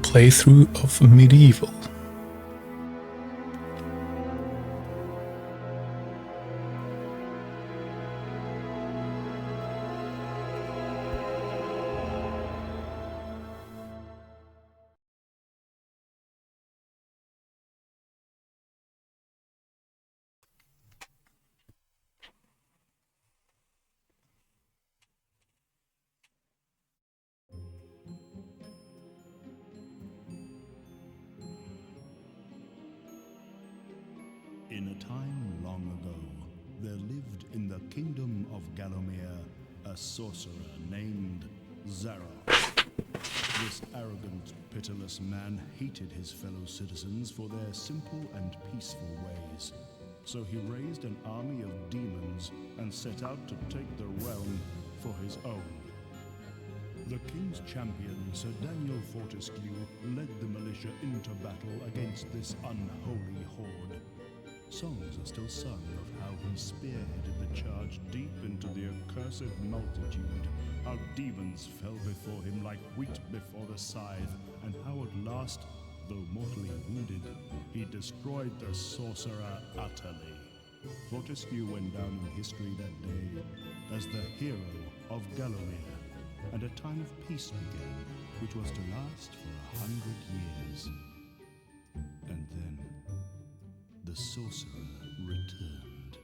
playthrough of MediEvil. In a time long ago, there lived in the kingdom of Gallowmere a sorcerer named Zarok. This arrogant, pitiless man hated his fellow citizens for their simple and peaceful ways. So he raised an army of demons and set out to take the realm for his own. The king's champion, Sir Daniel Fortescue, led the militia into battle against this unholy horde. Songs are still sung of how he spearheaded the charge deep into the accursed multitude, how demons fell before him like wheat before the scythe, and how at last, though mortally wounded, he destroyed the sorcerer utterly. Fortescue went down in history that day as the hero of Gallowmere, and a time of peace began, which was to last for 100 years. And then the sorcerer returned.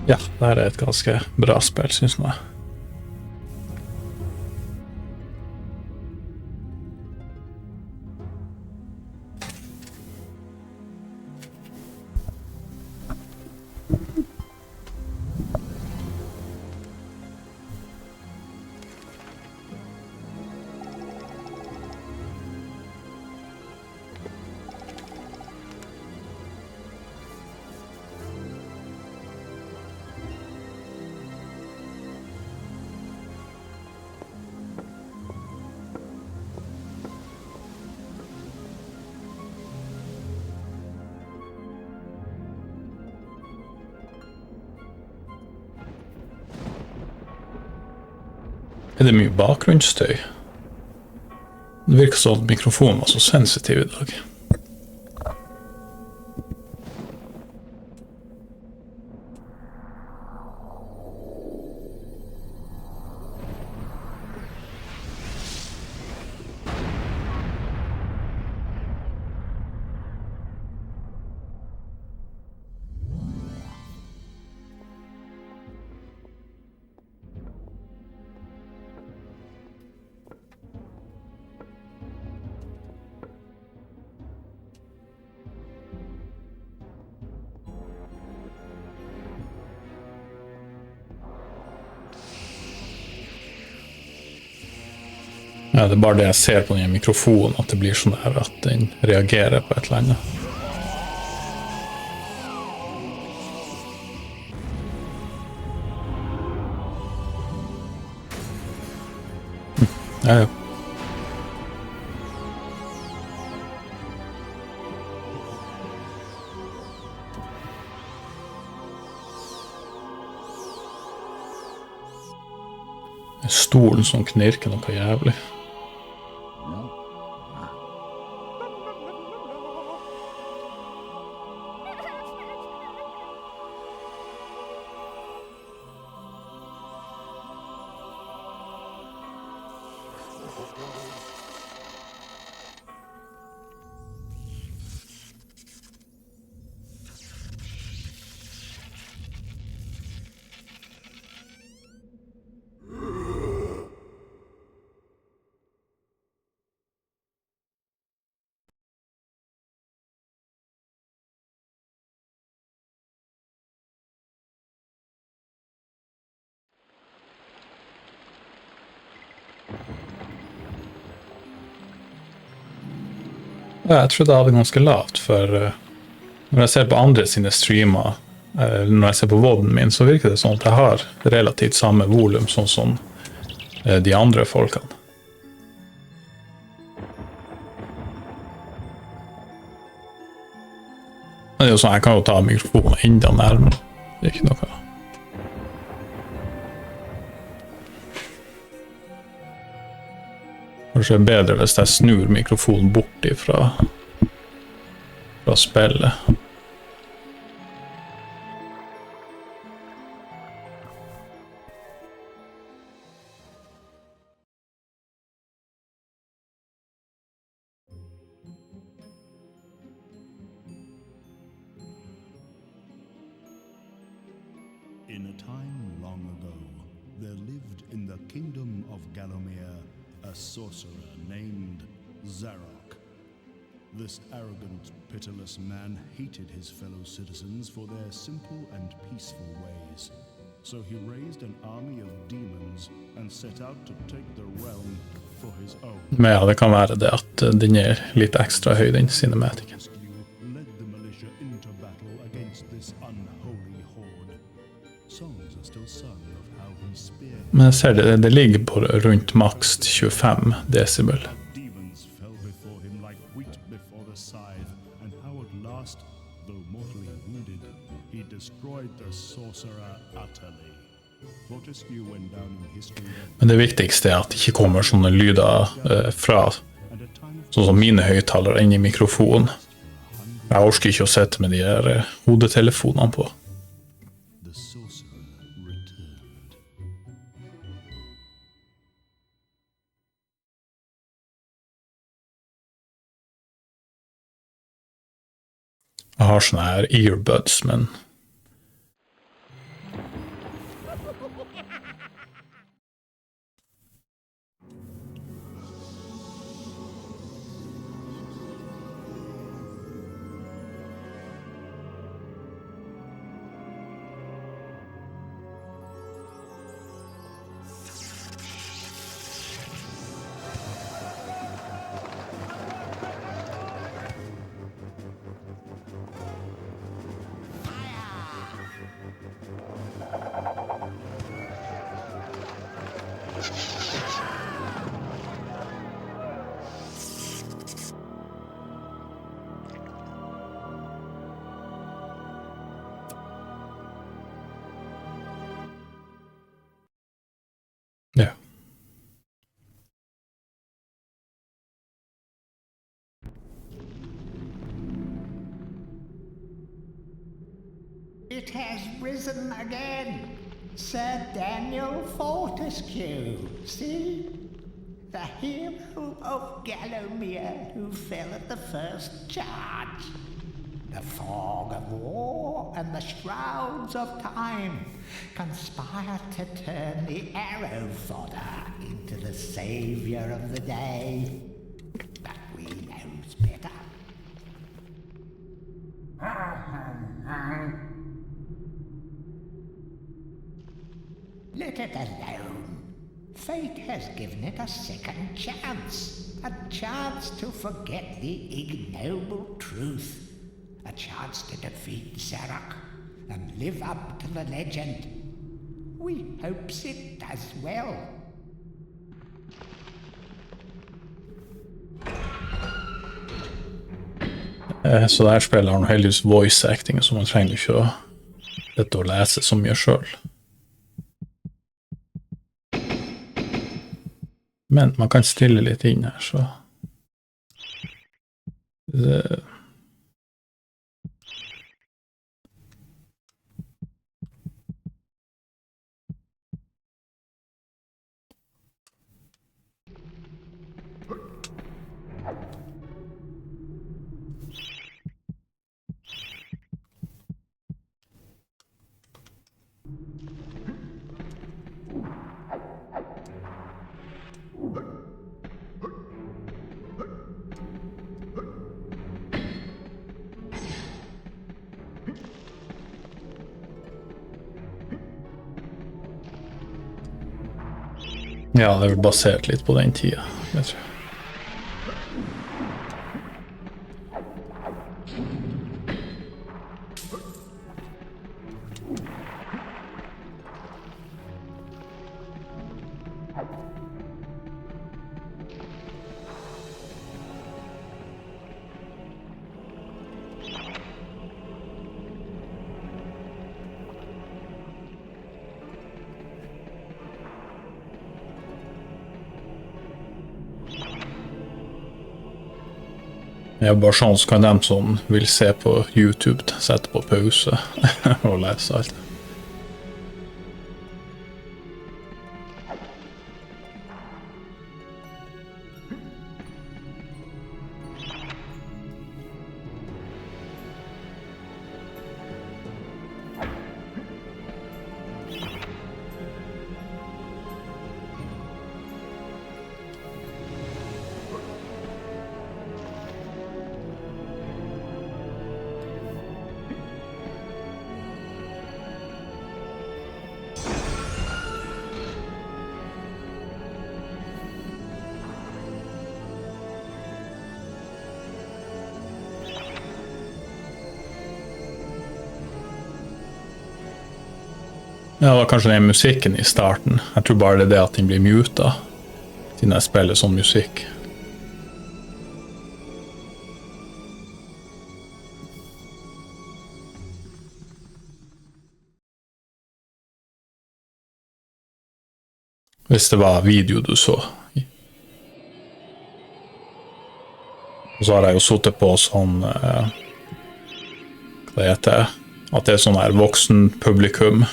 Ja, det her et ganske bra spill, synes jeg. Er det mye bakgrunnsstøy? Det virker sånn at mikrofonen var så sensitiv i dag. Ja, det er bare det jeg ser på den mikrofonen, at det blir sånn her at den reagerer på et eller annet. Ja, ja. Stolen som knirker noe jævlig. Ja, jeg trodde jeg hadde ganske lavt, for når jeg ser på andre sine streamer, når jeg ser på vodden min, så virker det sånn at jeg har relativt samme volum sånn som de andre folkene. Men det er jo sånn, jeg kan jo ta mikrofonen enda nærmere. Det er ikke noe. Kanskje det er bedre hvis jeg snur mikrofonen bort fra spillet. In a time long ago, there lived in the kingdom of Galomir a sorcerer named Zarok. This arrogant, pitiless man hated his fellow citizens for their simple and peaceful ways. So he raised an army of demons and set out to take the realm for his own. Men ja, det kan være det at den er litt ekstra høy, den cinematikken. Led the militia into battle against this unholy horde. Songs are still sung of how he speared. Men jeg ser det ligger på rundt maks 25 decibel. Demons fell before him like wheat before the scythe, and how at last, though mortally wounded, he destroyed the sorcerer utterly. Fortescue went down in history. Men det viktigste er at det ikke kommer sånne lyder fra sånn som mine høyttalere inn i mikrofonen. Jeg orsker ikke å sette med de her hodetelefonene på. The sorcerer returned. Jeg har sånne her earbuds, men ja. It has risen again. Sir Daniel Fortescue, see? The hero of Galomir who fell at the first charge. The fog of war and the shrouds of time conspire to turn the arrow fodder into the savior of the day. But we knows better. Let it alone. Fate has given it a second chance. A chance to forget the ignoble truth. A chance to defeat Zarok and live up to the legend. We hopes it does well. Så det her spillet har noe heldigvis voice acting, så man trenger ikke å lese så mye selv. Men man kan stille litt inn her, så ja, det er vel basert litt på den tiden, jeg tror. Ja, bare sånn så kan de som vil se på YouTube sette på pause og lese alt. Ja, det var kanskje den musikken i starten. Jeg tror bare det er det at den blir muta, siden jeg spiller sånn musikk. Hvis det var video du så. Og så har jeg jo suttet på sånn, hva det heter, at det er sånn her voksen publikum.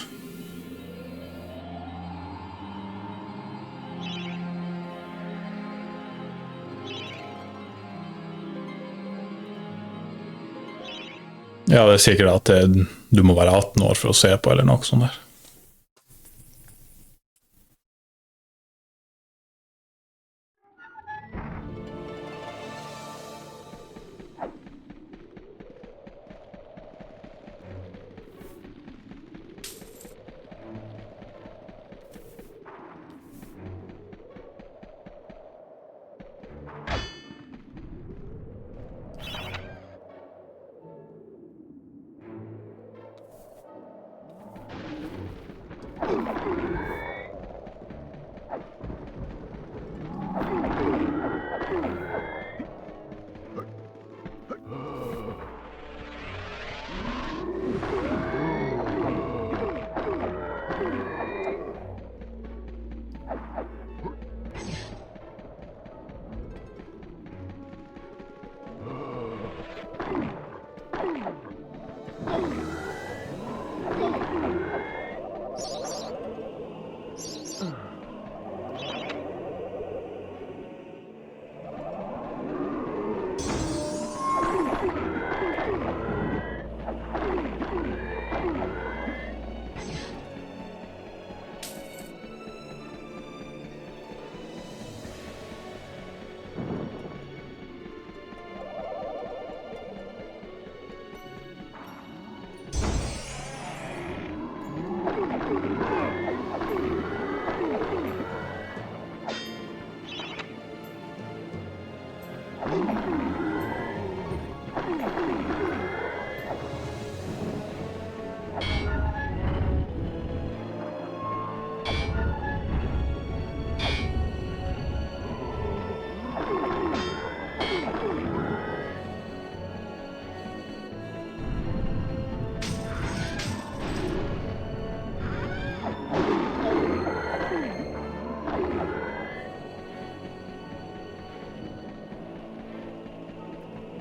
Ja, det er sikkert at du må være 18 år for å se på, eller noe sånt der.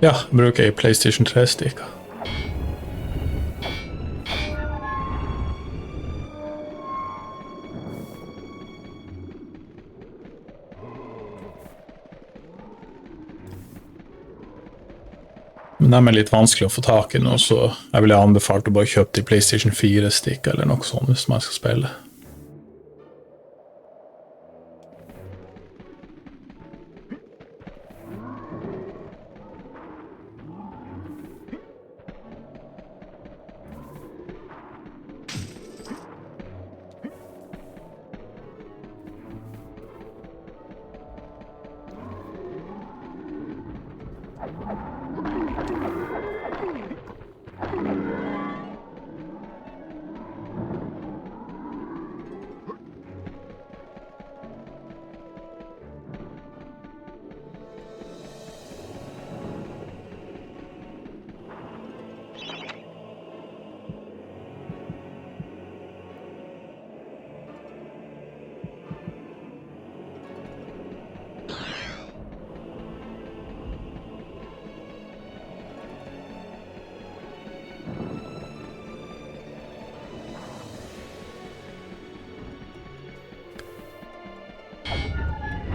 Ja, bruker jeg PlayStation 3-stikker. Men de er litt vanskelig å få tak i nå, så jeg ville anbefalt å bare kjøpe de PlayStation 4-stikker eller noe sånt hvis man skal spille.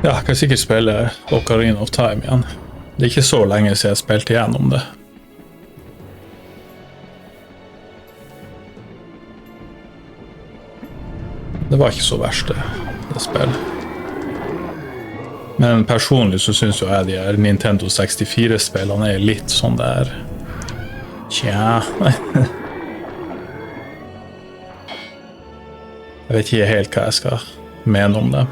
Ja, jeg kan sikkert spille Ocarina of Time igjen. Det er ikke så lenge siden jeg spilte igjennom det. Det var ikke så verst det spillet. Men personlig så synes jo jeg de her Nintendo 64-spillene er litt sånn der... Tja... Jeg vet ikke helt hva jeg skal mene om dem.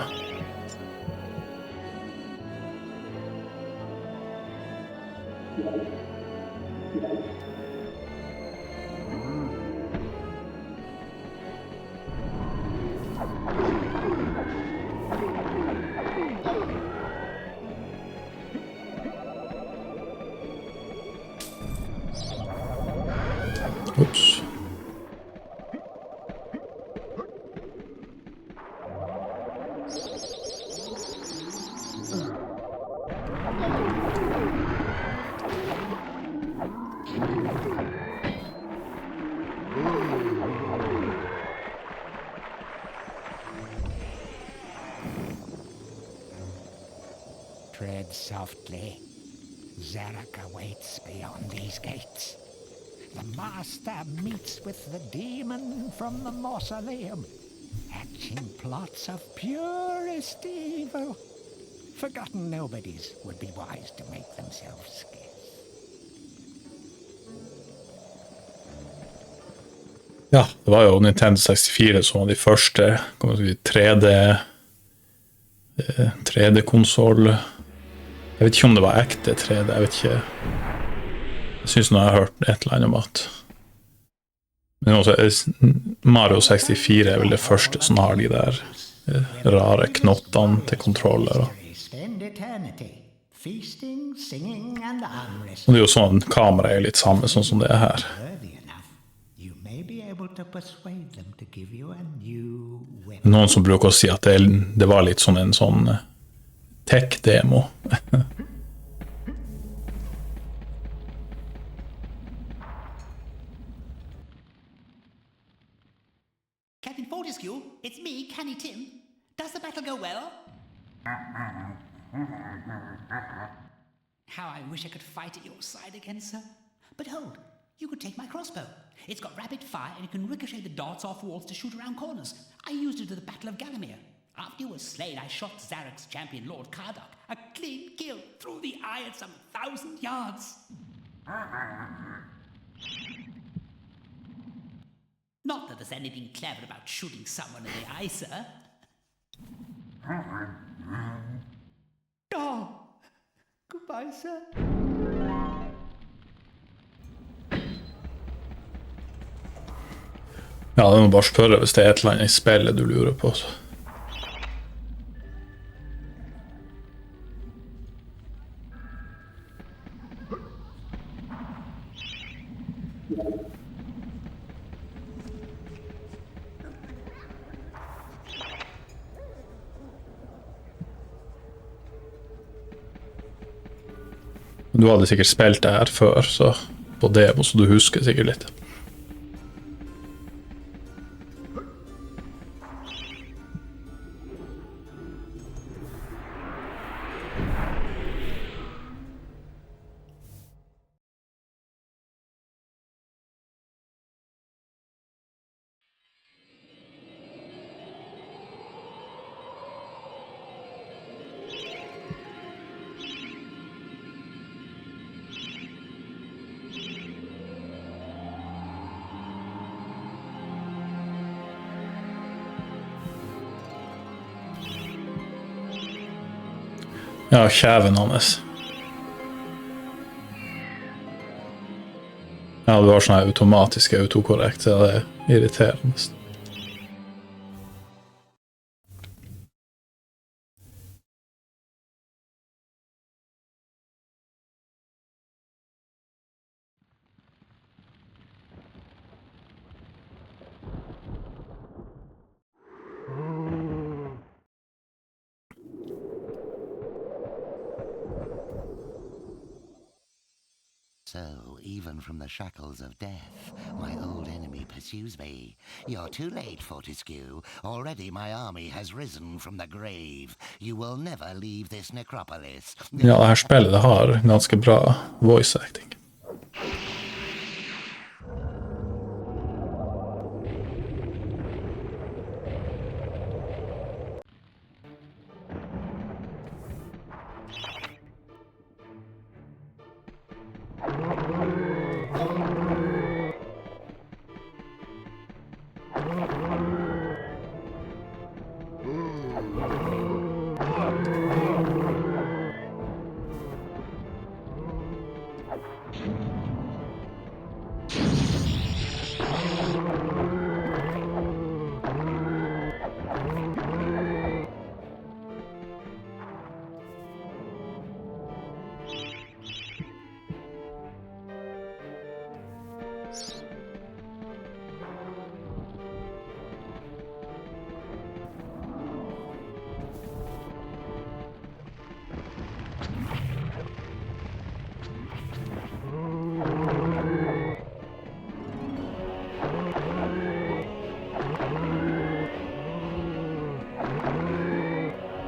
Ups. Tread softly. Zarek awaits beyond these gates. The master meets with the demon from the mausoleum, hatching plots of purest evil. Forgotten nobodies would be wise to make themselves scarce. Ja, det var jo Nintendo 64 som var de første 3D-konsol. Jeg vet ikke om det var ekte 3D, jeg vet ikke. Jeg synes nå jeg har hørt et eller annet om at men også, Mario 64 er vel det første som har de der rare knottene til kontroller. Og det er jo sånn, kamera er litt samme sånn som det er her. Noen som bruker å si at det var litt sånn en sånn tech-demo. Captain Fortescue, it's me, Canny Tim. Does the battle go well? How I wish I could fight at your side again, sir. But hold, you could take my crossbow. It's got rapid fire and it can ricochet the darts off walls to shoot around corners. I used it at the Battle of Gallowmere. After you were slain, I shot Zarek's champion, Lord Kardok. A clean kill through the eye at some 1,000 yards. Not that there's anything clever about shooting someone in the eye, sir. Oh, goodbye, sir. Ja, det må bare spørre hvis det er et eller annet i spillet du lurer på. Du hadde sikkert spilt det her før, så på demo, så du husker sikkert litt. Ja, kjæven hans. Ja, du har sånne automatiske autokorrekt, så det er irriterende. So, even from the shackles of death, my old enemy pursues me. You're too late, Fortescue. Already my army has risen from the grave. You will never leave this necropolis. Ja, det her spillet det har ganske bra voice acting.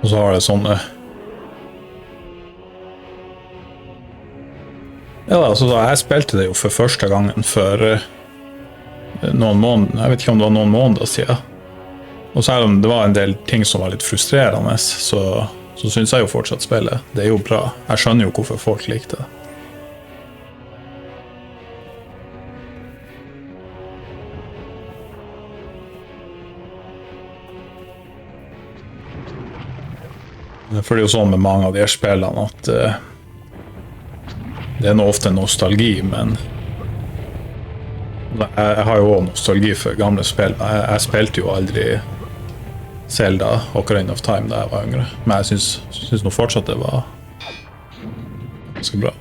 Og så har det sånne... Ja, altså jeg spilte det jo for første gangen for noen måneder, jeg vet ikke om det var noen måneder siden. Og selv om det var en del ting som var litt frustrerende, så synes jeg jo fortsatt spillet. Det er jo bra. Jeg skjønner jo hvorfor folk likte det. For det er jo sånn med mange av de her spillene at det er ofte nostalgi, men jeg har jo også nostalgi for gamle spill. Jeg spilte jo aldri Zelda Ocarina of Time da jeg var yngre, men jeg synes nå fortsatt det var ganske bra.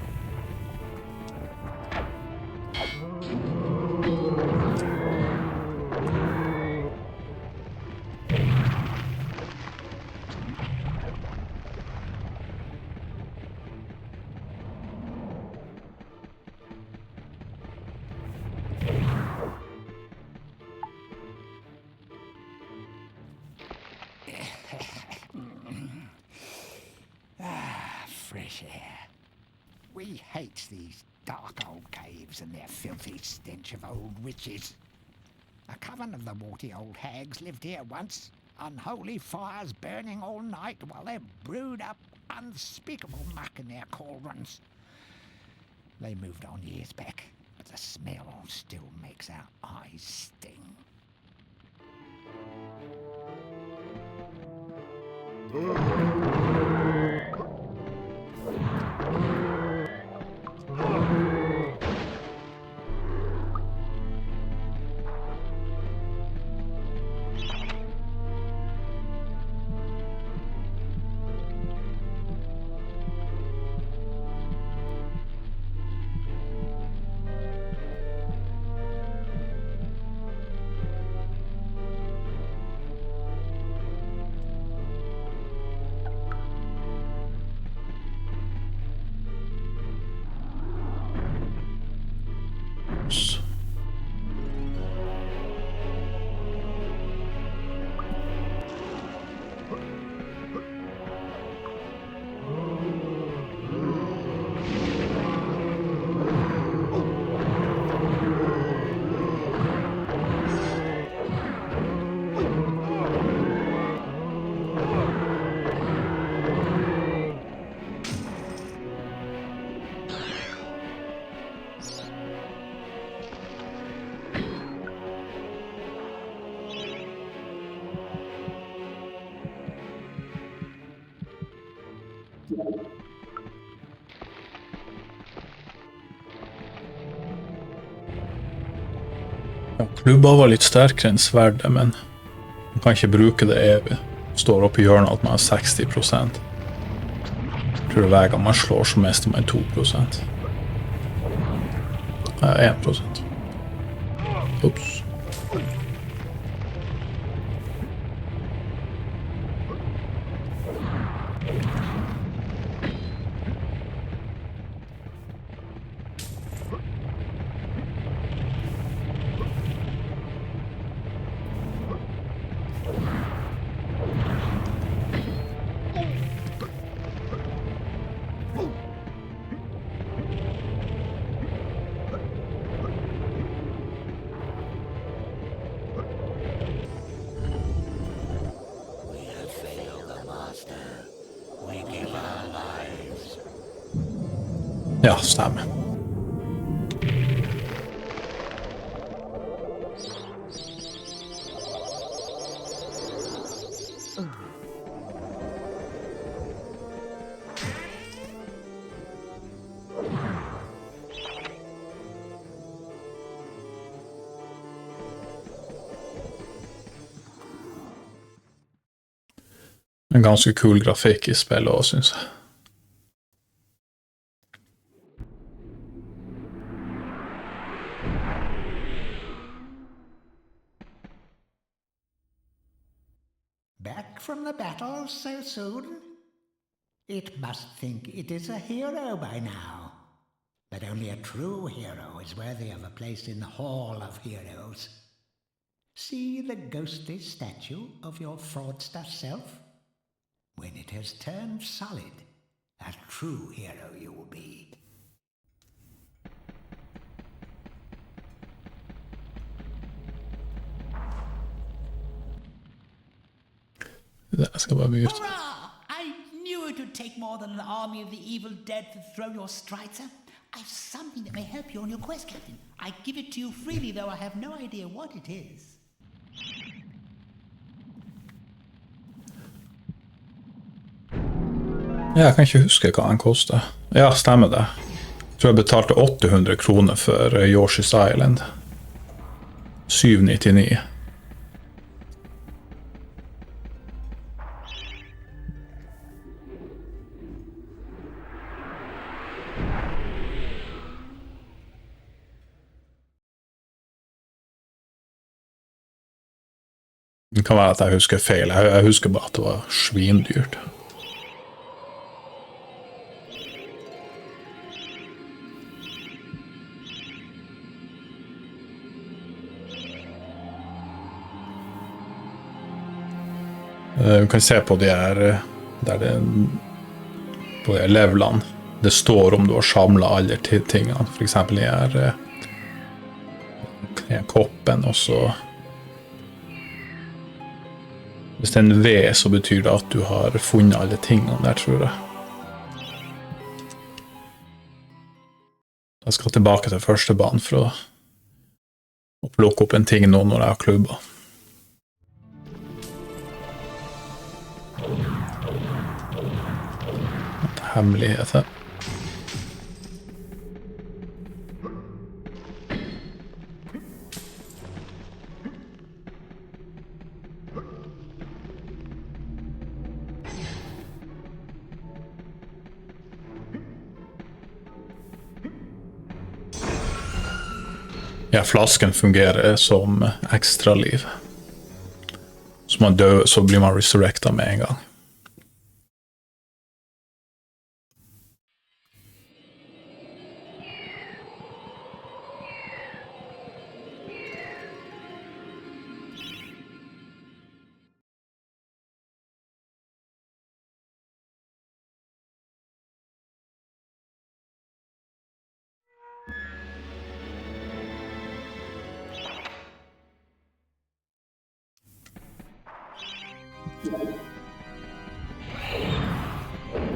Fresh air. We hate these dark old caves and their filthy stench of old witches. A coven of the warty old hags lived here once, unholy fires burning all night while they brewed up unspeakable muck in their cauldrons. They moved on years back, but the smell still makes our eyes sting. Ja, klubba var litt sterkere enn sverdet, men man kan ikke bruke det evig. Står oppe i hjørnet at man har 60%. Jeg tror det hver gang man slår så mister man 2%. 1%. Ups. Ja, stemmer. En ganske kul grafikk i spillet også, synes jeg. Back from the battle so soon? It must think it is a hero by now. But only a true hero is worthy of a place in the Hall of Heroes. See the ghostly statue of your fraudster self? When it has turned solid, a true hero you will be. Det skal bare mute. Hurrah! I knew it would take more than an army of the evil dead to throw your strider. I've something that may help you on your quest, Captain. I give it to you freely, though I have no idea what it is. Ja, jeg kan ikke huske hva den kostet. Ja, stemmer det. Jeg tror jeg betalte 800 kroner for Yoshi's Island. 799. Det kan være at jeg husker feil. Jeg husker bare at det var svindyrt. Du kan se på de her, på de her levelene. Det står om du har samlet alle tingene. For eksempel de her koppen, og så hvis det er en V, så betyr det at du har funnet alle tingene der, tror jeg. Jeg skal tilbake til første banen for å plukke opp en ting nå når jeg har klubba. Hemmeligheter. Ja, flasken fungerer som ekstra liv. Så man dør, så blir man resurrecta med en gang.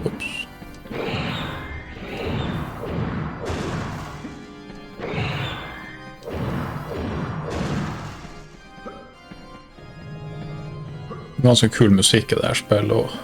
Oops. Ganske kul musikk i det her spillet også.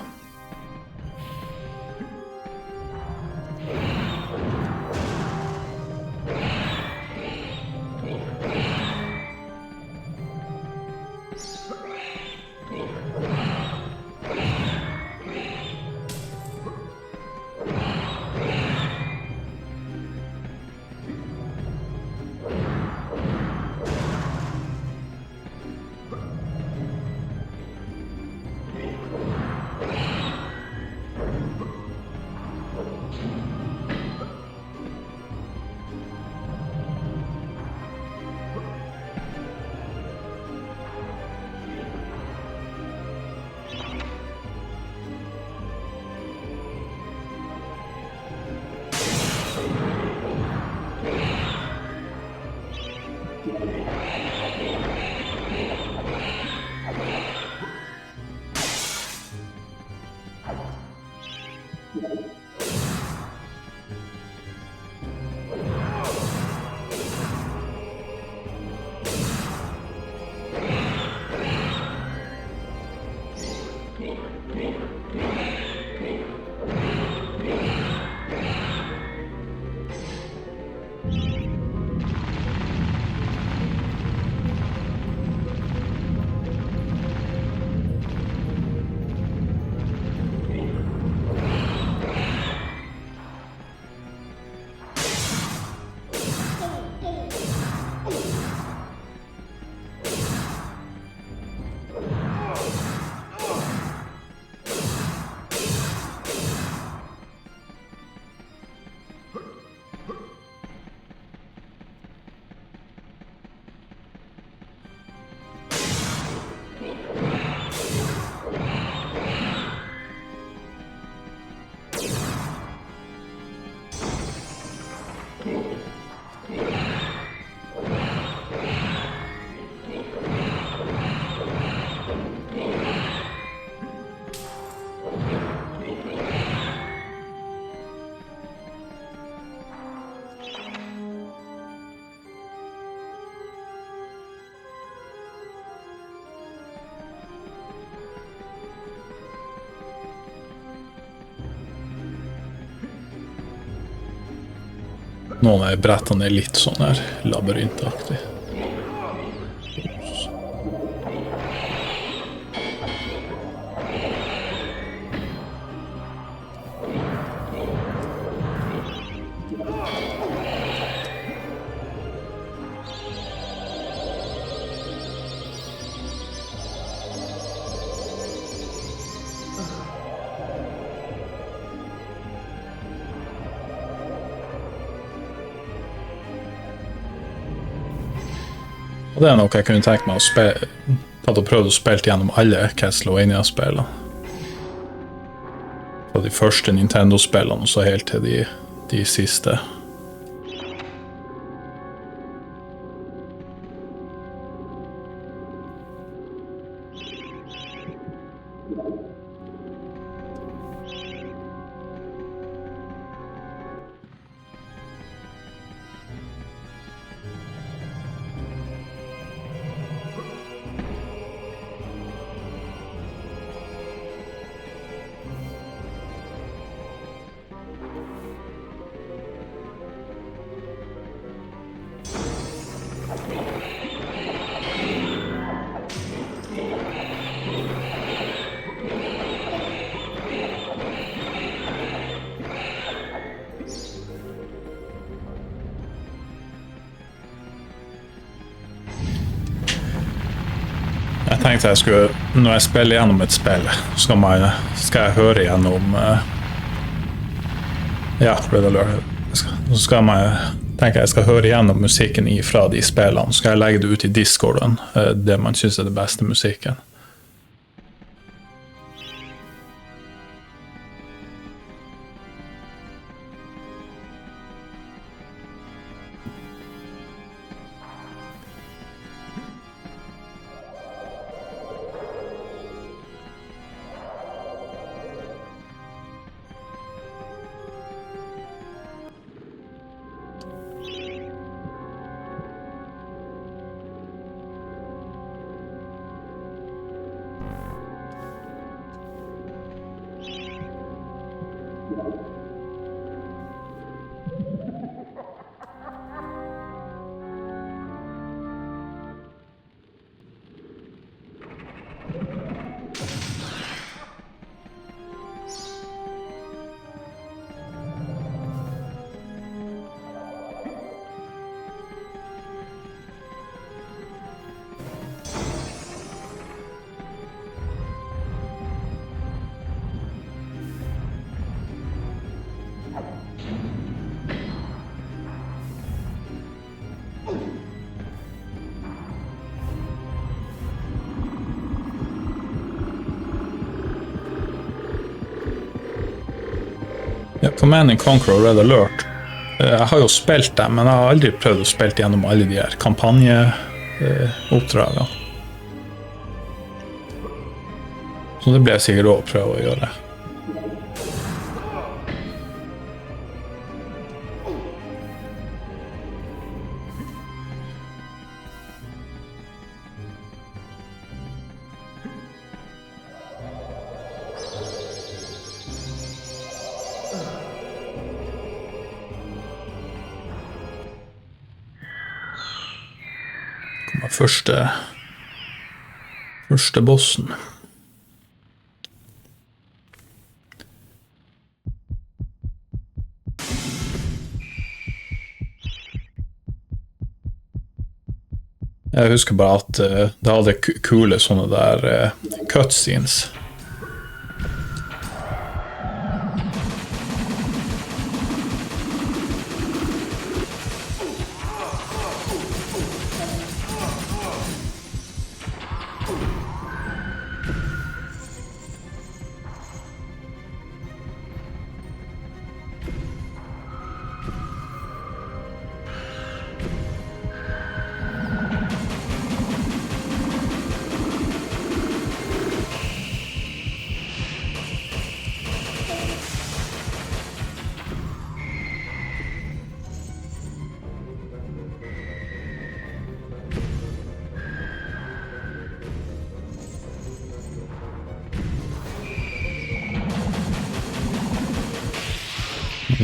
Noen av brettene er litt sånn her labyrintaktig. Og det er noe jeg kunne tenkt meg å prøve å spille gjennom alle Castlevania-spillene. Fra de første Nintendo-spillene og så helt til de siste. Jeg tenkte når jeg spiller gjennom et spill, skal jeg høre gjennom Red Alert. Så tenker jeg skal høre gjennom musikken fra de spillene. Så skal jeg legge det ut i Discorden, det man synes er det beste musikken. Ja, Command & Conquer og Red Alert. Jeg har jo spilt dem, men jeg har aldri prøvd å spille gjennom alle de her kampanjeoppdragene. Så det blir jeg sikkert også å prøve å gjøre. Første bossen. Jeg husker bare at det hadde kule sånne der cutscenes.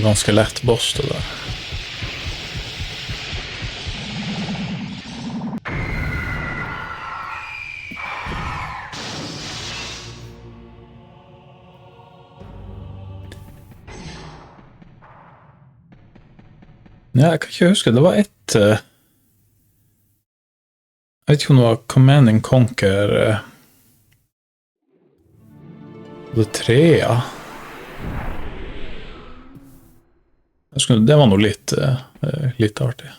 Ganske lett boss det der. Ja, jeg kan ikke huske. Det var et jeg vet ikke om det var Command and Conquer det 3. Jeg husker, det var noe litt artig.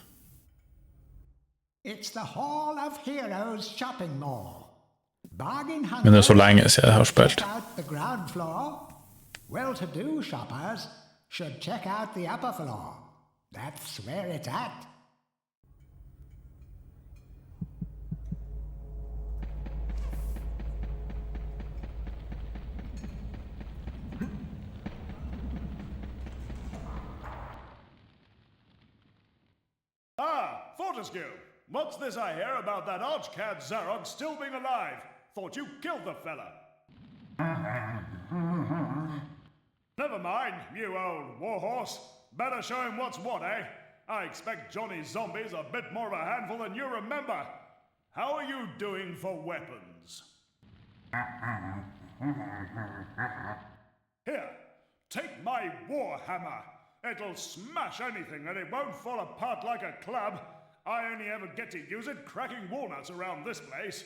It's the Hall of Heroes shopping mall. Bargain Men det så lenge siden jeg har spilt. check out the ground floor. Well-to-do shoppers should check out the upper floor. That's where it's at. Ah, Fortescue! What's this I hear about that archcad Zarog still being alive? Thought you killed the fella. Never mind, you old warhorse. Better show him what's what, eh? I expect Johnny's zombies a bit more of a handful than you remember. How are you doing for weapons? Here, take my warhammer. It'll smash anything and it won't fall apart like a club. I only ever get to use it cracking walnuts around this place.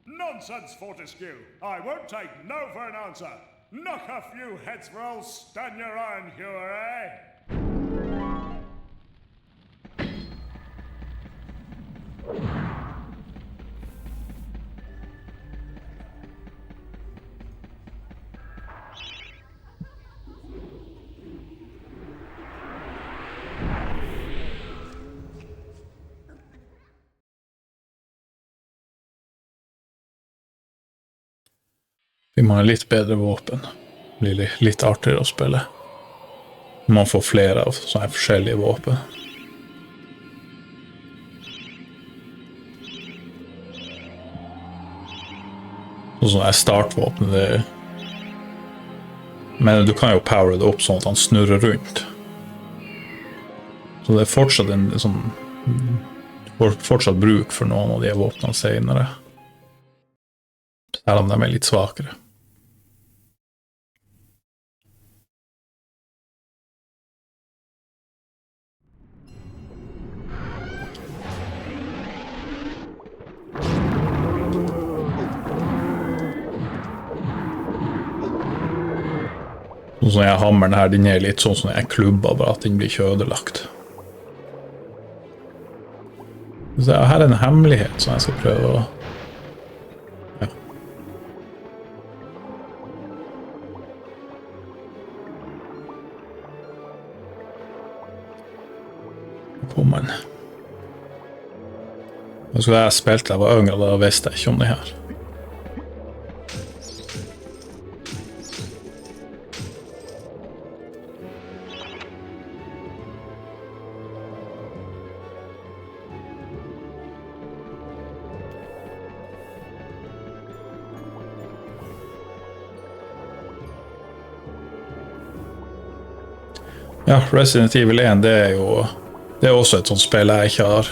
Nonsense, Fortescue. I won't take no for an answer. Knock a few heads for old Stan your iron hewer, eh? Vi må ha litt bedre våpen. Det blir litt artigere å spille. Man får flere av sånne forskjellige våpen. Sånn er startvåpen, det. Men du kan jo powere det opp sånn at han snurrer rundt. Så det er fortsatt en sånn, du får fortsatt bruk for noen av de våpnene senere. Selv om de er litt svakere. Sånn jeg hammeren her, den er litt sånn som jeg klubber, bare at den blir ikke ødelagt. Så her er en hemmelighet som jeg skal prøve å... Ja. Nå kommer den. Da skulle jeg spilt da jeg var yngre, da visste jeg ikke om det her. Ja, Resident Evil 1, det er også et sånt spill jeg ikke har...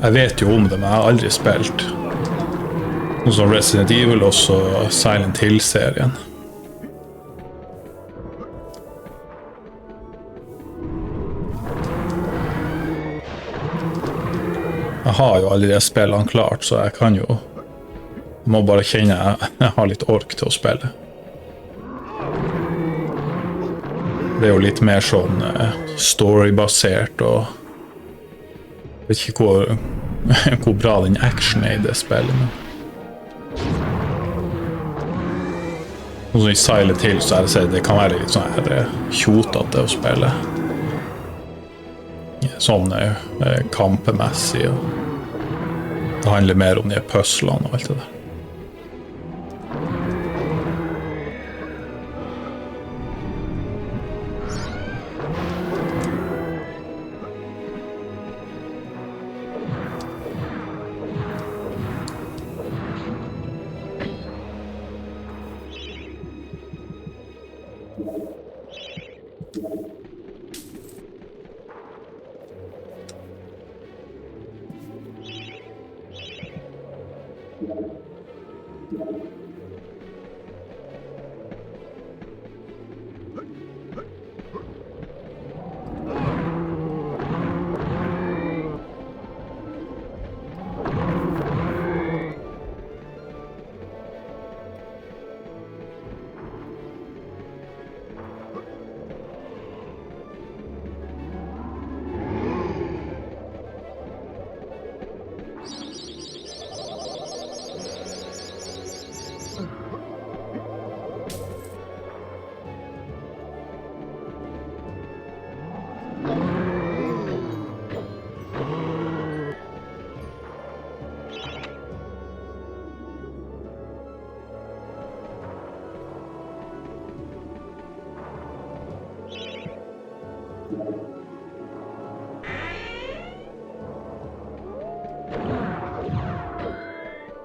Jeg vet jo om det, men jeg har aldri spilt. Noe som Resident Evil, også Silent Hill-serien. Jeg har jo aldri det spillene klart, så jeg kan jo... Jeg må bare kjenne jeg har litt ork til å spille. Det er jo litt mer sånn storybasert, og jeg vet ikke hvor bra den action er i det spillet. Og så i Silent Hill så er det sett, det kan være litt sånn her kjotete å spille. Sånn kampemessig, og det handler mer om de puzzlene og alt det der.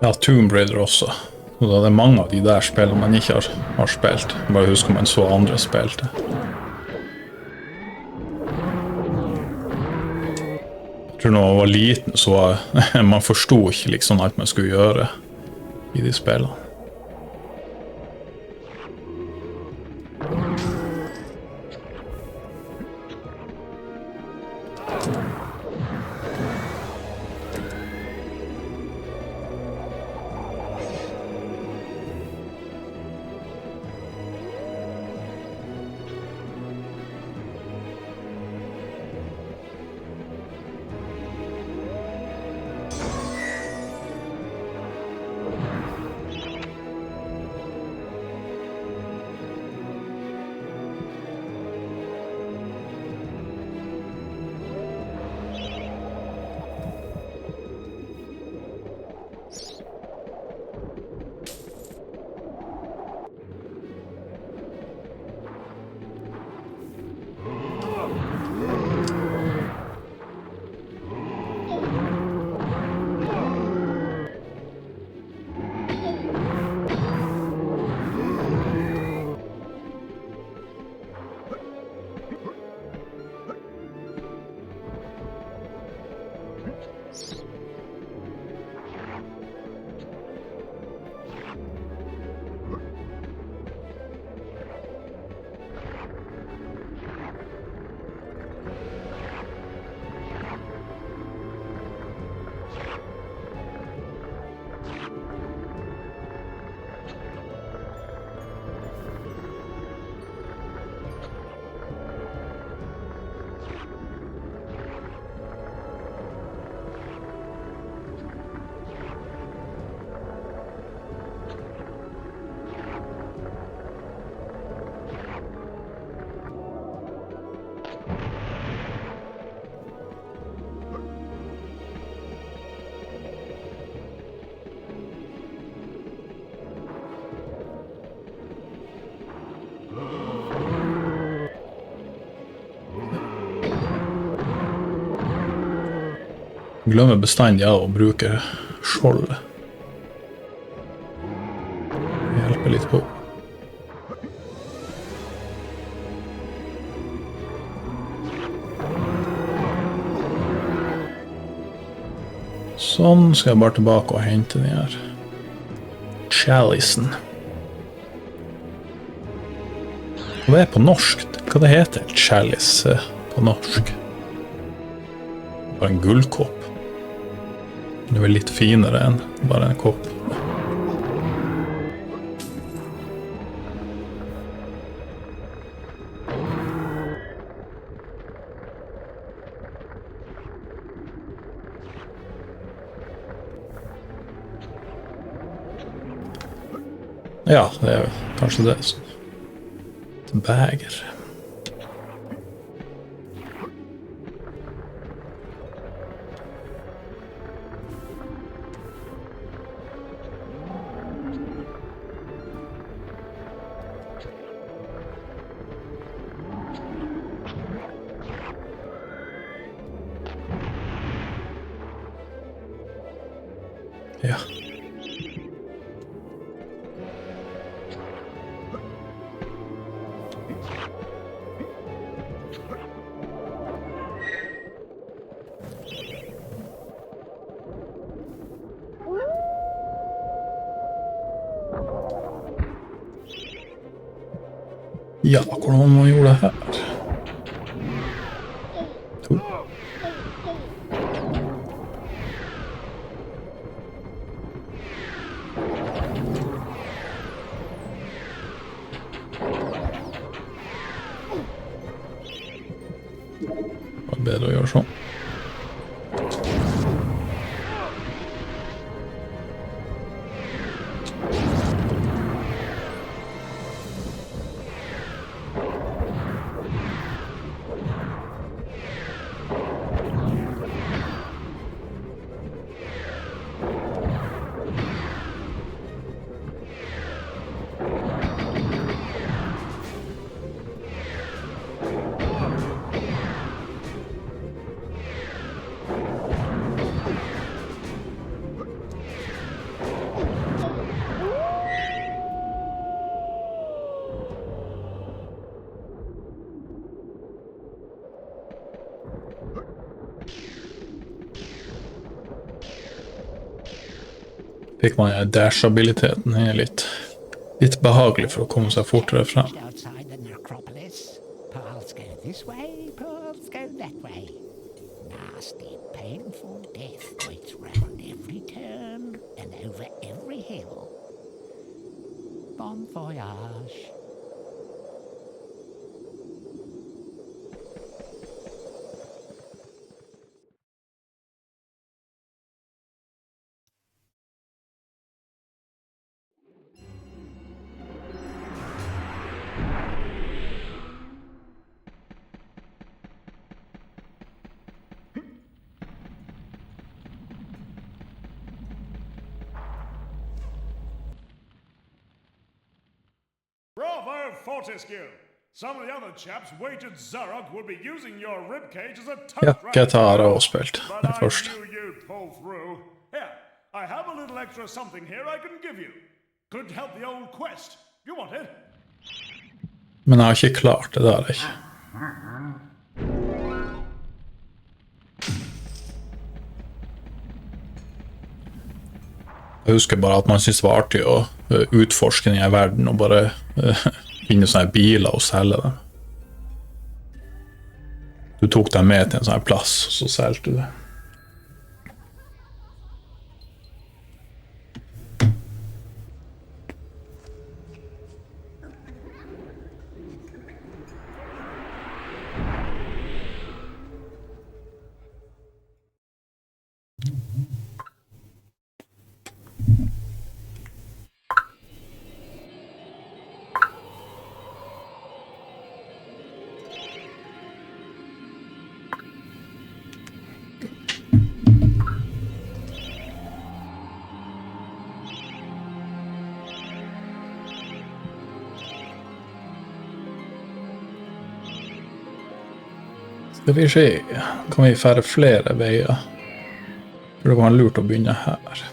Ja, Tomb Raider også. Og da det er mange av de der spillene man ikke har spilt. Bare husker man så andre spilte. Jeg tror når man var liten, så var man forstod ikke liksom alt man skulle gjøre i de spillene. Glemmer bestandig av å bruke skjold. Hjelper litt på. Sånn, skal jeg bare tilbake og hente den her chalicen. Hva er på norsk? Hva det heter chalice på norsk? Bare en gullkopp. Det er vel litt finere enn bare en kopp. Ja, det er kanskje det som et beger. Ja. Ja, hvordan man gjorde det her? To. Det var bedre å gjøre sånn. Fikk man dash-abiliteten, den litt behagelig for å komme seg fortere frem. Outside the necropolis. Paths go this way, paths go that way. Nasty, painful death waits round every turn and over every hill. Bon voyage. Bravo, Fortescue! Some of the other chaps wagered Zarok would be using your ribcage as a Ja, toast GTA har jeg også spilt, But den I første. knew you'd pull through. Here, I have a little extra something here I can give you. Could help the old quest. You want it? Men jeg har ikke klart det der, ikke. Jeg husker bare at man synes det var artig å utforske denne verden og bare finne sånne biler og selge dem. Du tok dem med til en sånn plass, og så selgte du det. Skal vi se, kan vi fære flere veier? For det kan være lurt å begynne her.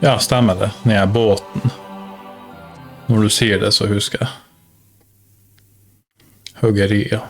Ja, stemmer det, nede i båten. Når du sier det, så husker jeg. Høgeriet.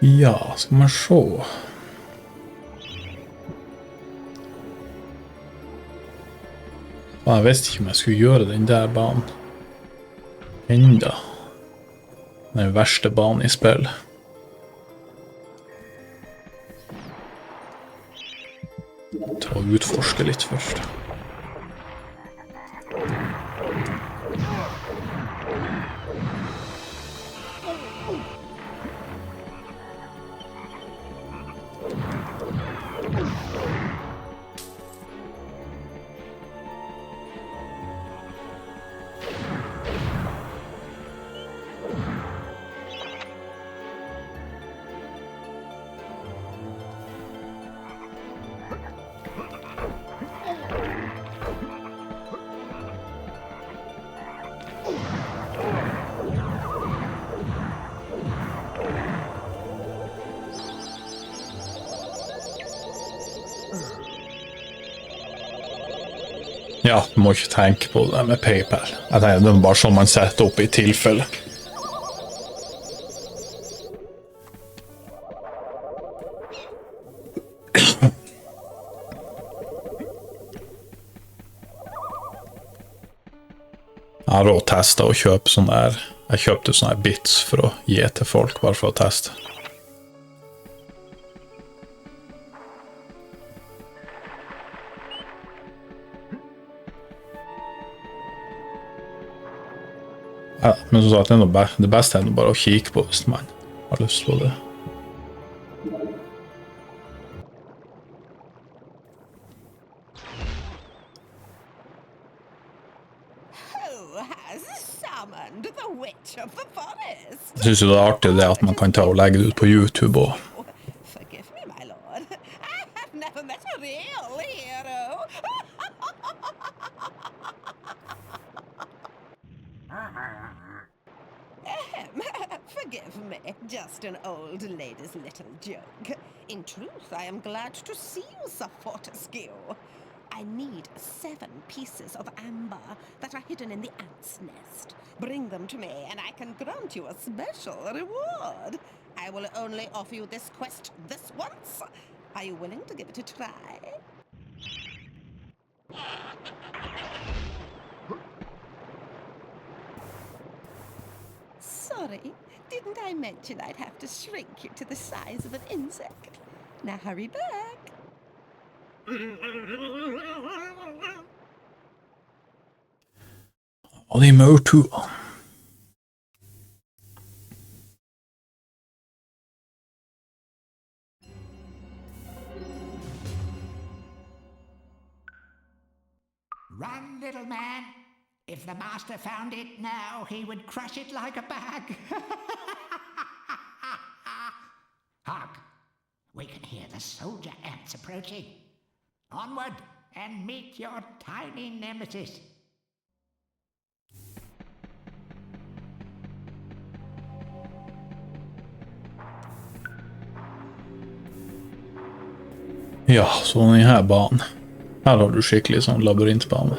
Ja, skal man se. Jeg visste ikke om jeg skulle gjøre den der banen. Enda. Den verste banen i spill. Ta og utforske litt først. Ja, du må ikke tenke på det med PayPal. Jeg tenker det er bare sånn man setter opp i tilfelle. Jeg har også testet å kjøpe sånne her. Jeg kjøpte sånne her bits for å gi til folk, bare for å teste. Ja, men som sagt, det beste er bare å kikke på hvis man har lyst på det. Jeg synes jo det er artig det at man kan ta og legge det ut på YouTube og... Forgive me, just an old lady's little joke. In truth, I am glad to see you, Sir Fortescue. I need 7 pieces of amber that are hidden in the ant's nest. Bring them to me, and I can grant you a special reward. I will only offer you this quest this once. Are you willing to give it a try? Sorry, didn't I mention I'd have to shrink you to the size of an insect? Now hurry back. Og det er maurtua. Run, little man. If the master found it now, he would crush it like a bag. Hark! We can hear the soldier ants approaching. Onward, and meet your tiny nemesis. Ja, så denne her banen. Her har du skikkelig sånn labyrintbane.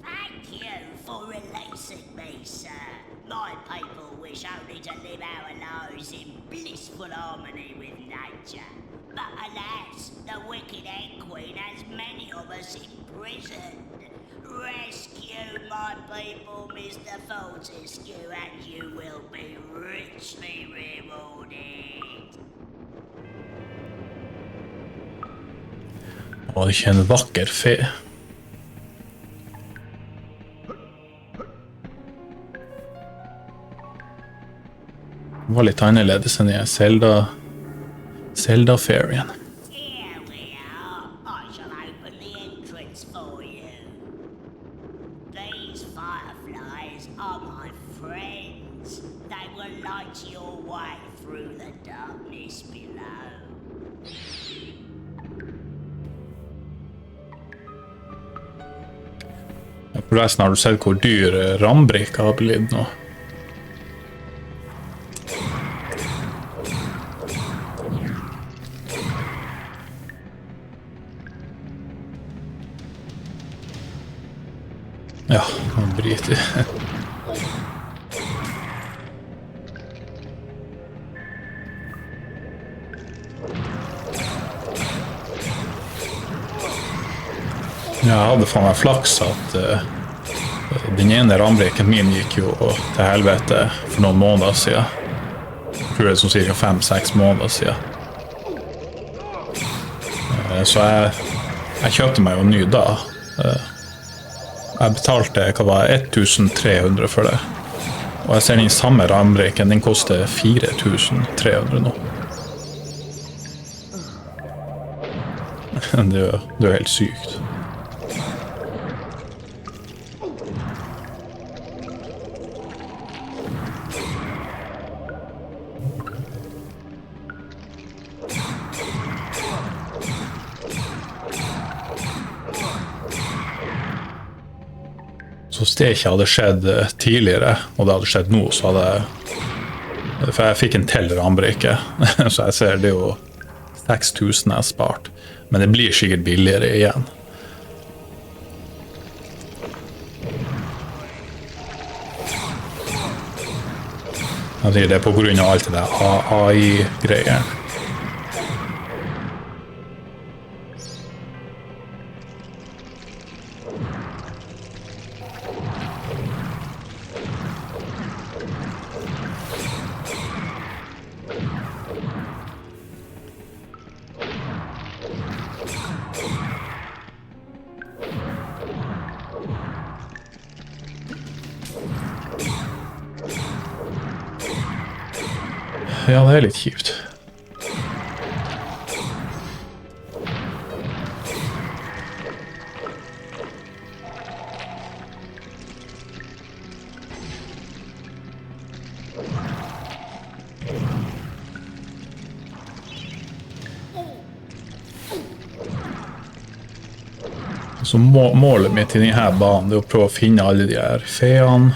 Thank you for releasing me, sir. My people wish only to live our lives in blissful harmony with nature. But alas, the wicked Egg Queen has many of us imprisoned. Rescue my people, Mr. Fortescue, and you will be richly rewarded. Og ikke en vakker fe. Det var litt annerledes enn i Zelda-ferien. Here we are. I shall open the entrance for you. These fireflies are my friends. They will light your way through the darkness below. Forresten, har du sett hvor dyr rambrikka har blitt nå? Ja, han bryter. Jeg hadde faen meg flaks at den ene rambrikken min gikk jo til helvete for noen måneder siden. Jeg tror det er som cirka 5-6 måneder siden. Så jeg kjøpte meg jo en ny da. Jeg betalte, hva var det, 1300 for det. Og jeg ser den samme rambrikken, den koster 4300 nå. Det er jo helt sykt. Så hvis det ikke hadde skjedd tidligere, og det hadde skjedd nå, så hadde For jeg fikk en til rambrikke, så jeg ser det er jo 6000 jeg har spart. Men det blir sikkert billigere igjen. Jeg sier det er på grunn av alt det der AI-greier. Ja, det er litt kjipt. Så målet mitt i denne banen er å prøve å finne alle de her feene.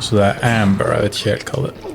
Så det er Amber, jeg vet ikke helt hva det er.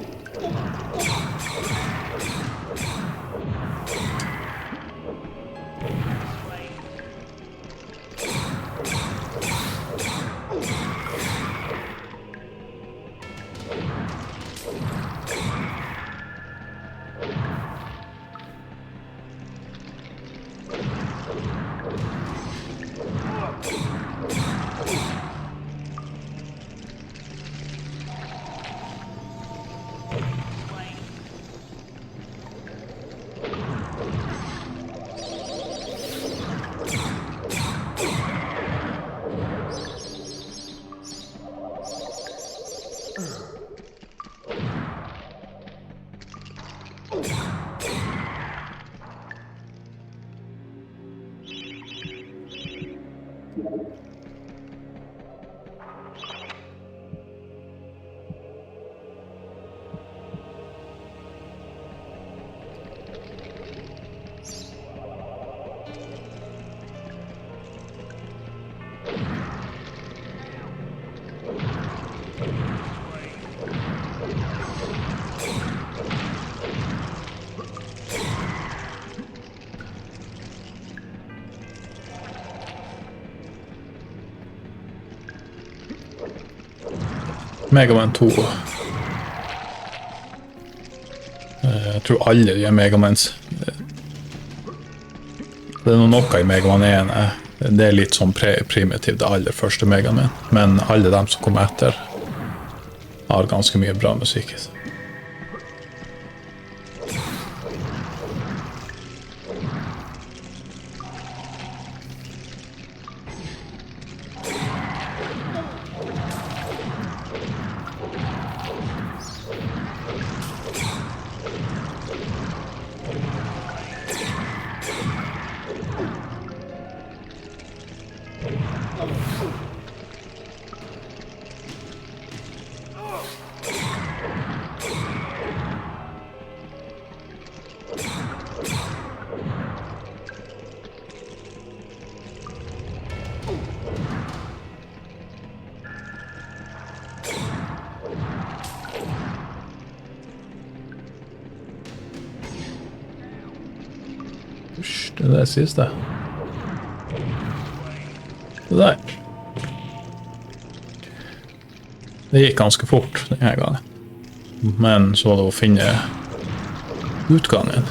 Mega Man 2. Jeg tror alle de Mega Mans. Det er noe i Mega Man 1. Det er litt sånn primitivt, det aller første Mega Man. Men alle dem som kommer etter har ganske mye bra musikk. Det der siste. Det der. Det gikk ganske fort denne gangen. Men så var det å finne utgangen.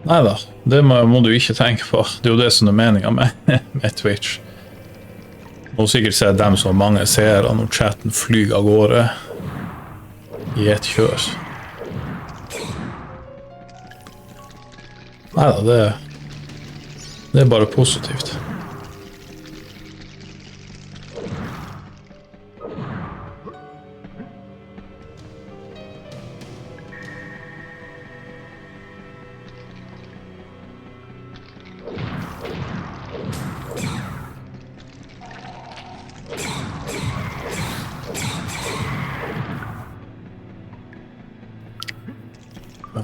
Neida, det må du ikke tenke på. Det er jo det som er meningen med Twitch. Du må sikkert se dem som mange seere når chatten flyger av gårde i et kjør. Neida, det er bare positivt.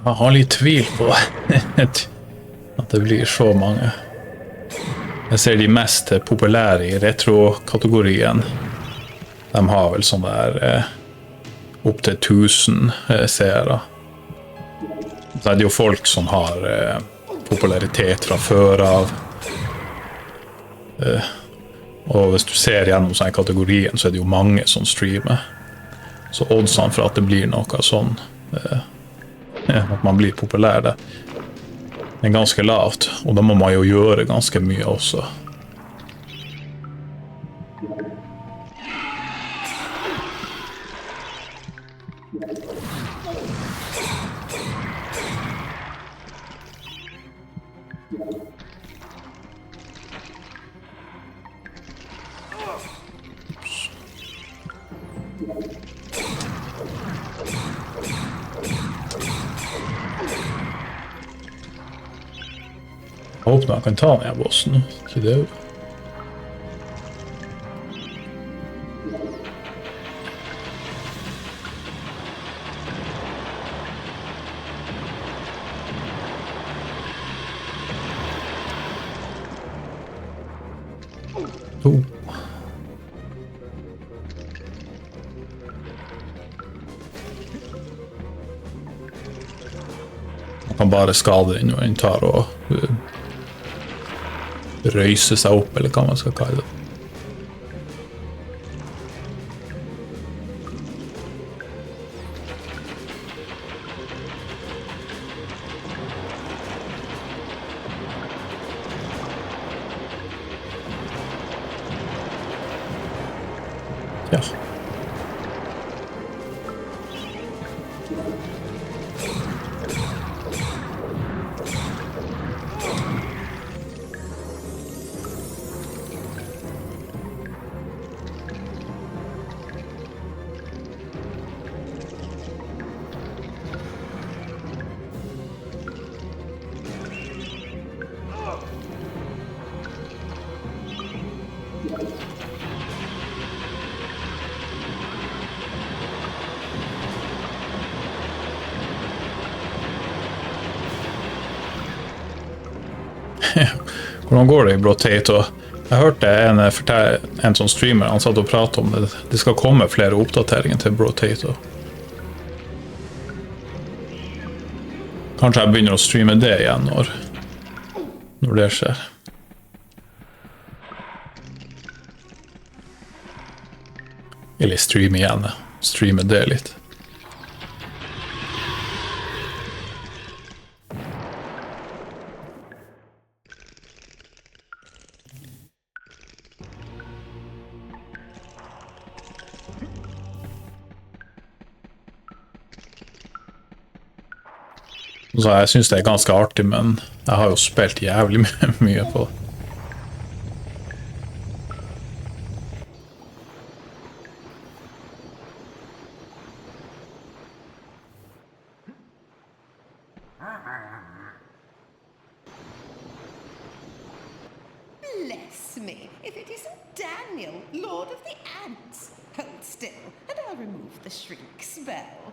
Jeg har litt tvil på at det blir så mange. Jeg ser de mest populære i retro-kategorien. De har vel sånn der opp til 1000 seere. Så er det jo folk som har popularitet fra før av. Og hvis du ser gjennom sånne kategorien, så er det jo mange som streamer. Så oddsene for at det blir noe sånn at man blir populær det er ganske lavt, og da må man jo gjøre ganske mye også. Jeg håper jeg kan ta den her bossen, ikke det jo. Man kan bare skade den når den tar og røyse seg opp, eller hva man skal kalle det. Ja. Hvordan går det i Brotato? Jeg hørte en sånn streamer, han satt og pratet om det. Det skal komme flere oppdateringer til Brotato. Kanskje jeg begynner å streame det igjen når det skjer. Eller streame igjen, streame det litt. Så jeg synes det er ganske artig, men jeg har jo spilt jævlig mye på det. Bless me, if it isn't Daniel, Lord of the Ants. Hold still, and I'll remove the shrink spell.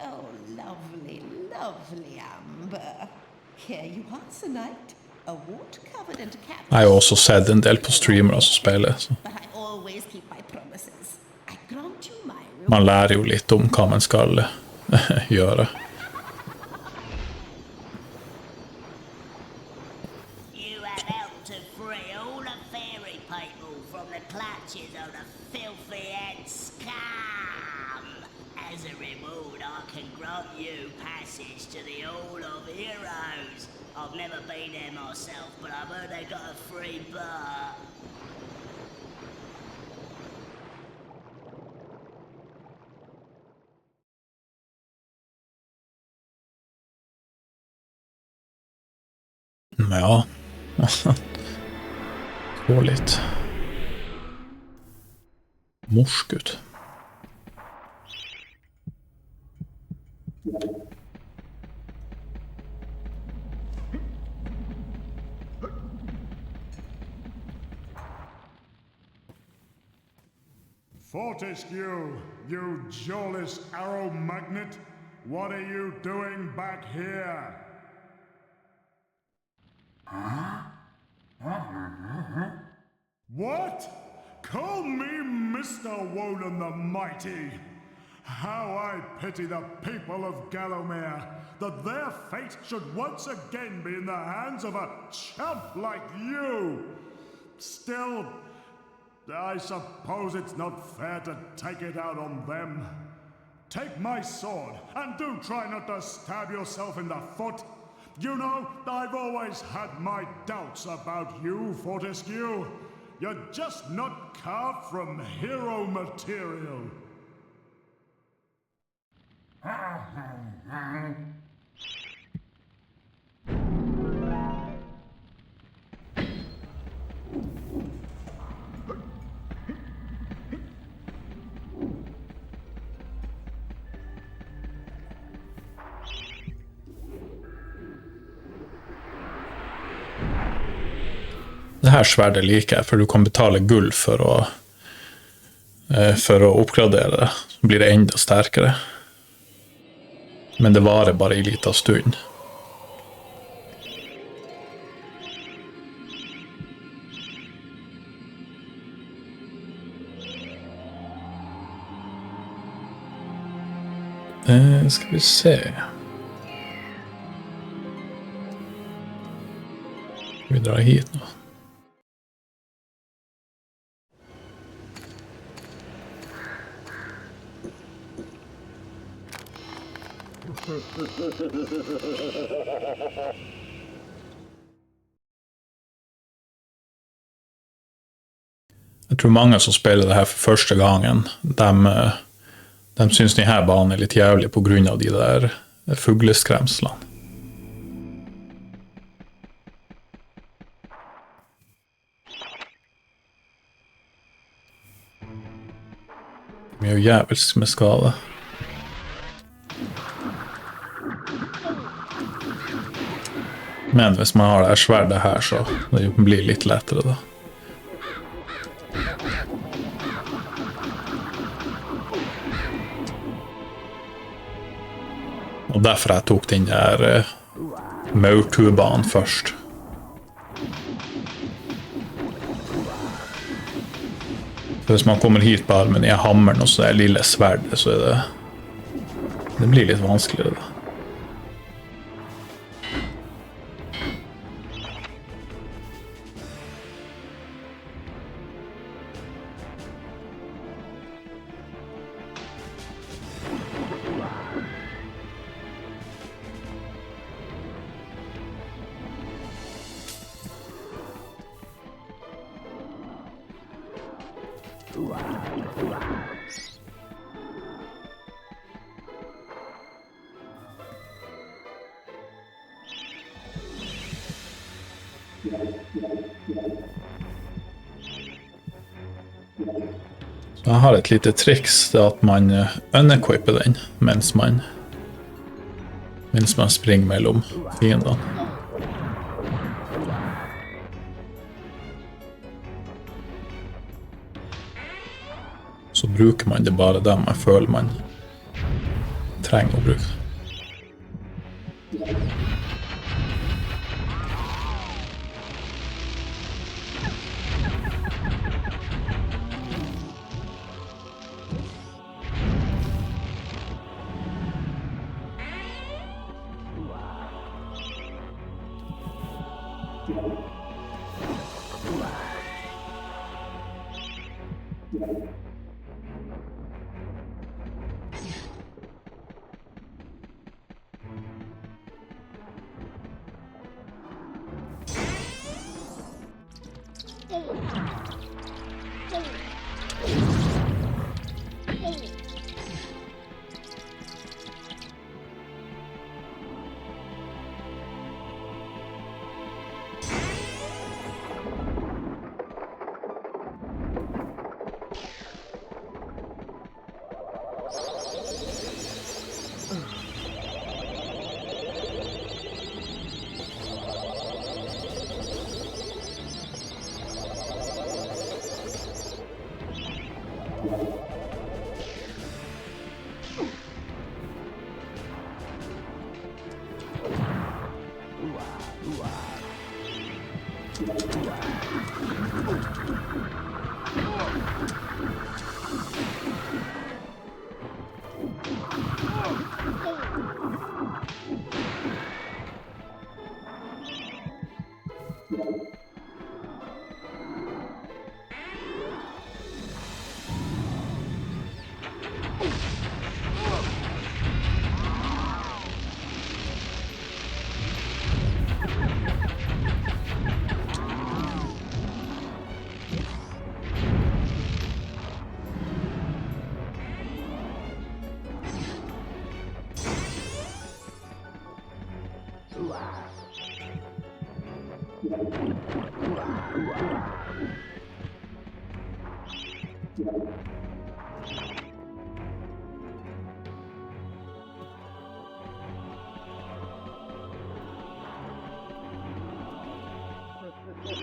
Oh, lovely, lovely Amber. Here you are tonight, a wart-covered and capped. Jeg har jo også sett en del på streamere som spiller, så But I always keep my promises. I grant you my man lærer jo litt om hva man skal gjøre. You have helped to free all the fairy people from the clutches of the filthy and scum. As a reward, I can grant you passage to the Hall of Heroes. I've never been there myself, but I've heard they got a free bar. Men ja. Så litt morsk ut. Fortescue, you jawless arrow magnet, what are you doing back here? What? Call me Mr. Woden the Mighty. How I pity the people of Gallowmere, that their fate should once again be in the hands of a chump like you. Still, I suppose it's not fair to take it out on them. Take my sword, and do try not to stab yourself in the foot. You know, I've always had my doubts about you, Fortescue. You're just not carved from hero material. Det her sverdet liker jeg, for du kan betale gull for å oppgradere det. Så blir det enda sterkere. Men det varer bare i liten stund. Skal vi se. Vi drar hit nå. Jeg tror mange som spiller det her for første gangen, de synes denne banen er litt jævlig på grunn av de der fugleskremslene. De er jo jævelsk med skade. Men hvis man har det her sverdet her, så det blir litt lettere da. Og derfor jeg tok den der maurtubanen først. For hvis man kommer hit bare med den hammeren og så det lille sverdet, så er det blir litt vanskeligere da. Så jeg har et lite triks, det er at man unequiper den mens man springer mellom fiendene. Så bruker man det bare der man føler man trenger å bruke det.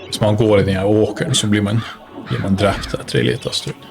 Hvis man går i den her åkeren, så blir man drept etter en liten stund.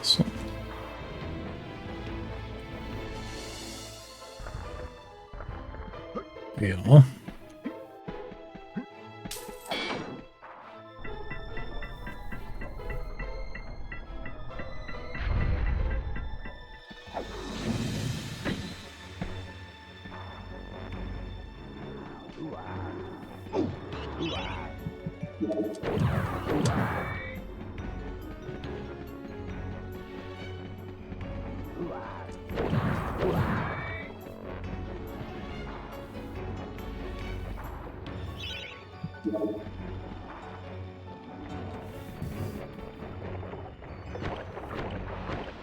Sånn. Ja.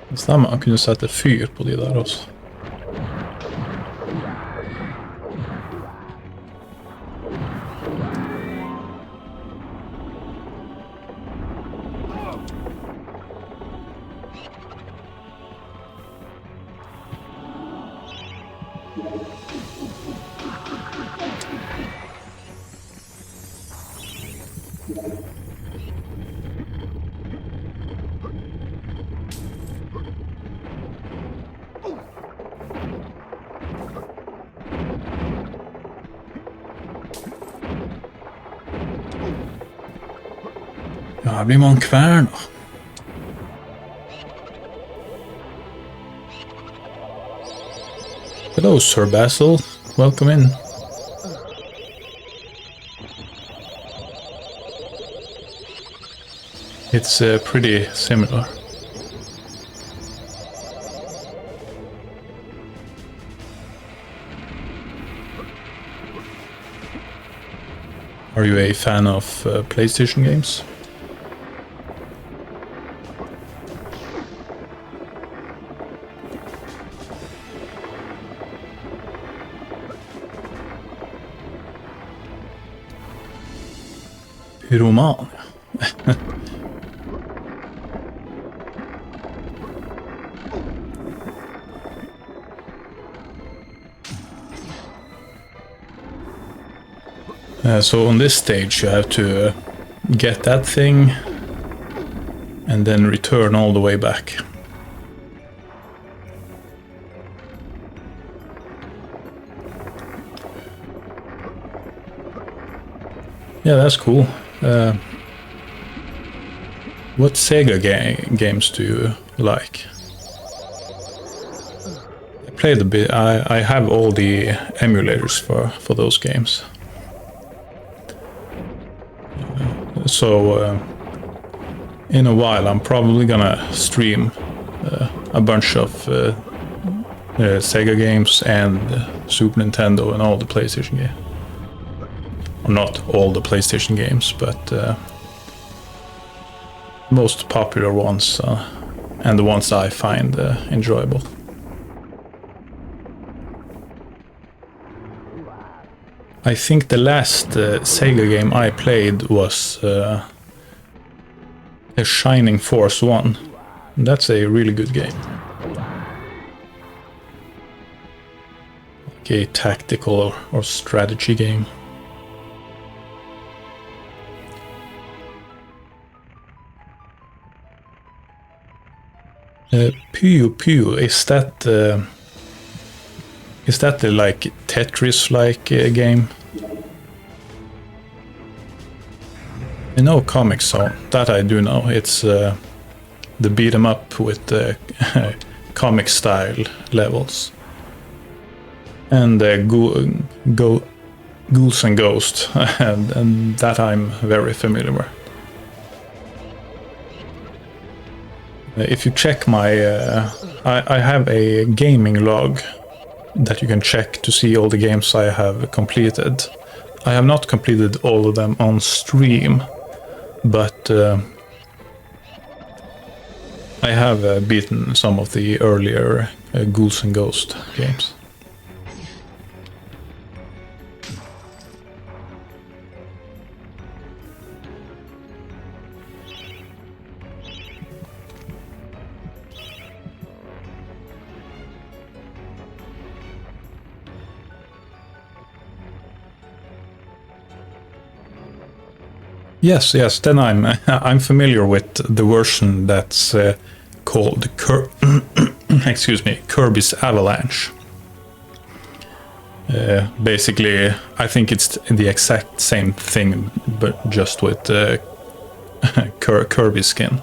Det stemmer, han kunne sette fyr på de der også. Ja, her blir man kverna. Hello, Sir Basil. Welcome in. It's pretty similar. Are you a fan of PlayStation games? Pyroman. So on this stage you have to get that thing and then return all the way back. Yeah, that's cool. What Sega games do you like? I played a bit. I have all the emulators for those games. So in a while I'm probably gonna stream a bunch of Sega games and Super Nintendo and all the PlayStation games. Or not all the PlayStation games, but most popular ones and the ones I find enjoyable. I think the last Sega game I played was A Shining Force 1. That's a really good game. Like a tactical or strategy game. Puyo Puyo, is that the like Tetris-like game? I know Comic Zone, that I do know. It's the beat 'em up with the comic style levels. And Ghouls and Ghosts, and that I'm very familiar with. If you check my... I have a gaming log that you can check to see all the games I have completed. I have not completed all of them on stream, but I have beaten some of the earlier Ghouls and Ghosts games. Yes, then I'm familiar with the version that's called excuse me, Kirby's Avalanche. Basically, I think it's the exact same thing, but just with Kirby skin.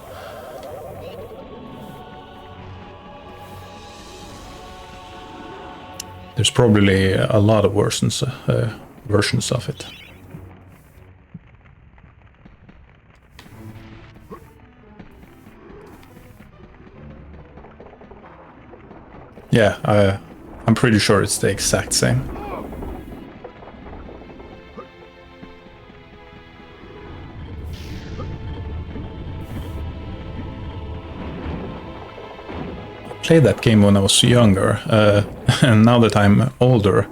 There's probably a lot of versions of it. Yeah, I'm pretty sure it's the exact same. I played that game when I was younger, and now that I'm older,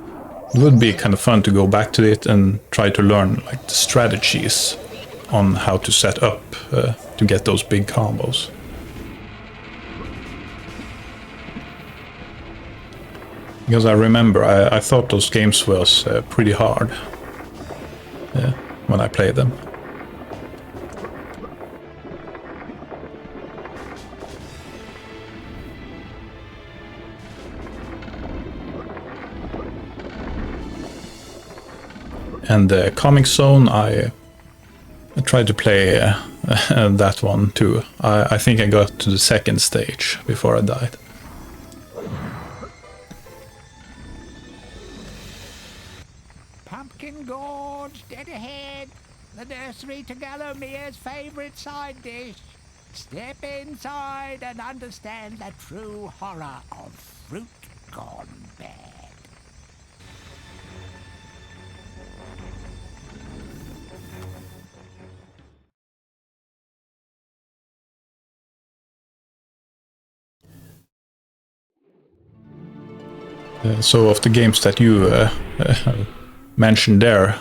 it would be kind of fun to go back to it and try to learn like the strategies on how to set up to get those big combos. Because I remember I thought those games was pretty hard when I played them. And Comic Zone, I tried to play that one too. I think I got to the second stage before I died. Pumpkin Gorge, dead ahead. The nursery to Galomere's favourite side dish. Step inside and understand the true horror of fruit gone bad. So of the games that you mentioned there,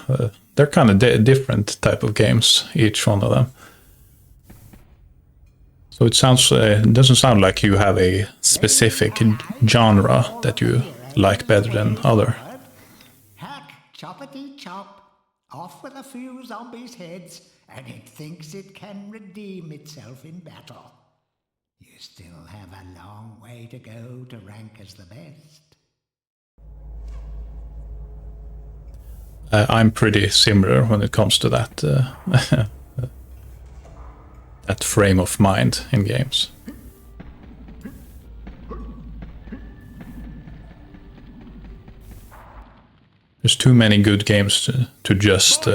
they're kind of different type of games, each one of them. So it sounds, it doesn't sound like you have a specific genre that you like better than other. Hack, choppity chop, off with a few zombies' heads, and it thinks it can redeem itself in battle. You still have a long way to go to rank as the best. I'm pretty similar when it comes to that that frame of mind in games. There's too many good games to just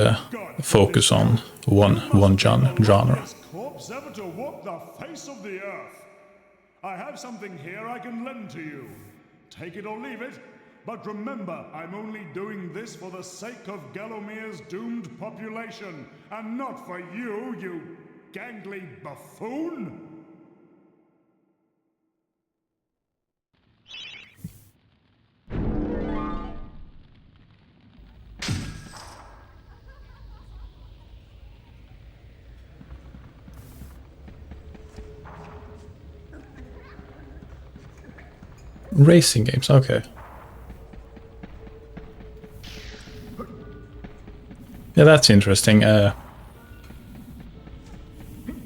focus on one genre. Corpse ever to walk the face of the earth. I have something here I can lend to you. Take it or leave it, but remember, I'm only doing this for the sake of Galomere's doomed population, and not for you, you gangly buffoon! Racing games, okay. Yeah, that's interesting.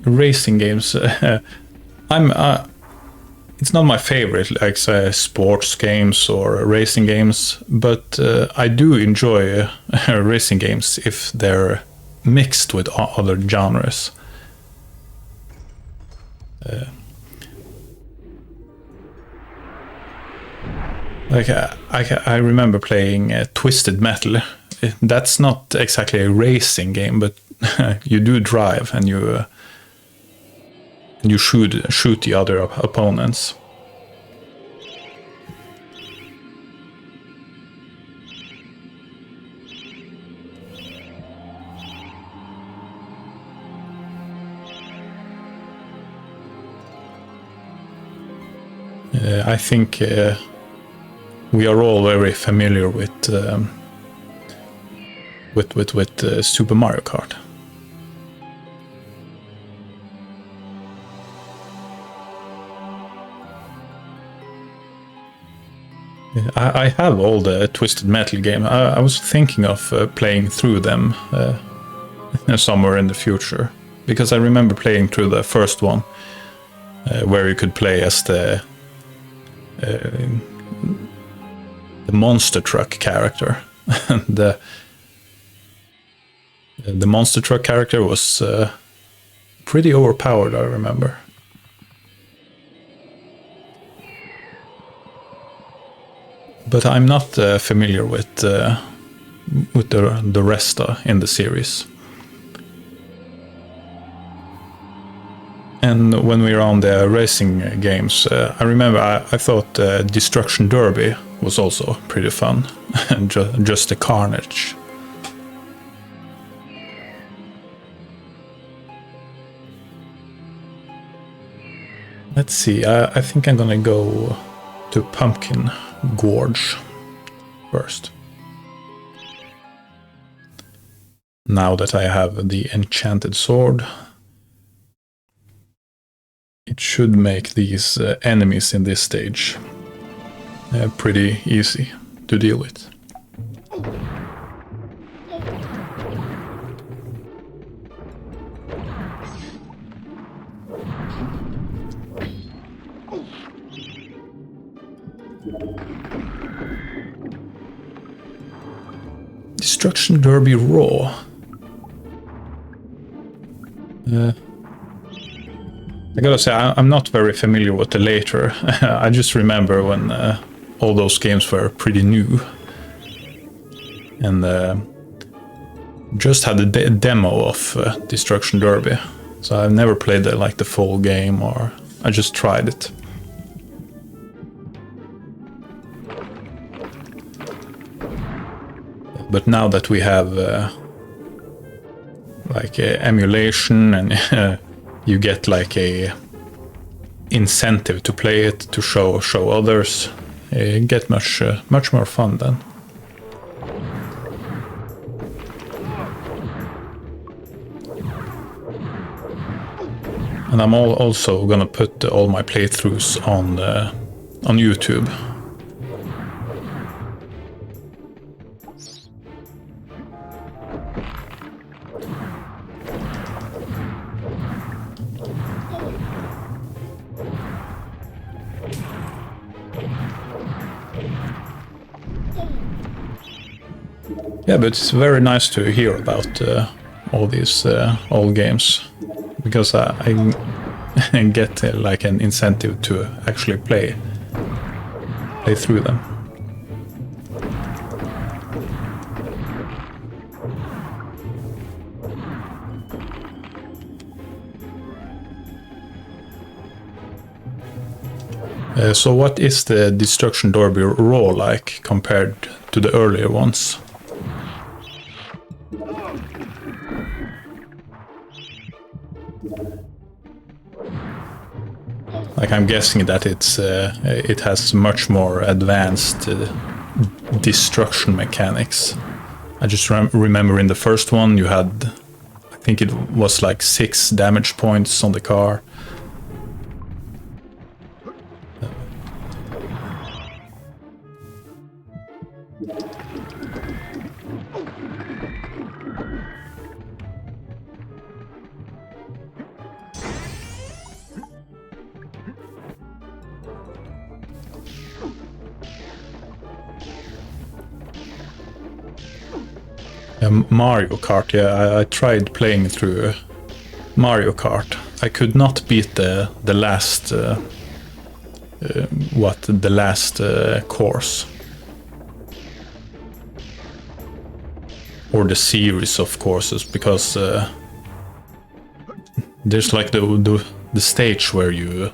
Racing games. It's not my favorite, like say, sports games or racing games, but I do enjoy racing games if they're mixed with other genres. Like I remember playing Twisted Metal. That's not exactly a racing game, but you do drive and you shoot the other opponents. I think we are all very familiar with Super Mario Kart. I have all the Twisted Metal game. I was thinking of playing through them somewhere in the future, because I remember playing through the first one, where you could play as the monster truck character. the monster truck character was pretty overpowered, I remember. But I'm not familiar with the rest in the series. And when we were on the racing games, I remember I thought Destruction Derby was also pretty fun, and just the carnage. Let's see, I think I'm gonna go to Pumpkin Gorge first. Now that I have the enchanted sword, it should make these enemies in this stage pretty easy to deal with. Destruction Derby Raw. I gotta say, I'm not very familiar with the later. I just remember when all those games were pretty new. And just had a demo of Destruction Derby. So I've never played the full game, or I just tried it. But now that we have emulation, and you get like a incentive to play it, to show others, it get much more fun then. And I'm also gonna put all my playthroughs on YouTube. Yeah, but it's very nice to hear about all these old games, because I get like an incentive to actually play through them. So what is the Destruction Derby Raw like compared to the earlier ones? Like, I'm guessing that it has much more advanced destruction mechanics. I just remember in the first one you had, I think it was like 6 damage points on the car. Mario Kart, yeah, I tried playing through Mario Kart. I could not beat the last the last course, or the series of courses, because there's like the stage where you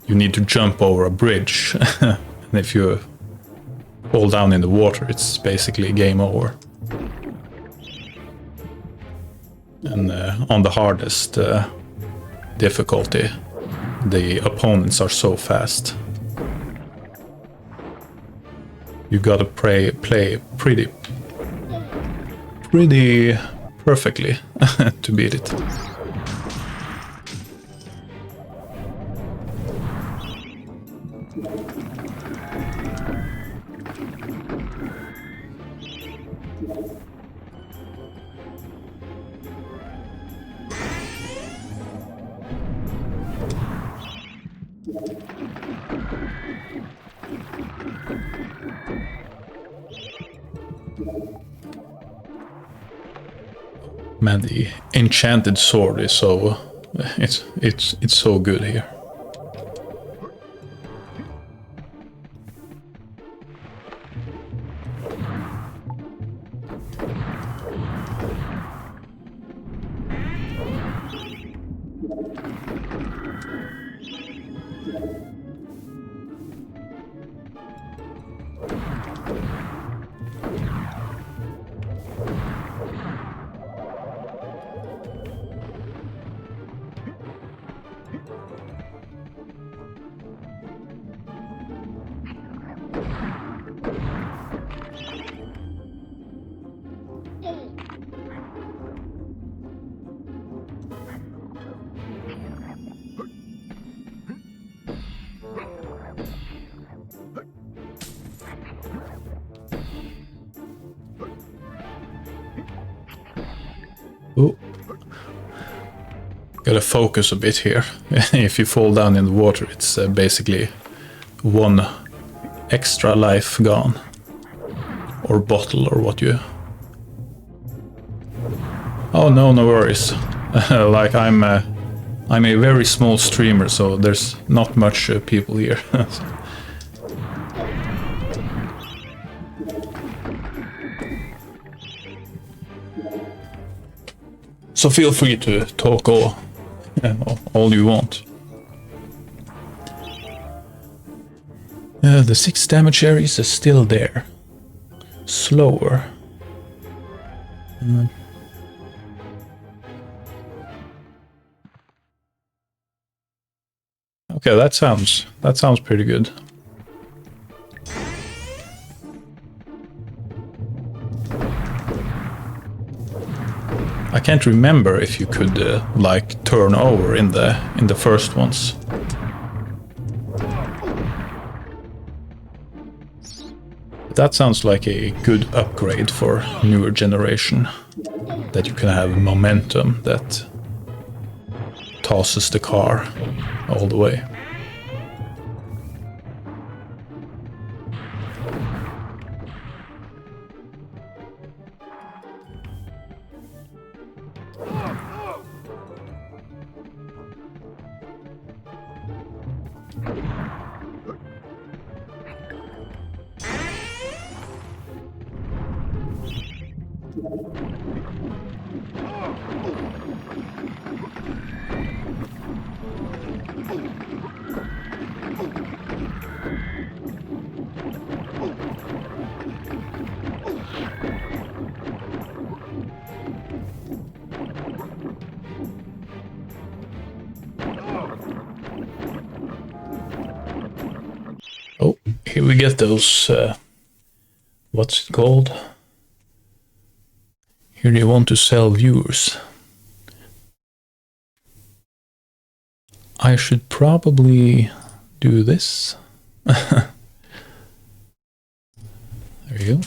need to jump over a bridge, and if you fall down in the water, it's basically game over. And on the hardest difficulty, the opponents are so fast. You gotta play pretty perfectly to beat it. Man, the enchanted sword is so it's so good here. Oh. Gotta focus a bit here. If you fall down in the water, it's basically 1 extra life gone. Or bottle, or what you... Oh no, no worries. Like, I'm a very small streamer, so there's not much people here. So feel free to talk all you want. The 6 damage areas is still there. Slower. Okay, that sounds pretty good. I can't remember if you could like turn over in the first ones. That sounds like a good upgrade for newer generation. That you can have momentum that tosses the car all the way. we get those, what's it called? Here they want to sell viewers. I should probably do this. There you go.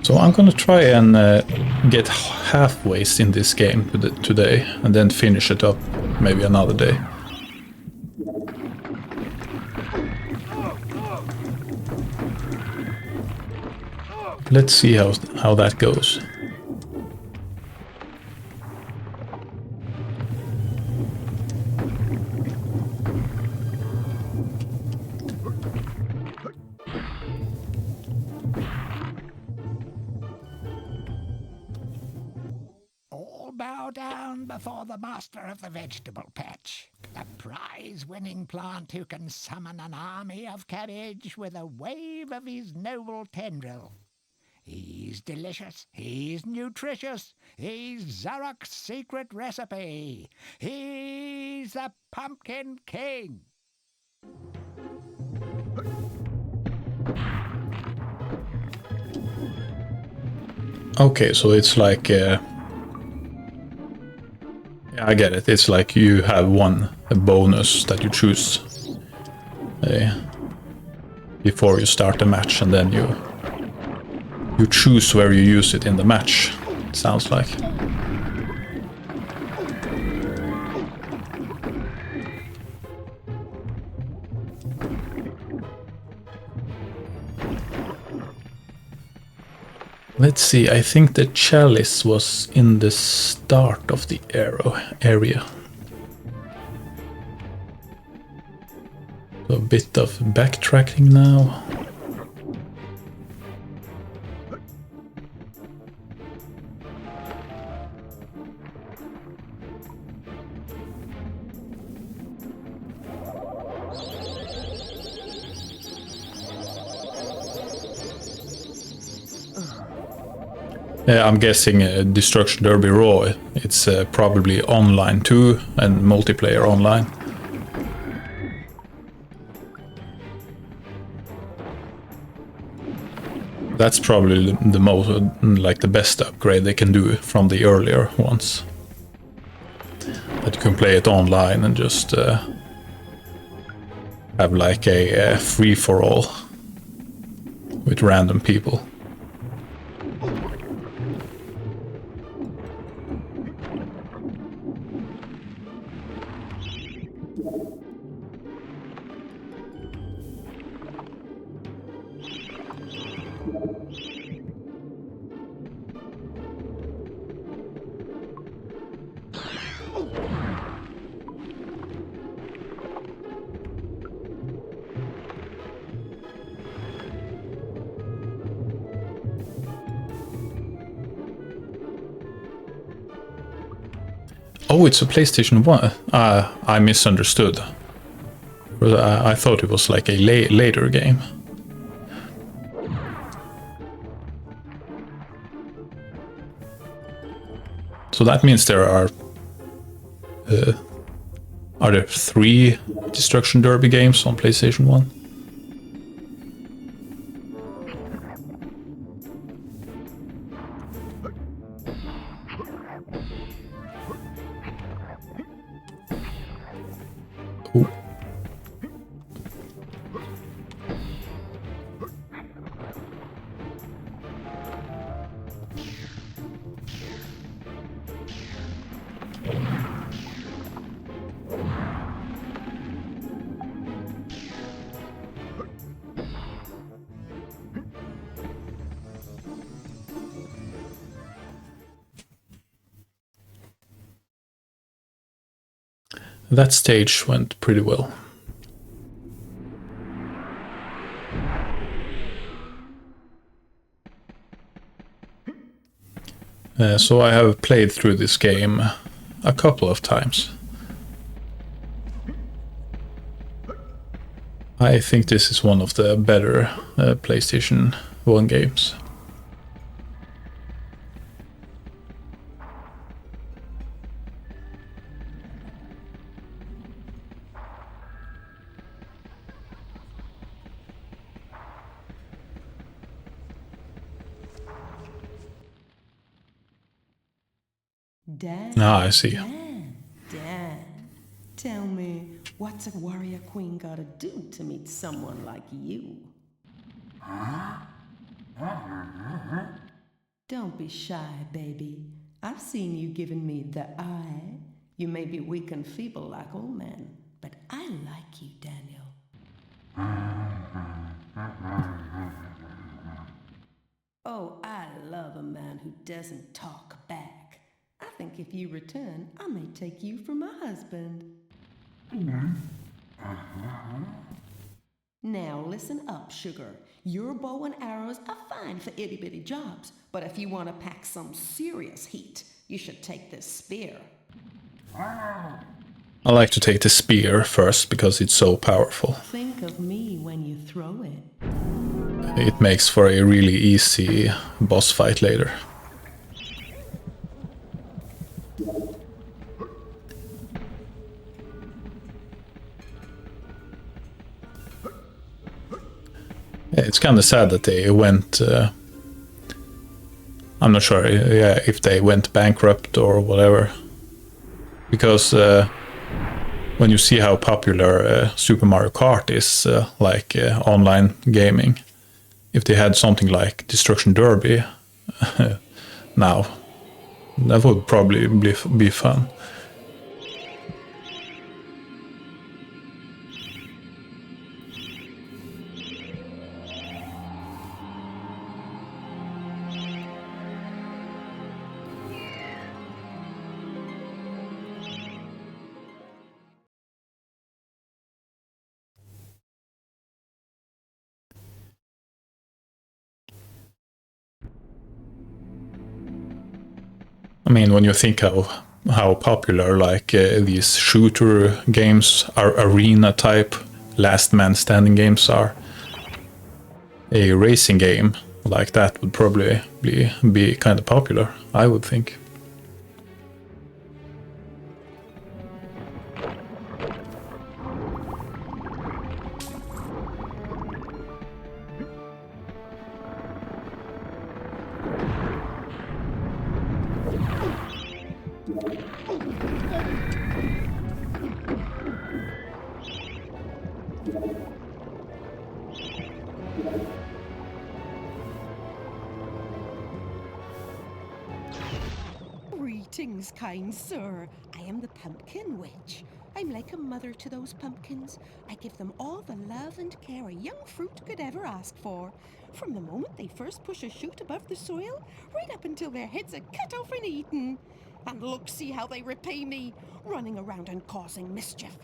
So I'm gonna try and get halfway in this game today, and then finish it up maybe another day. Let's see how that goes. All bow down before the master of the vegetable patch, the prize-winning plant who can summon an army of cabbage with a wave of his noble tendril. He's delicious, he's nutritious, he's Zarok's secret recipe. He's the Pumpkin King. Okay, so it's like... yeah, I get it. It's like you have a bonus that you choose before you start the match, and then you choose where you use it in the match, it sounds like. Let's see, I think the chalice was in the start of the area. So a bit of backtracking now. I'm guessing Destruction Derby Raw, it's probably online too, and multiplayer online. That's probably the most, like the best upgrade they can do from the earlier ones. That you can play it online and just have like a free-for-all with random people. Oh, it's a PlayStation 1. I misunderstood. I thought it was like a later game. So that means there are there 3 Destruction Derby games on PlayStation 1? Ooh. That stage went pretty well. So I have played through this game a couple of times. I think this is one of the better PlayStation 1 games. Dan. Ah, I see. Dan. Tell me, what's a warrior queen gotta do to meet someone like you? Don't be shy, baby. I've seen you giving me the eye. You may be weak and feeble like old men, but I like you, Daniel. Oh, I love a man who doesn't talk back. I think if you return, I may take you for my husband. Now listen up, sugar. Your bow and arrows are fine for itty-bitty jobs, but if you want to pack some serious heat, you should take this spear. I like to take the spear first because it's so powerful. Think of me when you throw it. It makes for a really easy boss fight later. It's kind of sad that they went... I'm not sure if they went bankrupt or whatever. Because when you see how popular Super Mario Kart is, online gaming, if they had something like Destruction Derby now, that would probably be fun. I mean, when you think how popular these shooter games, arena type, last man standing games are, a racing game like that would probably be kind of popular, I would think. Greetings, kind sir. I am the Pumpkin Witch. I'm like a mother to those pumpkins. I give them all the love and care a young fruit could ever ask for. From the moment they first push a shoot above the soil, right up until their heads are cut off and eaten. And look, see how they repay me, running around and causing mischief.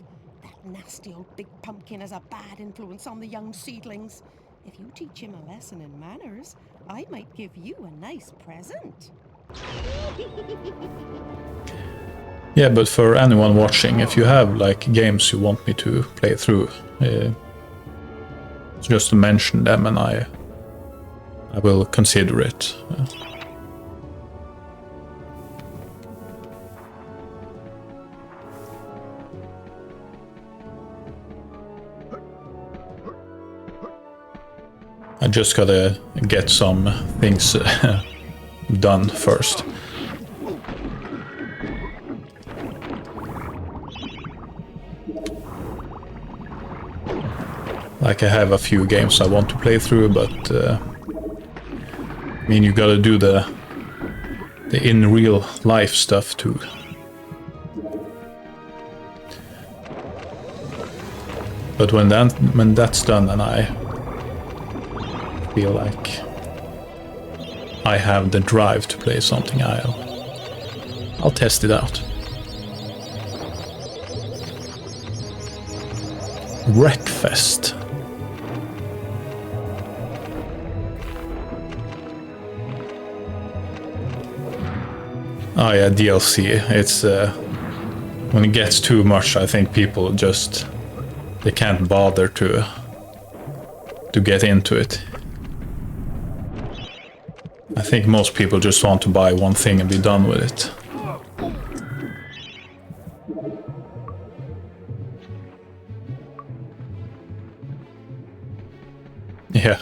That nasty old big pumpkin has a bad influence on the young seedlings. If you teach him a lesson in manners, I might give you a nice present. Yeah, but for anyone watching, if you have games you want me to play through, just to mention them and I will consider it. I just gotta get some things done first. I have a few games I want to play through, but I mean, you gotta do the in real life stuff too. But when that's done and I feel like I have the drive to play something, I'll test it out. Wreckfest. Oh yeah, DLC. It's when it gets too much, I think people just they can't bother to get into it. I think most people just want to buy one thing and be done with it. Yeah.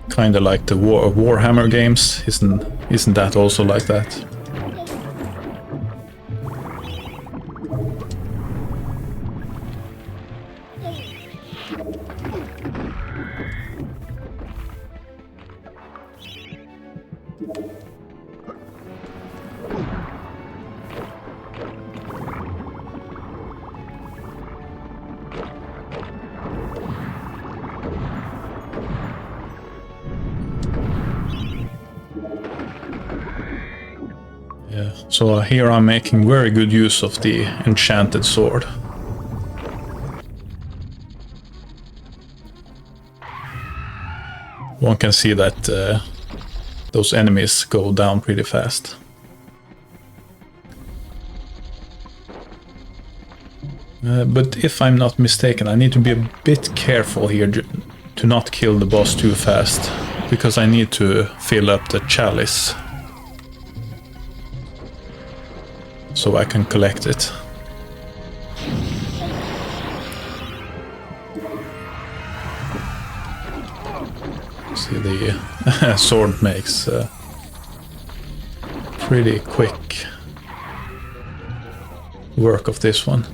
Kinda like the Warhammer games, isn't that also like that? Yeah, so here I'm making very good use of the enchanted sword. One can see that those enemies go down pretty fast. But if I'm not mistaken, I need to be a bit careful here to not kill the boss too fast, because I need to fill up the chalice so I can collect it. See, the sword makes pretty quick work of this one.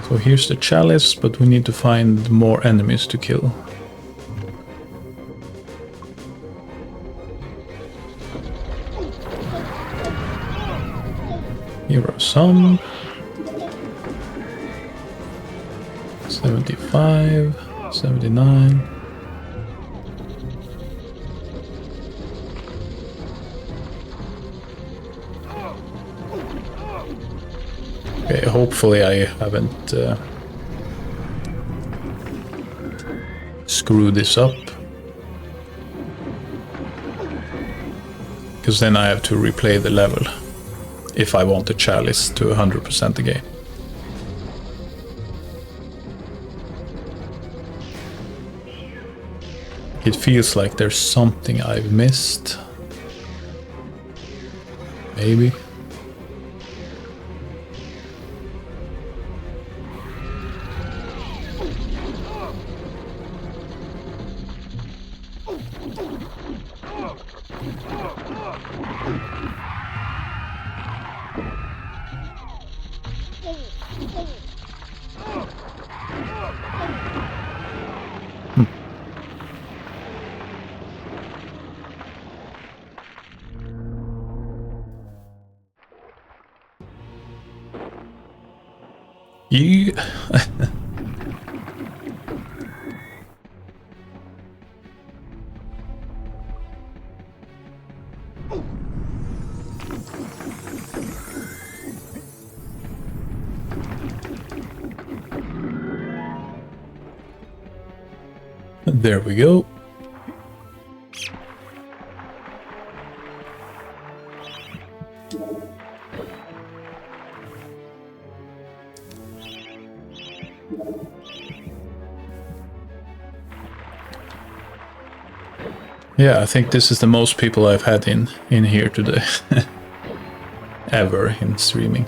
So here's the chalice, but we need to find more enemies to kill. Here are some. 75, 79. Okay, hopefully I haven't screwed this up. Because then I have to replay the level if I want the chalice to 100% again. It feels like there's something I've missed. Maybe. You... There we go. Yeah, I think this is the most people I've had in here today. Ever in streaming.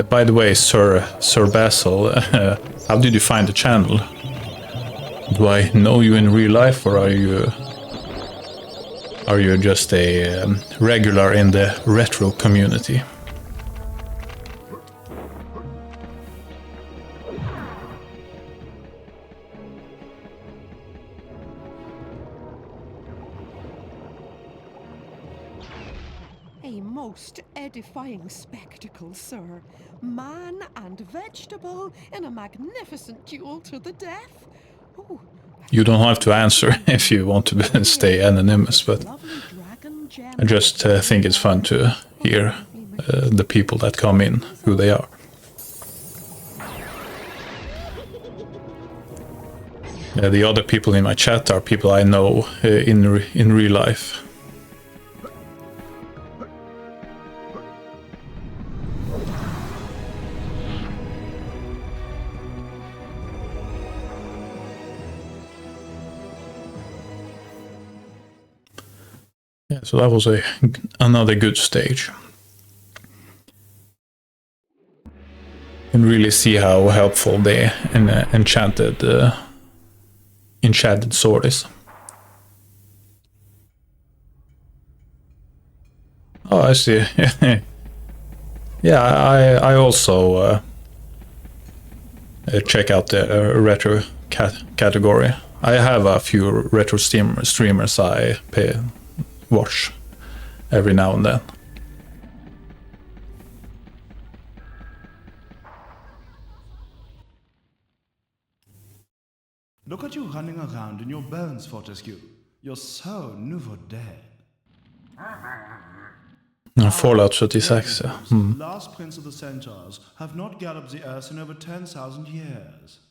By the way, Sir Basil, how did you find the channel? Do I know you in real life, or are you just a regular in the retro community? most edifying spectacle, sir. Man and vegetable in a magnificent duel to the death. Oh, You don't have to answer if you want to stay anonymous, but I just think it's fun to hear the people that come in, who they are. The other people in my chat are people I know in real life. Yeah, so that was another good stage. You can really see how helpful the enchanted sword is. Oh, I see. Yeah, I also check out the retro category. I have a few retro streamers I watch every now and then. Look at you running around in your bones, Fortescue. You're so nouveau dead. Fallout 76. Last prince of the centaurs have not galloped the earth in over 10,000 years.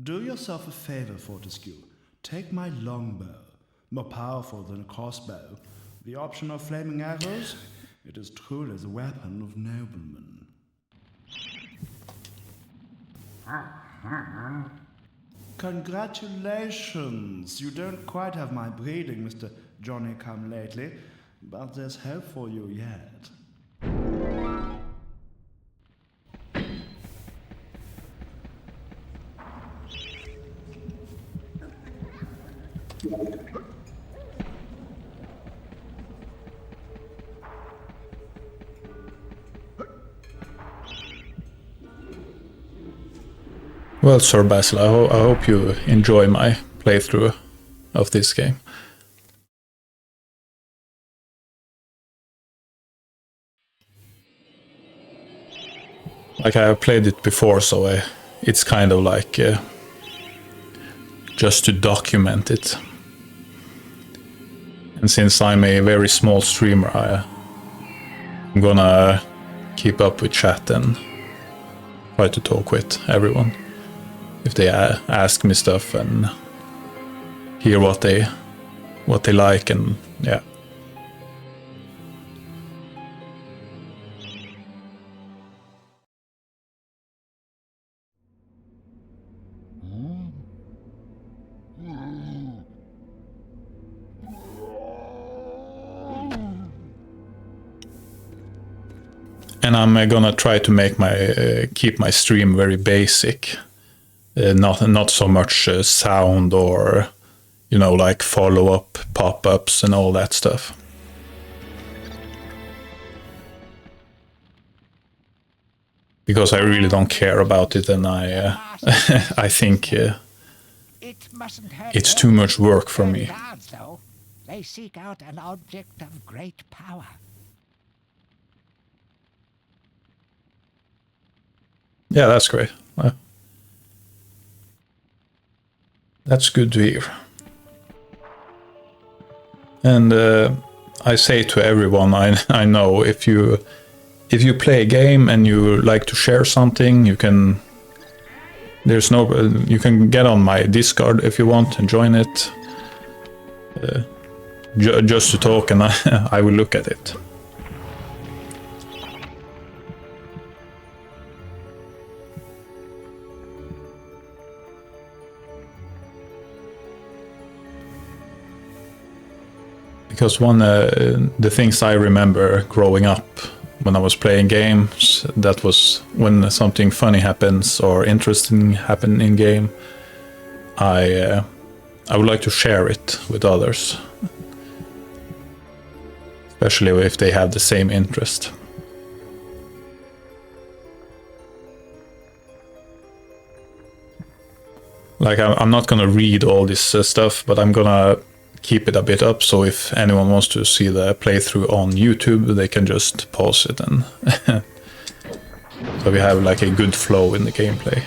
Do yourself a favor, Fortescue. Take my longbow, more powerful than a crossbow. The option of flaming arrows, it is truly the weapon of noblemen. Congratulations! You don't quite have my breeding, Mr. Johnny-come-lately, but there's hope for you yet. Well, Sir Basil, I hope you enjoy my playthrough of this game. Like, I have played it before, so it's kind of like just to document it. And since I'm a very small streamer, I'm gonna keep up with chat and try to talk with everyone. If they ask me stuff and hear what they like, and yeah. And I'm gonna try to make keep my stream very basic. Not so much sound or, like follow-up pop-ups and all that stuff. Because I really don't care about it, and I think it's too much work for me. They seek out an object of great power. Yeah, that's great. That's good to hear. And I say to everyone I know, if you play a game and you like to share something, you can get on my Discord if you want and join it, just to talk, and I will look at it. Because the things I remember growing up when I was playing games, that was when something funny happens or interesting happen in game, I would like to share it with others, especially if they have the same interest. Like, I'm not gonna read all this stuff, but I'm gonna keep it a bit up, so if anyone wants to see the playthrough on YouTube, they can just pause it, and so we have like a good flow in the gameplay.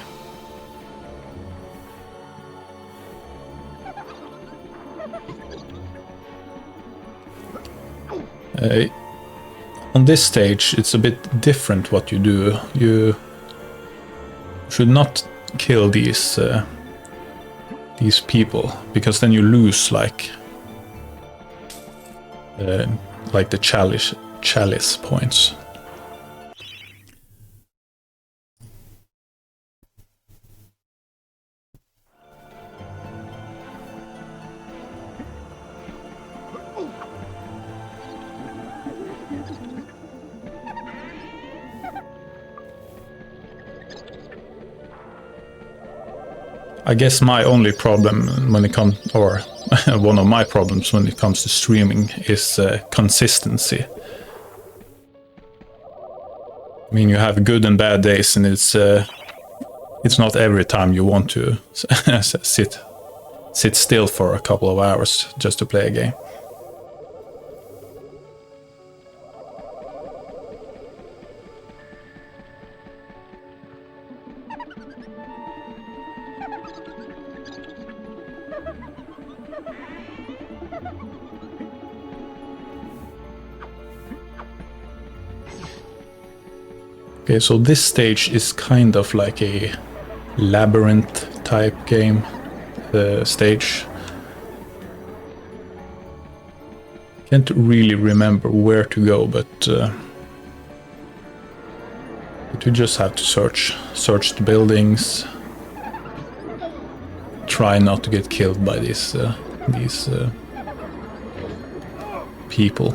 On this stage, it's a bit different what you do. You should not kill these people, because then you lose like the chalice points. I guess my only problem when it comes, or one of my problems when it comes to streaming, is consistency. I mean, you have good and bad days, and it's not every time you want to sit still for a couple of hours just to play a game. Okay, so this stage is kind of like a labyrinth type game stage. Can't really remember where to go, but you just have to search the buildings, try not to get killed by these people.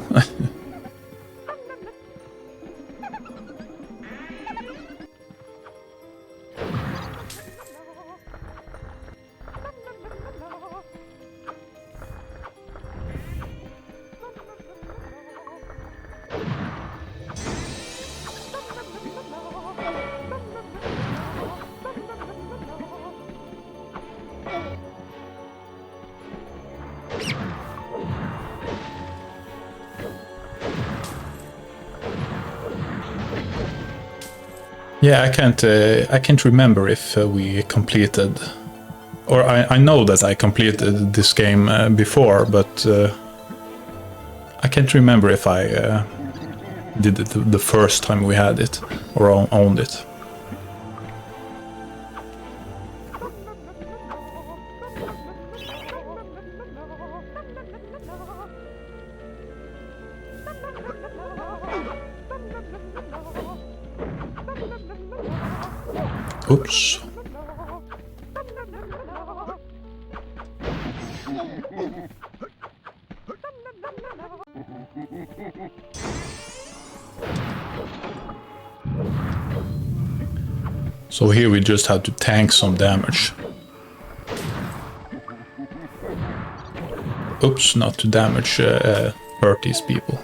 Yeah, I can't remember if we completed, or I know that I completed this game before, but I can't remember if I did it the first time we had it or owned it. Oops. So here we just have to tank some damage. Oops, not to damage, hurt these people.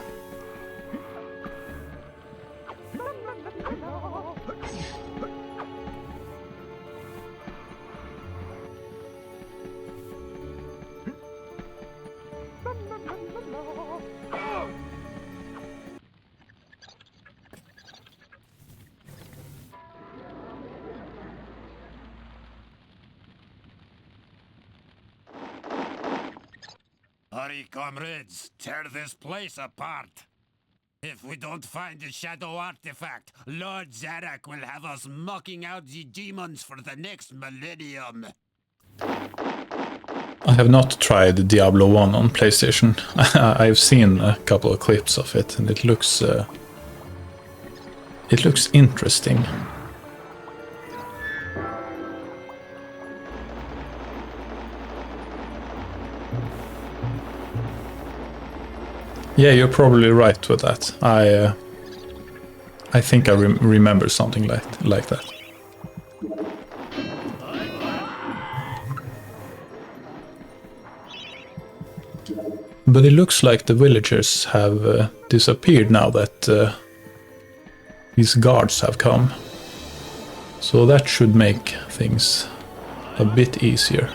Hurry, comrades, tear this place apart. If we don't find the shadow artifact, Lord Zarek will have us mucking out the demons for the next millennium. I have not tried Diablo 1 on PlayStation. I've seen a couple of clips of it, and it looks interesting. Yeah, you're probably right with that. I think I remember something like that. But it looks like the villagers have disappeared now that these guards have come. So that should make things a bit easier.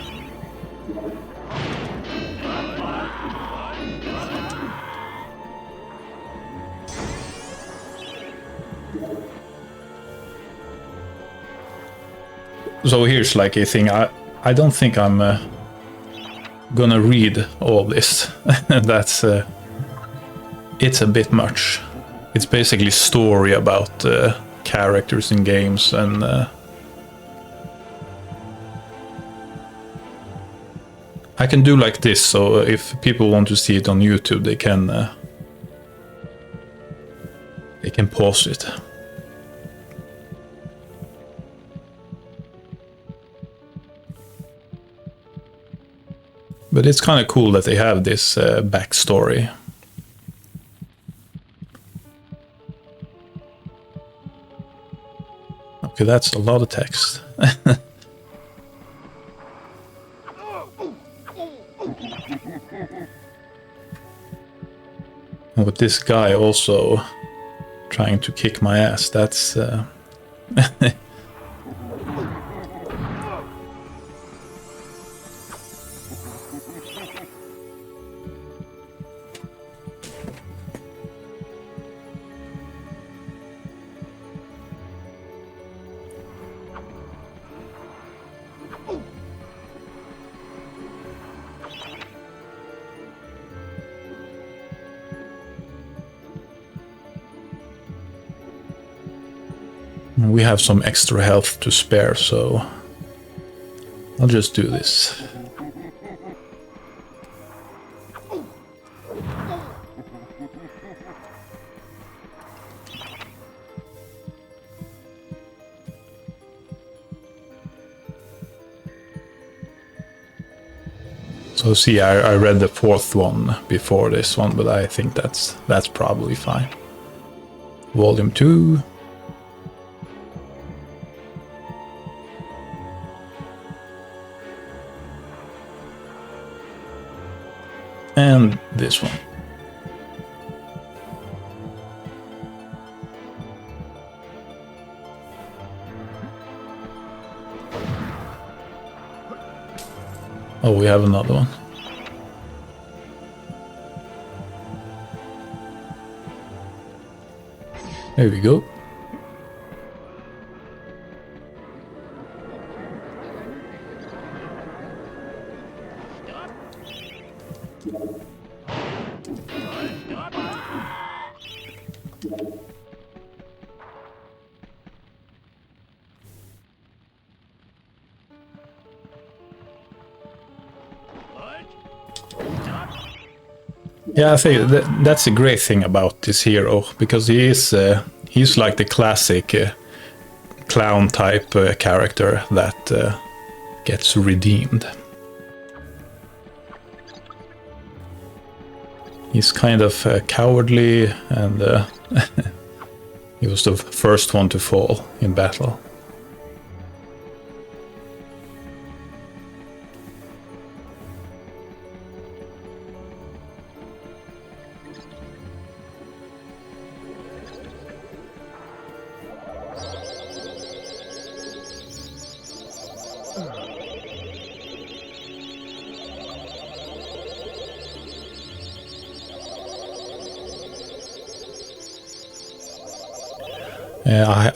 So here's like a thing. I don't think I'm gonna read all this. That's it's a bit much. It's basically story about characters in games, and I can do like this. So if people want to see it on YouTube, they can pause it. But it's kind of cool that they have this backstory. Okay, that's a lot of text. And with this guy also trying to kick my ass, that's... We have some extra health to spare, so I'll just do this. So see, I read the fourth one before this one, but I think that's probably fine. Volume 2. And this one. Oh, we have another one. There we go. Yeah, I think that's a great thing about this hero, because he's like the classic clown type character that gets redeemed. He's kind of cowardly, and he was the first one to fall in battle.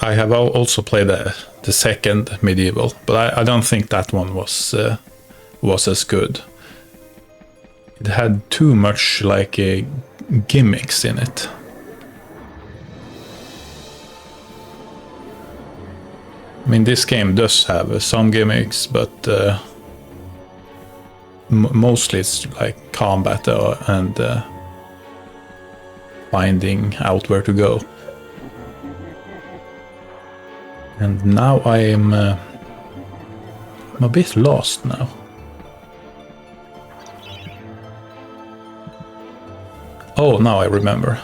I have also played the second MediEvil, but I don't think that one was as good. It had too much like gimmicks in it. I mean, this game does have some gimmicks, but mostly it's like combat and finding out where to go. And now I'm a bit lost now. Oh, now I remember.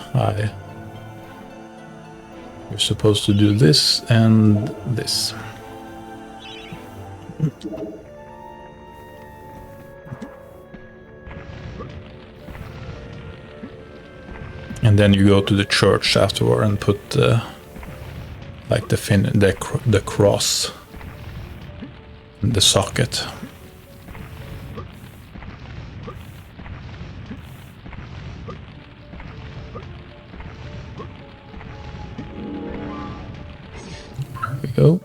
You're supposed to do this and this. And then you go to the church afterward and put like the cross in the socket. There we go.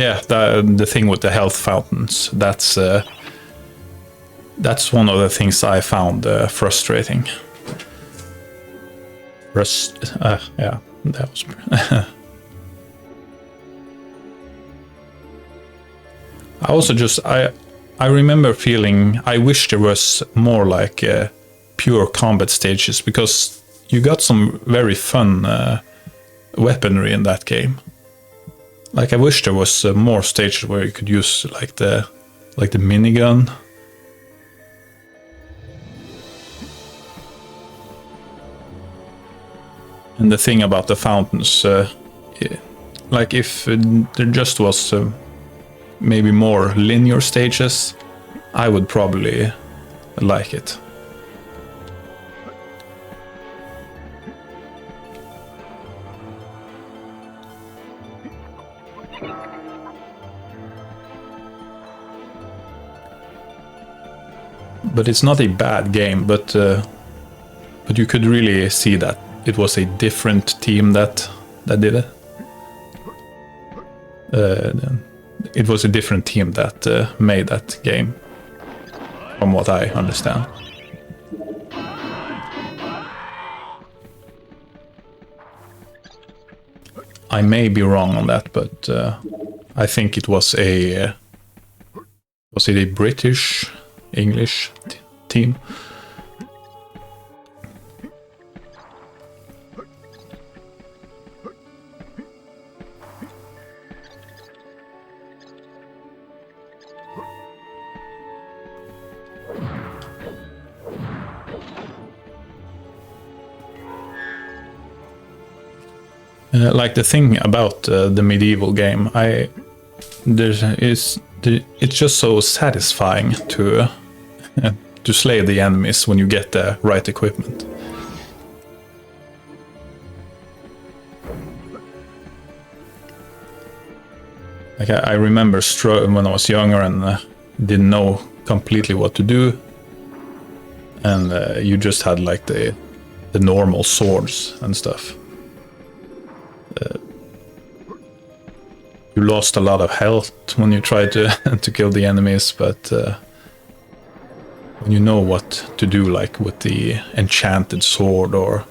Yeah, the thing with the health fountains. That's one of the things I found frustrating. Yeah, that was. I also I remember feeling I wish there was more like pure combat stages, because you got some very fun weaponry in that game. Like I wish there was more stages where you could use like the minigun. And the thing about the fountains, like if there just was maybe more linear stages, I would probably like it. But it's not a bad game, but you could really see that it was a different team that did it. It was a different team that made that game, from what I understand. I may be wrong on that, but I think it was a British, English team. Like the thing about the MediEvil game, it's just so satisfying to slay the enemies when you get the right equipment. Like I remember when I was younger and didn't know completely what to do, and you just had like the normal swords and stuff. You lost a lot of health when you tried to kill the enemies, but when you know what to do, like with the enchanted sword or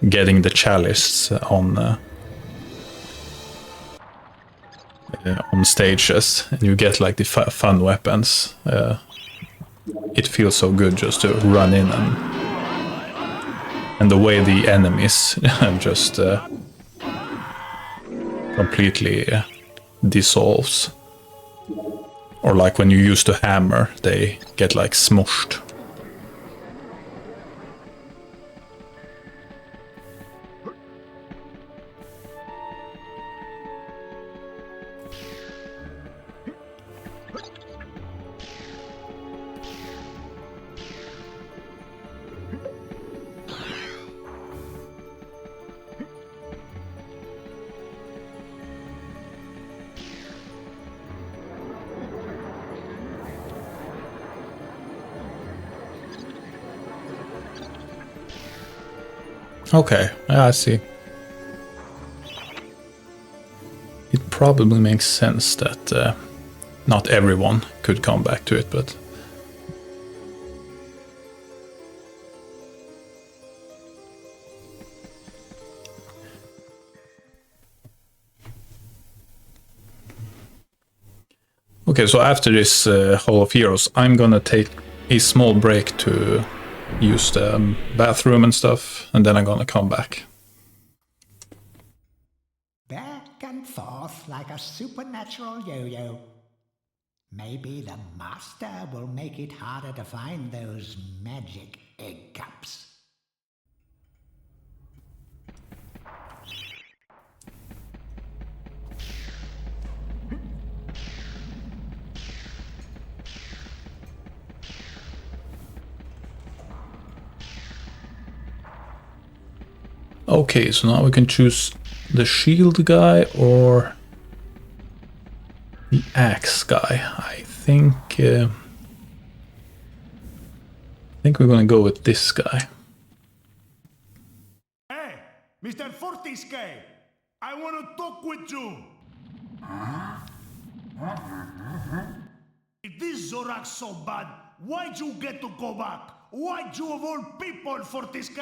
getting the chalice on stages, and you get like the fun weapons, it feels so good just to run in and the way the enemies just completely dissolves. Or like when you use the hammer, they get like smushed. Okay, I see. It probably makes sense that not everyone could come back to it, but... Okay, so after this Hall of Heroes, I'm gonna take a small break to use the bathroom and stuff, and then I'm gonna come back. Back and forth like a supernatural yo-yo. Maybe the master will make it harder to find those magic egg cups. Okay, so now we can choose the shield guy or the axe guy. I think we're gonna go with this guy. Hey, Mr. Fortescue, I want to talk with you. Huh? If this Zorak's so bad, why'd you get to go back? Why'd you of all people, Fortesque?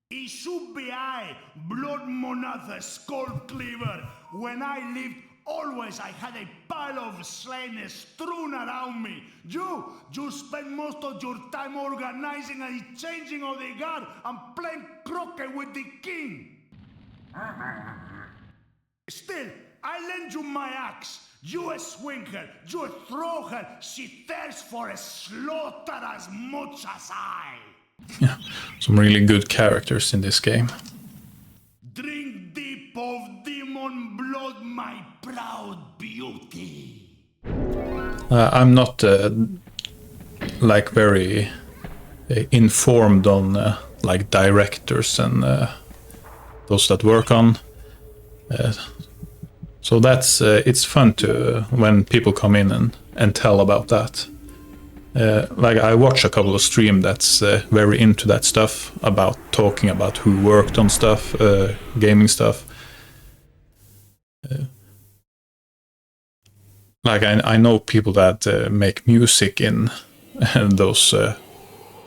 It should be I, Blood Monatha, Skull Cleaver. When I lived, always I had a pile of slain strewn around me. You spend most of your time organizing and changing of the guard and playing croquet with the king. Still, I lend you my axe. You swing her, you throw her. She thirsts for a slaughter as much as I. Yeah, some really good characters in this game. Drink deep of demon blood, my proud beauty. I'm not like very informed on like directors and those that work on. So that's it's fun to when people come in and tell about that. Like I watch a couple of streams that's very into that stuff, about talking about who worked on stuff, gaming stuff. Like I know people that make music in those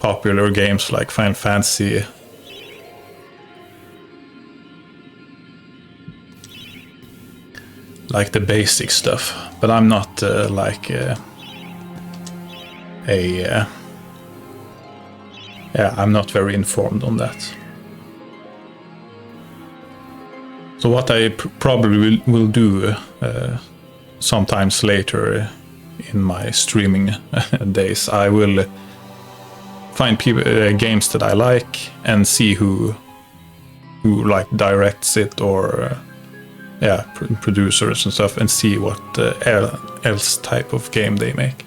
popular games like Final Fantasy. Like the basic stuff, but I'm not like I'm not very informed on that. So what I probably will do sometimes later in my streaming days, I will find people games that I like and see who like directs it or producers and stuff, and see what else type of game they make.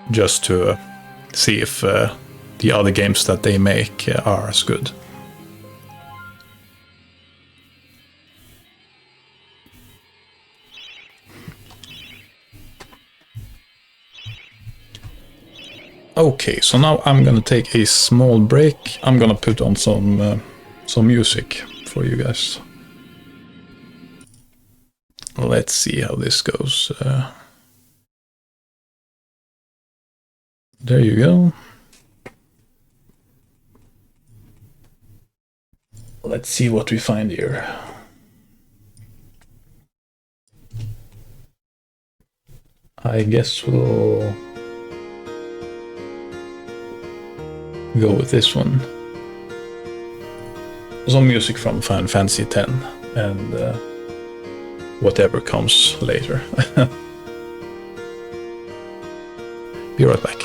Just to see if the other games that they make are as good. Okay, so now I'm gonna take a small break. I'm gonna put on some music for you guys. Let's see how this goes. There you go. Let's see what we find here. I guess we'll go with this one. Some music from Final Fantasy X and whatever comes later. Be right back.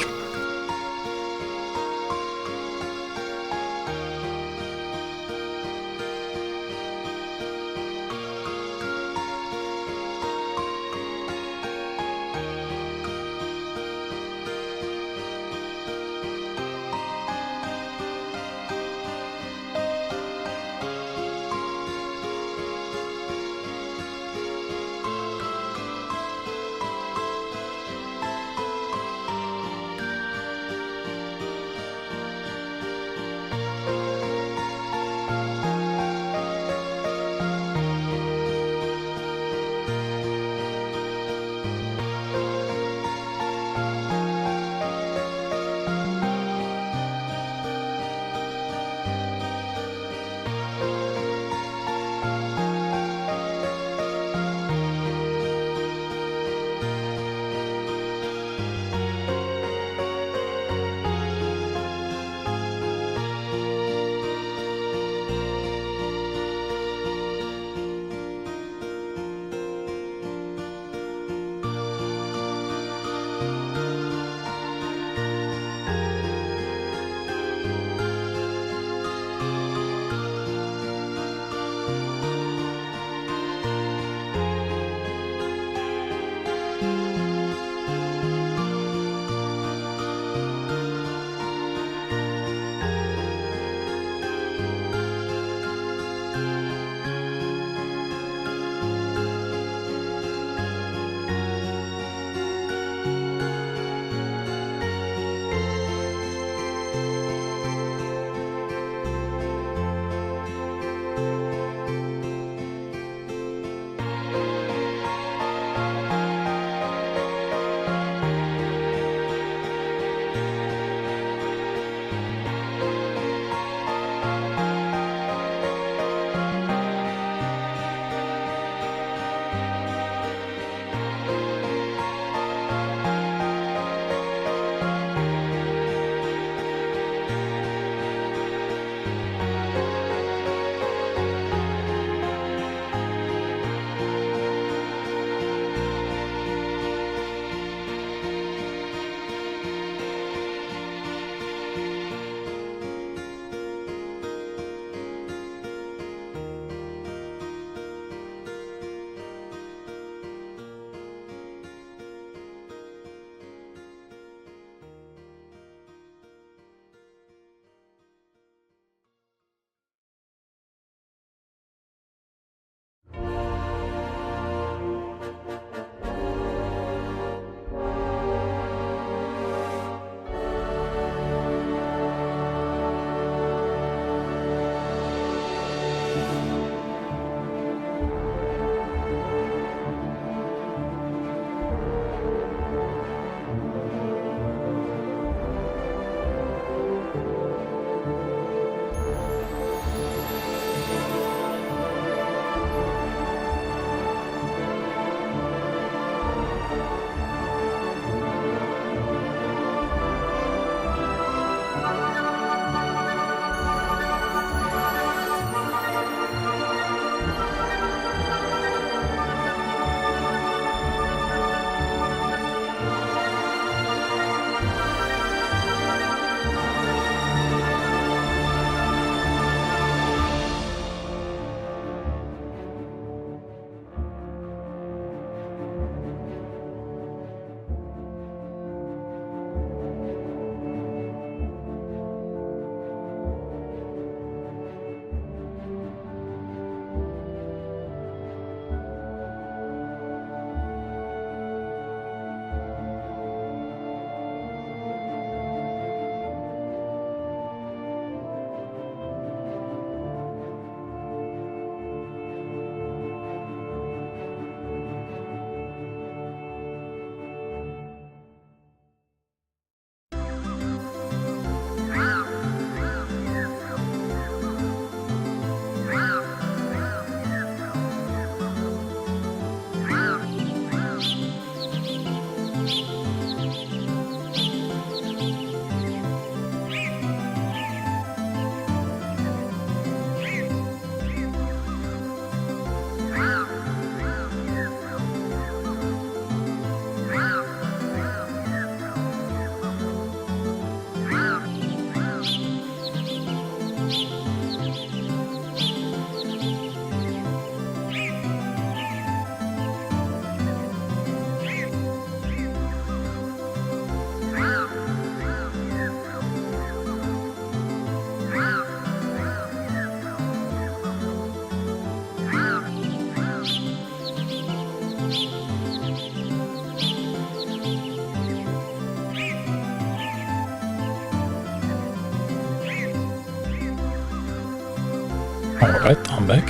Alright, I'm back.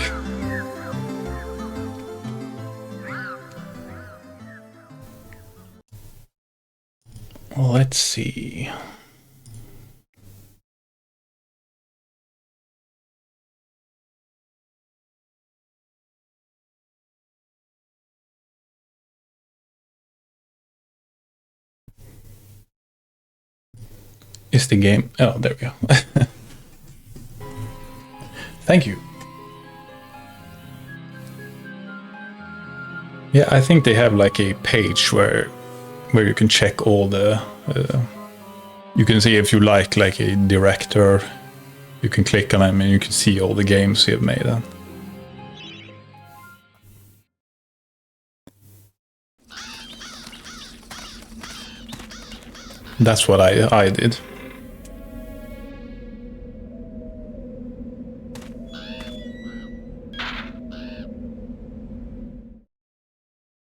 Let's see. Is the game... Oh, there we go. Thank you. Yeah, I think they have like a page where you can check all the... you can see if you like a director, you can click on them and you can see all the games you've made. That's what I did.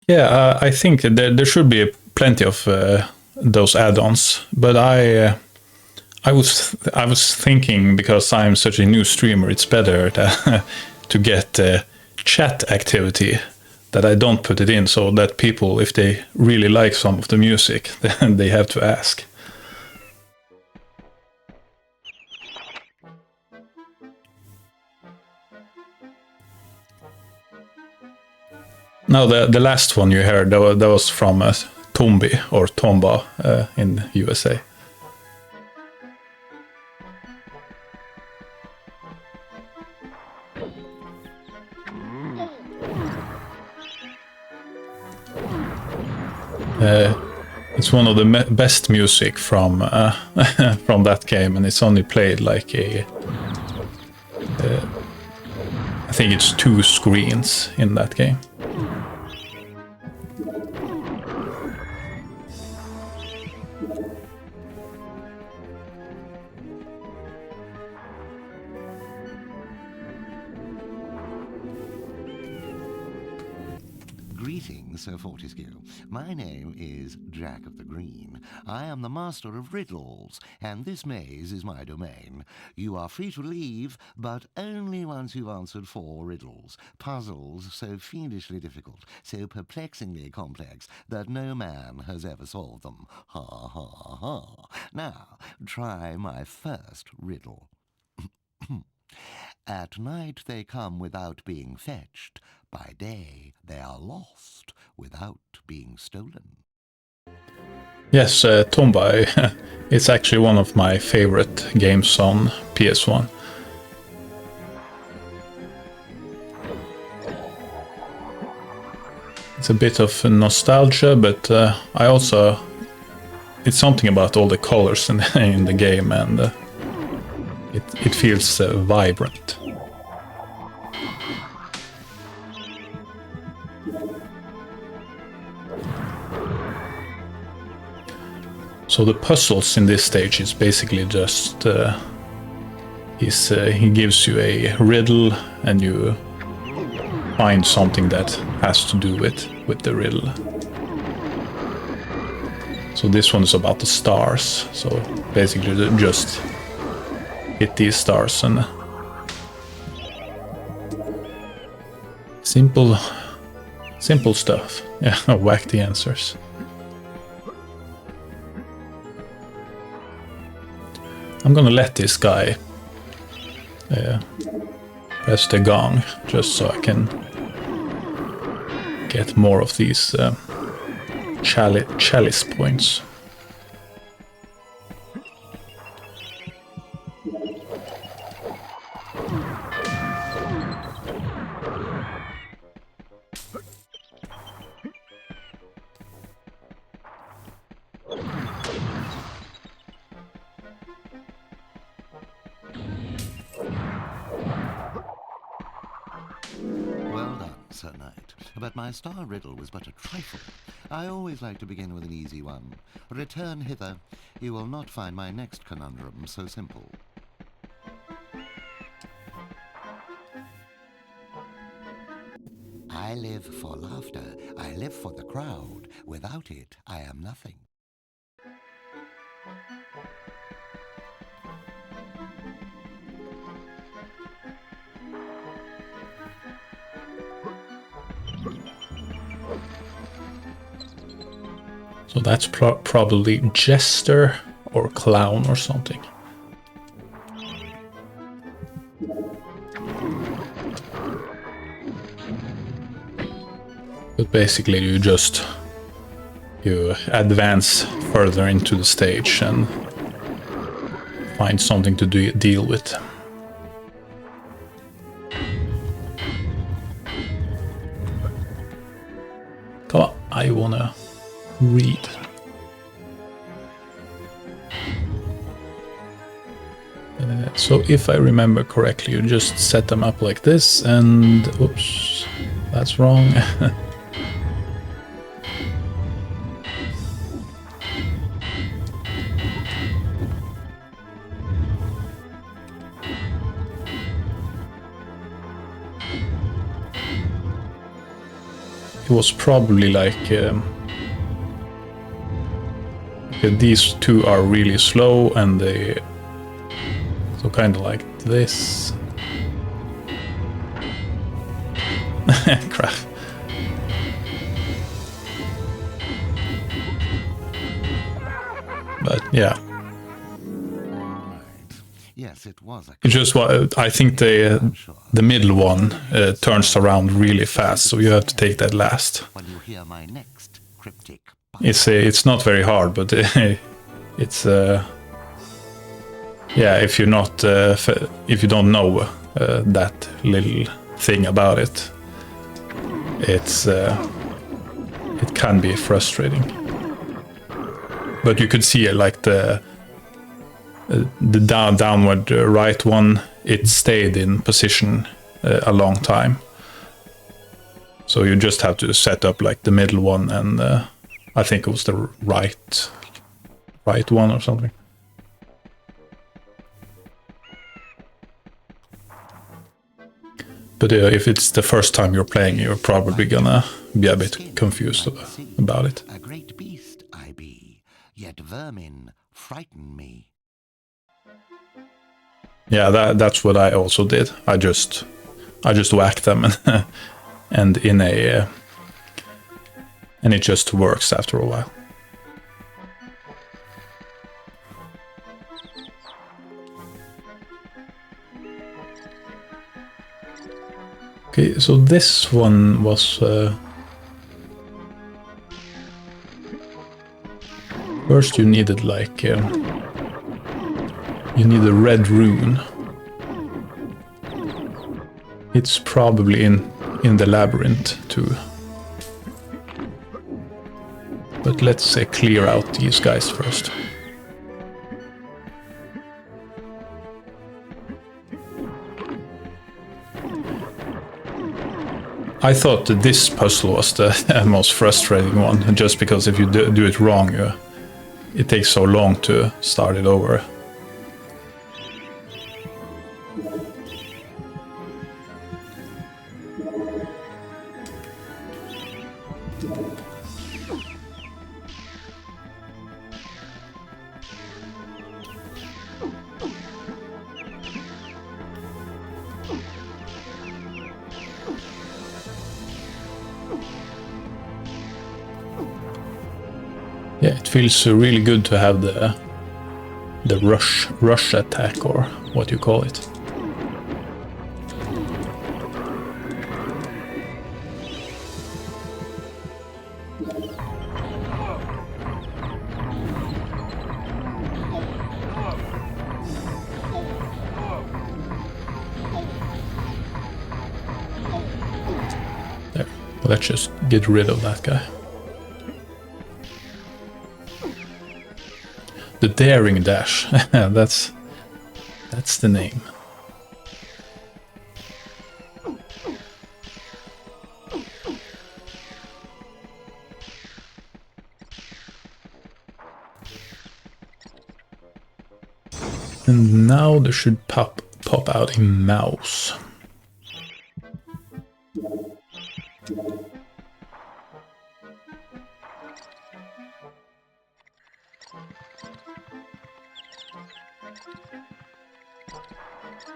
Yeah, I think there should be plenty of those add-ons, but I was thinking, because I'm such a new streamer, it's better to get chat activity, that I don't put it in, so that people, if they really like some of the music, then they have to ask. Now the last one you heard, that was from Tombi, or Tomba in USA. It's one of the best music from from that game, and it's only played like I think it's 2 screens in that game. Greetings, Sir Fortescue. My name is Jack of the Green. I am the master of riddles, and this maze is my domain. You are free to leave, but only once you've answered 4 riddles. Puzzles so fiendishly difficult, so perplexingly complex, that no man has ever solved them. Ha, ha, ha. Now, try my first riddle. At night they come without being fetched. By day they are lost without being stolen. Yes, Tomba, it's actually one of my favorite games on PS1. It's a bit of nostalgia, but I also... It's something about all the colors in the game, and it feels vibrant. So the puzzles in this stage is basically just he gives you a riddle and you find something that has to do with the riddle. So this one is about the stars. So basically just hit these stars and simple stuff. Yeah, whack the answers. I'm gonna let this guy press the gong, just so I can get more of these chalice points. Sir Knight, but my star riddle was but a trifle. I always like to begin with an easy one. Return hither. You will not find my next conundrum so simple. I live for laughter. I live for the crowd. Without it, I am nothing. So that's probably jester or clown or something. But basically you advance further into the stage and find something to deal with. Come on, I wanna read. So if I remember correctly, you just set them up like this and... oops, that's wrong. It was probably like... these two are really slow and they... so kind of like this. Crap. But yeah. Yes, it was. It's just what I think the middle one turns around really fast, so you have to take that last. When you hear my next cryptic. It's not very hard, but it's yeah. If you're not if you don't know that little thing about it, it can be frustrating. But you could see like the downward right one, it stayed in position a long time. So you just have to set up like the middle one and I think it was the right one or something. But if it's the first time you're playing, you're probably gonna be a bit confused about it. A great beast I be, yet vermin frighten me. Yeah, that's what I also did. I just whacked them and in a and it just works after a while. Okay, so this one was first you needed like you need a red rune. It's probably in the labyrinth too. But let's clear out these guys first. I thought that this puzzle was the most frustrating one, just because if you do it wrong, it takes so long to start it over. Yeah, it feels really good to have the rush attack, or what you call it. There, let's just get rid of that guy. The Daring Dash, that's the name. And now there should pop out a mouse.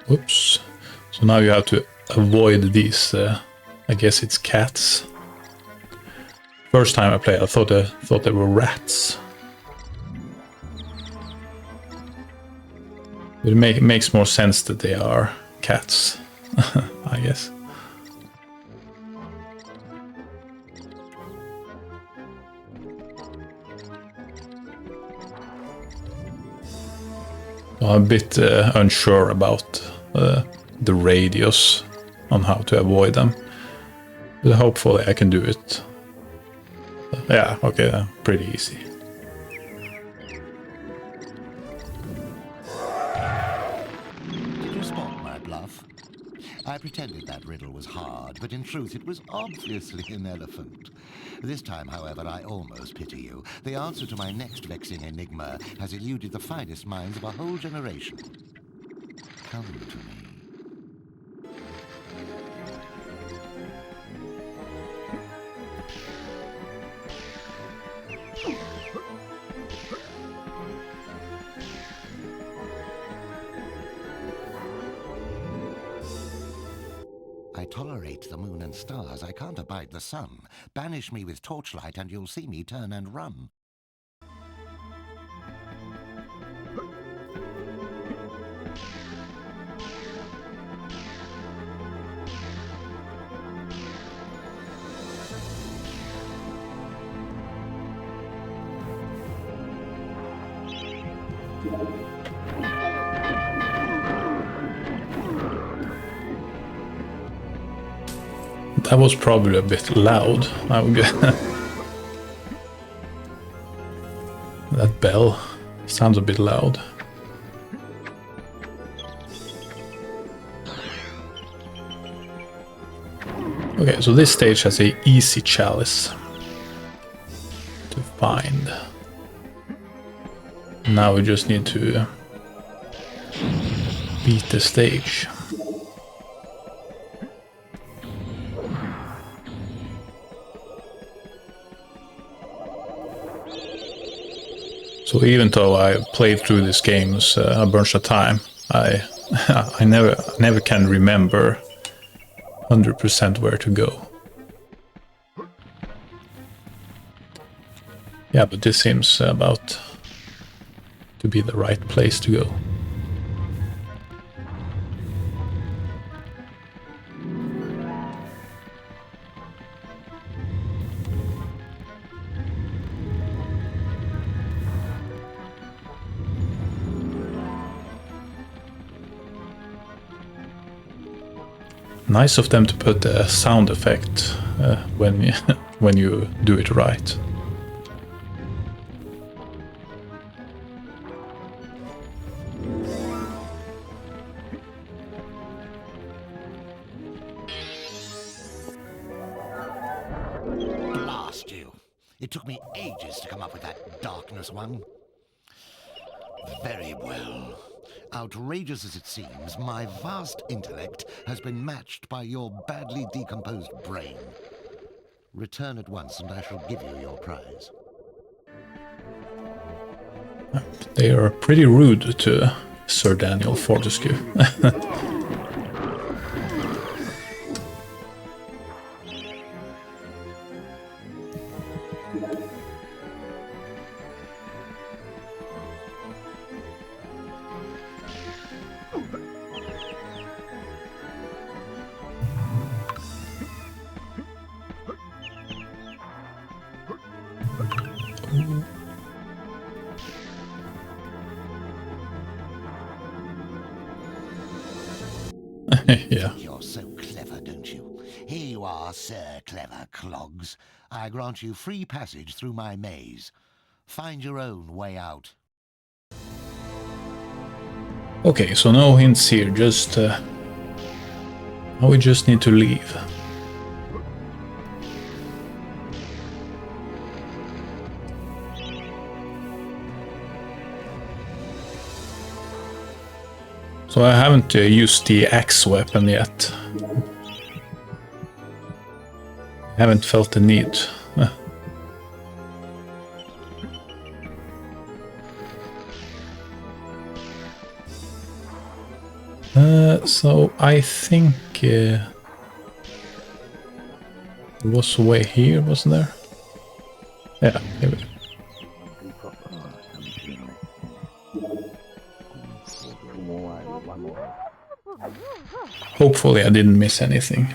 Whoops. So now you have to avoid these, I guess it's cats. First time I played, I thought they were rats. But it makes more sense that they are cats, I guess. I'm a bit unsure about the radius on how to avoid them, but hopefully I can do it. Yeah, okay, pretty easy. Did you spot my bluff? I pretended that riddle was hard, but in truth it was obviously an elephant. This time, however, I almost pity you. The answer to my next vexing enigma has eluded the finest minds of a whole generation. Come to me. I tolerate the moon and stars. I can't abide the sun. Banish me with torchlight and you'll see me turn and run. That was probably a bit loud. I would guess. That bell sounds a bit loud. Okay, so this stage has a easy chalice to find. Now we just need to beat the stage. So even though I played through these games a bunch of time, I never can remember 100% where to go. Yeah, but this seems about to be the right place to go. Nice of them to put a sound effect when you do it right. Blast you! It took me ages to come up with that darkness one. Very well. Outrageous as it seems, my vast intellect has been matched by your badly decomposed brain. Return at once and I shall give you your prize. They are pretty rude to Sir Daniel Fortescue. Yeah. You're so clever, don't you? Here you are, Sir Clever Clogs. I grant you free passage through my maze. Find your own way out. Okay, so no hints here, just we just need to leave. So I haven't used the axe weapon yet. I haven't felt the need. So I think there was a way here, wasn't there? Yeah, maybe. Hopefully I didn't miss anything.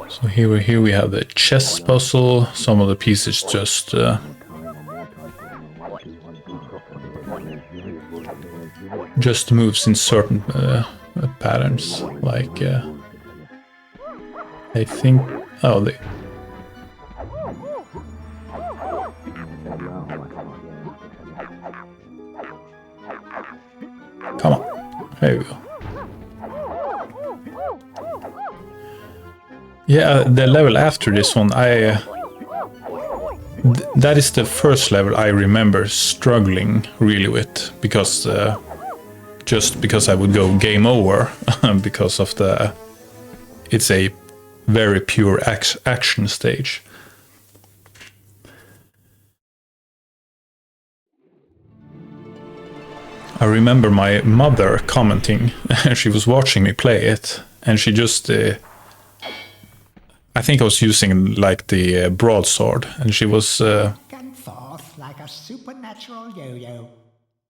So here we have the chess puzzle. Some of the pieces just moves in certain patterns. Like I think, oh, they. Come on, there we go. Yeah, the level after this one, that is the first level I remember struggling really with, because just because I would go game over because of it's a very pure action stage. I remember my mother commenting, she was watching me play it, and she just I think I was using like the broadsword, and she was Back and forth like a supernatural yo-yo.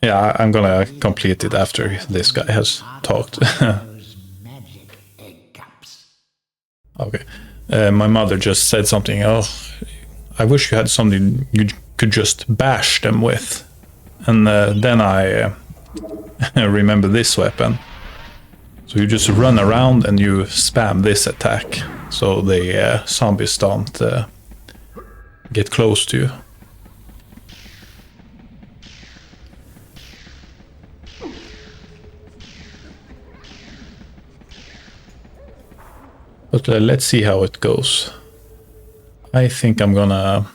yeah, I'm gonna complete it after this guy has talked. Those magic egg cups. Okay. My mother just said something, oh, I wish you had something you could just bash them with. And then I remember this weapon. So you just run around and you spam this attack, so the zombies don't get close to you. But let's see how it goes. I think I'm gonna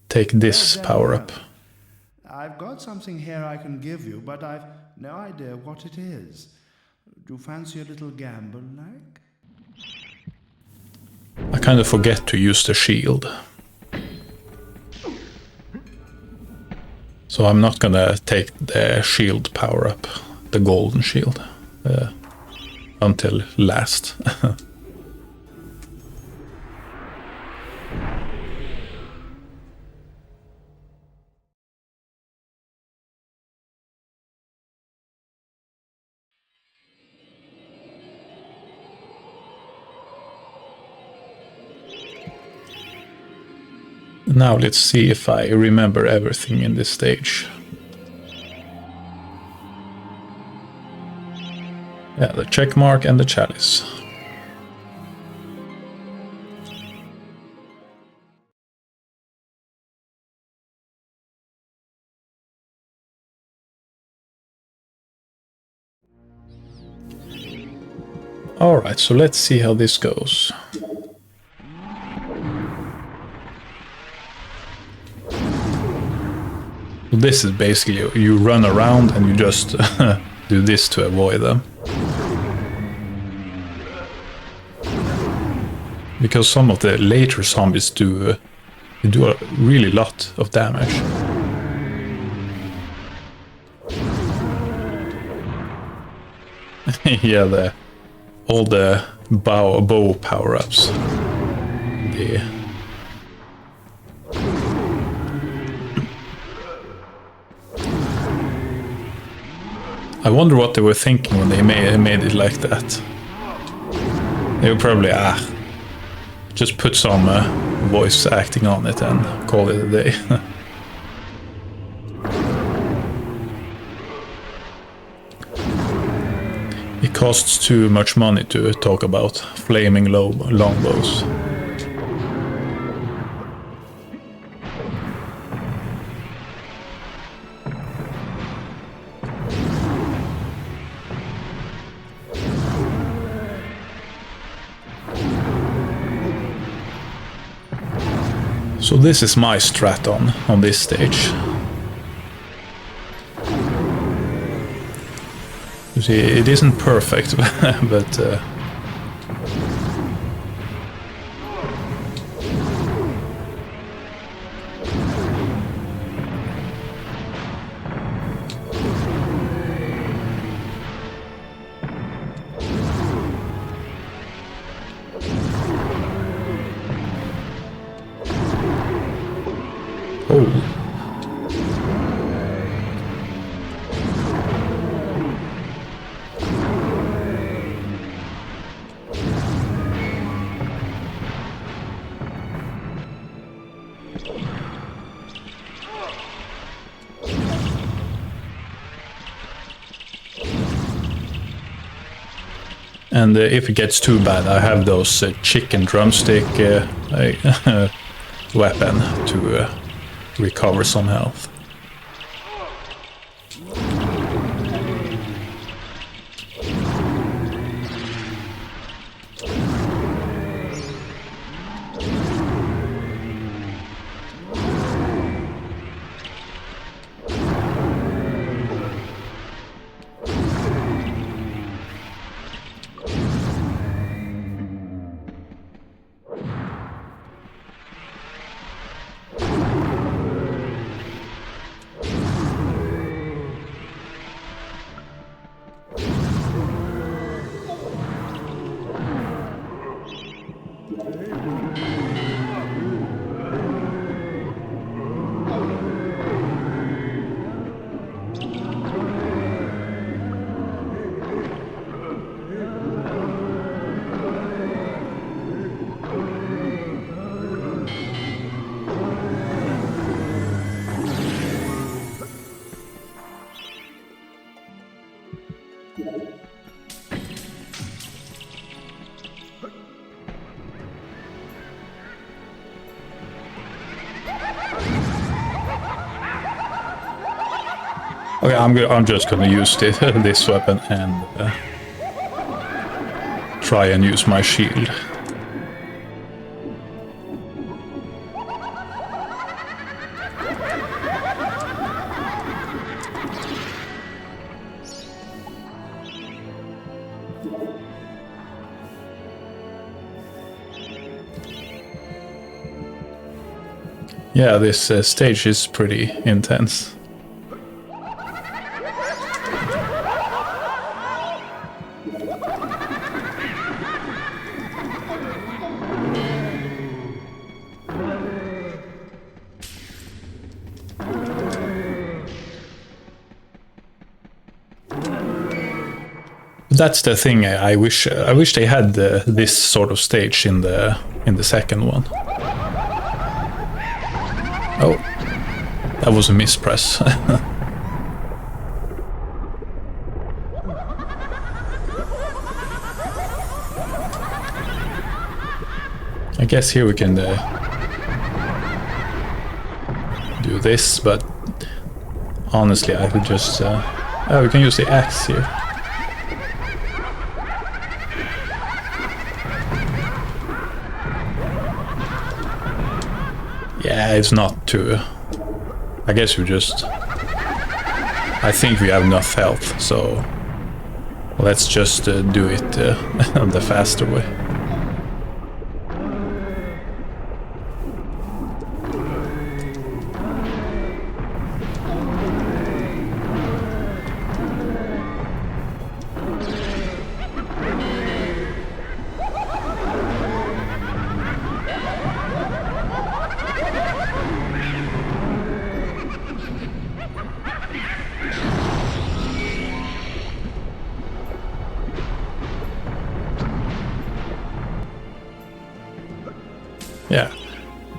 take this power up. I've got something here I can give you, but I've no idea what it is. Do you fancy a little gamble, like? I kind of forget to use the shield. So I'm not gonna take the shield power up, the golden shield, until last. Now let's see if I remember everything in this stage. Yeah, the check mark and the chalice. Alright, so let's see how this goes. This is basically, you run around and you just do this to avoid them. Because some of the later zombies do a really lot of damage. Yeah, all the bow power-ups. I wonder what they were thinking when they made it like that. They were probably, just put some voice acting on it and call it a day. It costs too much money to talk about flaming longbows. So this is my strat on this stage. You see, it isn't perfect, but Oh. And if it gets too bad, I have those chicken drumstick weapon to recover some health. Okay, I'm just gonna use this weapon and try and use my shield. Yeah, this stage is pretty intense. That's the thing. I wish they had this sort of stage in the second one. Oh, that was a mispress. I guess here we can do this, but honestly, I could just oh, we can use the axe here. Yeah, it's not too... I guess we just... I think we have enough health, so... Let's just do it the faster way. Yeah,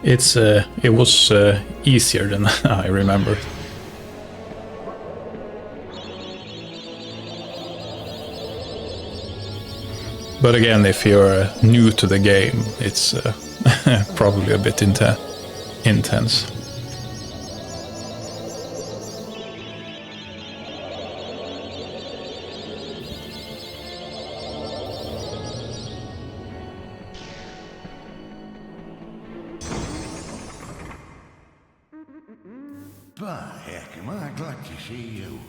it was easier than I remember. But again, if you're new to the game, it's probably a bit intense. By heck, am I glad to see you.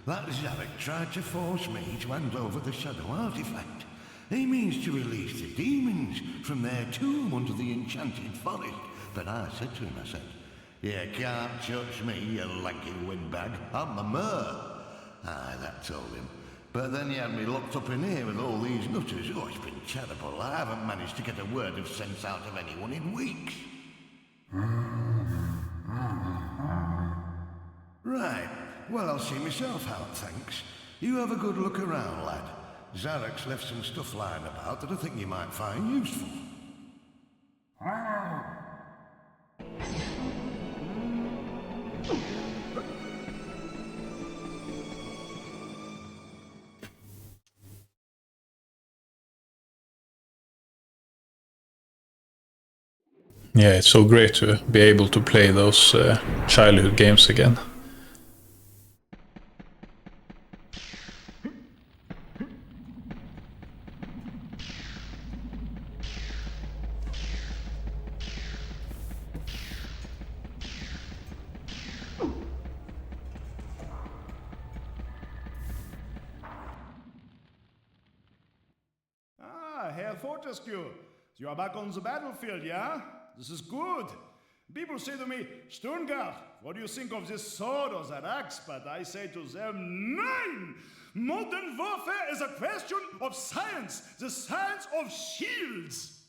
That Zarek tried to force me to hand over the Shadow Artifact. He means to release the demons from their tomb under the enchanted forest. But I said to him, I said, "You can't touch me, you lanky windbag. I'm the Mer." Aye, that told him. But then he had me locked up in here with all these nutters. Oh, it's been terrible. I haven't managed to get a word of sense out of anyone in weeks. Well, I'll see myself out, thanks. You have a good look around, lad. Zarek's left some stuff lying about that I think you might find useful. Yeah, it's so great to be able to play those childhood games again. Ah, Herr Fortescue, you are back on the battlefield, yeah? This is good. People say to me, Stungard, what do you think of this sword or that axe? But I say to them, nein! Modern warfare is a question of science, the science of shields.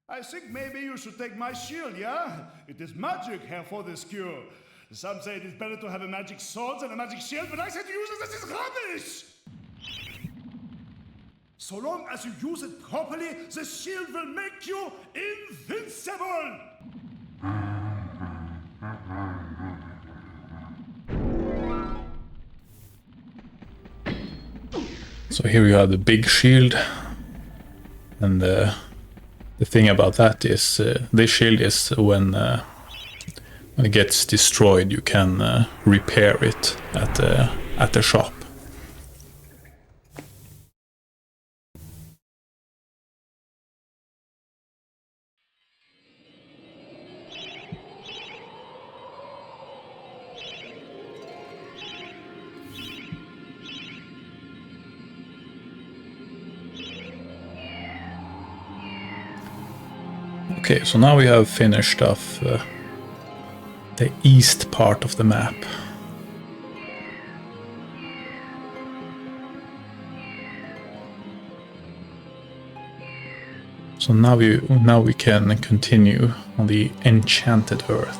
I think maybe you should take my shield, yeah? It is magic, Herr Fortescue. Some say it is better to have a magic sword than a magic shield, but I say to use it, this is rubbish! So long as you use it properly, the shield will make you invincible! So here you have the big shield, and the thing about that is this shield is when it gets destroyed, you can repair it at the shop. Okay, so now we have finished off the east part of the map. So now we can continue on the Enchanted Earth.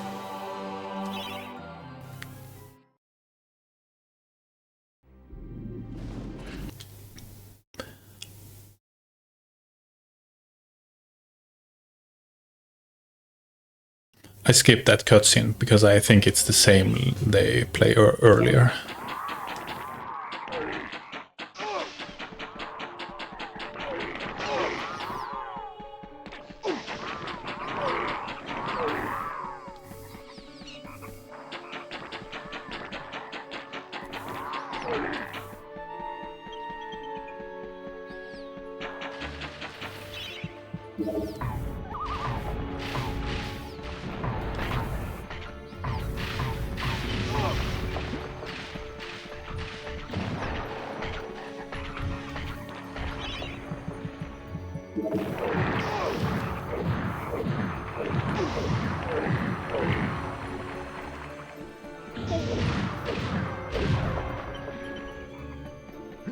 I skipped that cutscene because I think it's the same they play earlier.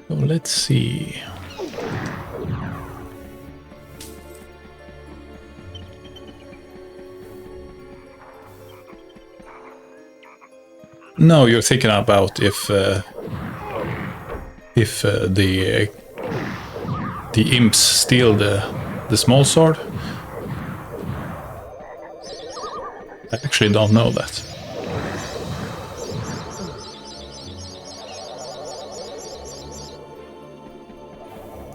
So let's see. No, you're thinking about if the imps steal the small sword. I actually don't know that.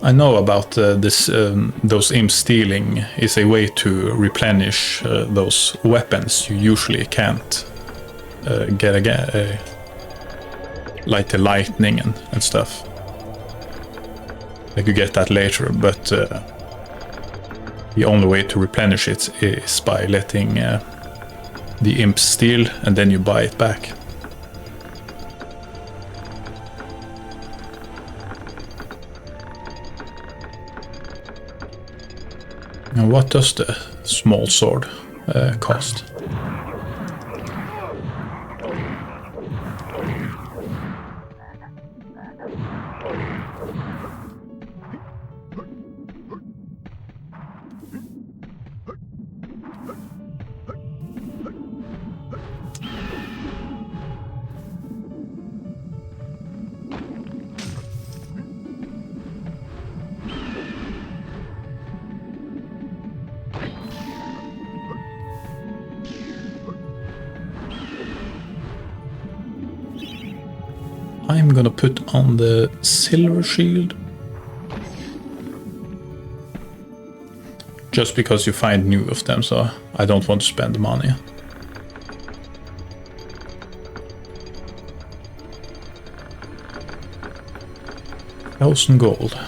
I know about those imps stealing is a way to replenish those weapons you usually can't get again, like the lightning and stuff. Like you get that later, but the only way to replenish it is by letting the imps steal, and then you buy it back. Now, what does the small sword cost? I'm gonna put on the silver shield. Just because you find new of them, so I don't want to spend the money. $1,000 gold.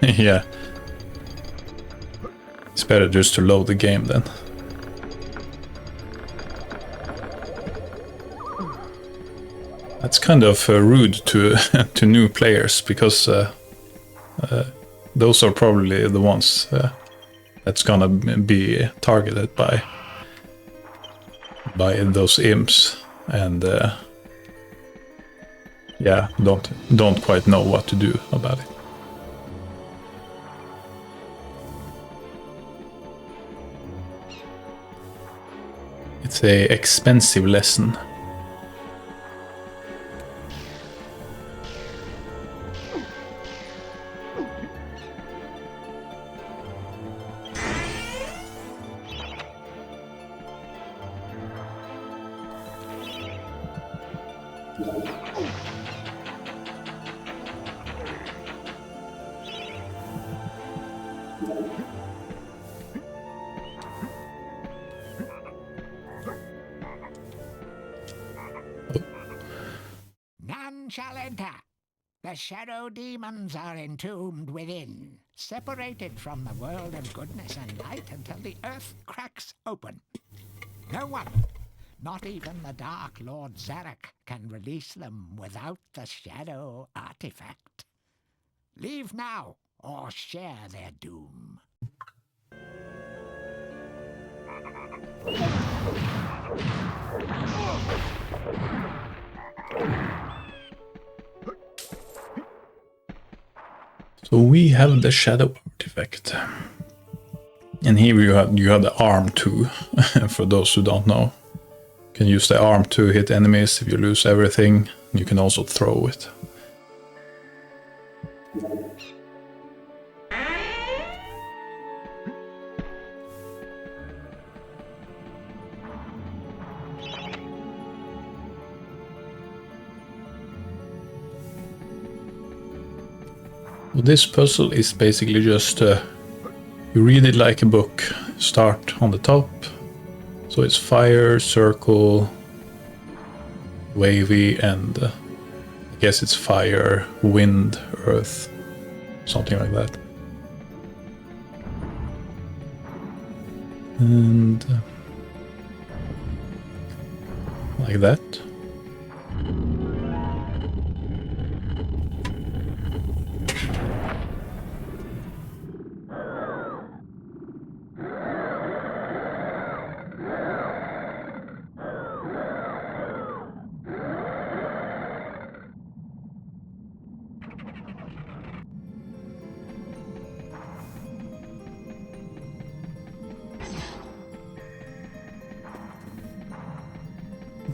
Yeah. It's better just to load the game then. That's kind of rude to to new players, because those are probably the ones that's gonna be targeted by those imps, and yeah, don't quite know what to do about it. It's a expensive lesson. None shall enter. The shadow demons are entombed within, separated from the world of goodness and light until the earth cracks open. No one, not even the Dark Lord Zarek, can release them without the shadow artifact. Leave now, or share their doom. So we have the shadow artifact, and here you have the arm too. For those who don't know, you can use the arm to hit enemies if you lose everything. You can also throw it. Well, this puzzle is basically just you read it like a book. Start on the top, so it's fire, circle, wavy, and I guess it's fire, wind, earth, something like that. And like that.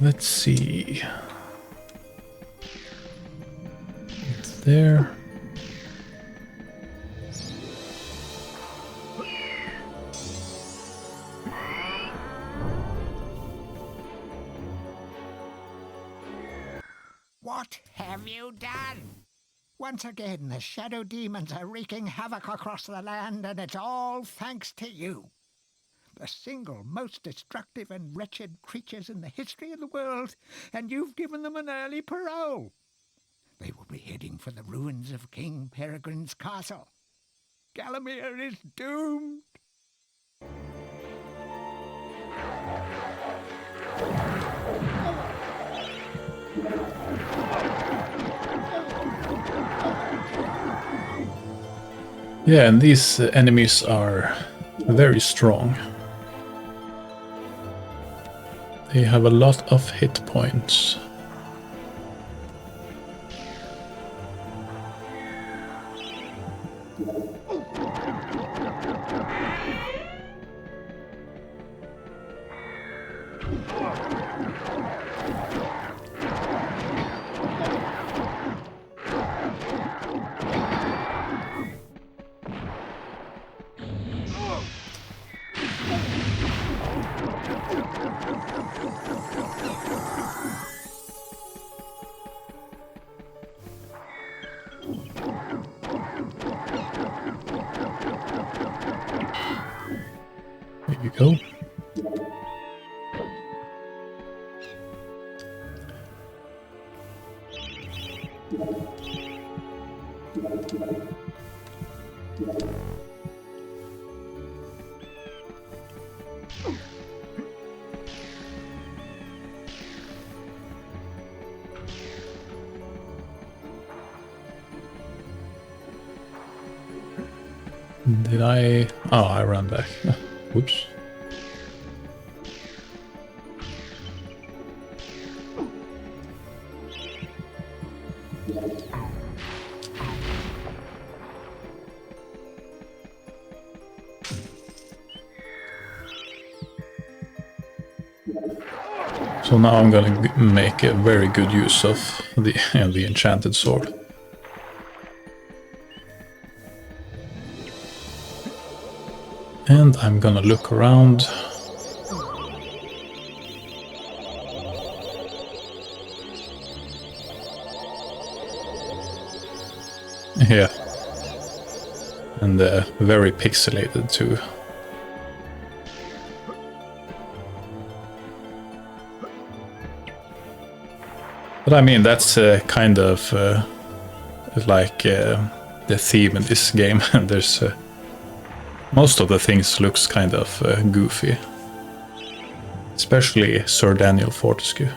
Let's see. It's there. What have you done? Once again, the shadow demons are wreaking havoc across the land, and it's all thanks to you. The single most destructive and wretched creatures in the history of the world, and you've given them an early parole. They will be heading for the ruins of King Peregrine's castle. Gallowmere is doomed. Yeah, and these enemies are very strong. They have a lot of hit points. you go. Did I... Oh, I ran back. Whoops. So now I'm gonna make a very good use of the enchanted sword. And I'm gonna look around. Yeah. And very pixelated too. But I mean, that's kind of like the theme in this game. There's most of the things looks kind of goofy, especially Sir Daniel Fortescue.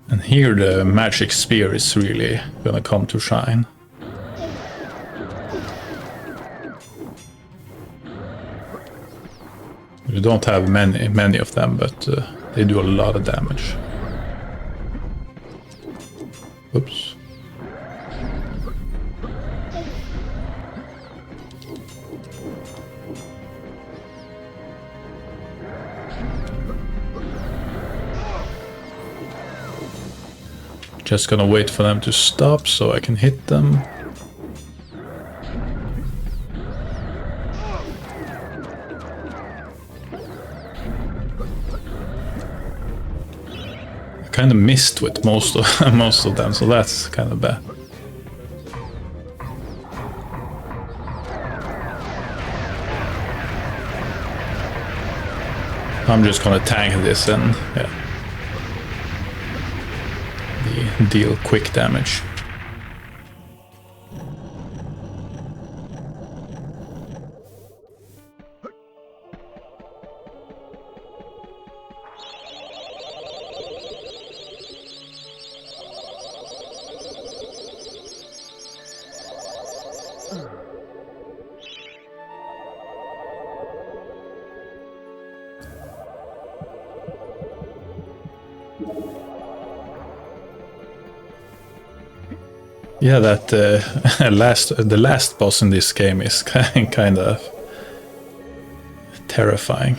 And here the magic spear is really gonna come to shine. You don't have many of them, but they do a lot of damage. Oops. Just gonna wait for them to stop so I can hit them. Kind of missed with most of them, so that's kind of bad. I'm just gonna tank this and deal quick damage. Yeah, that the last boss in this game is kind of terrifying.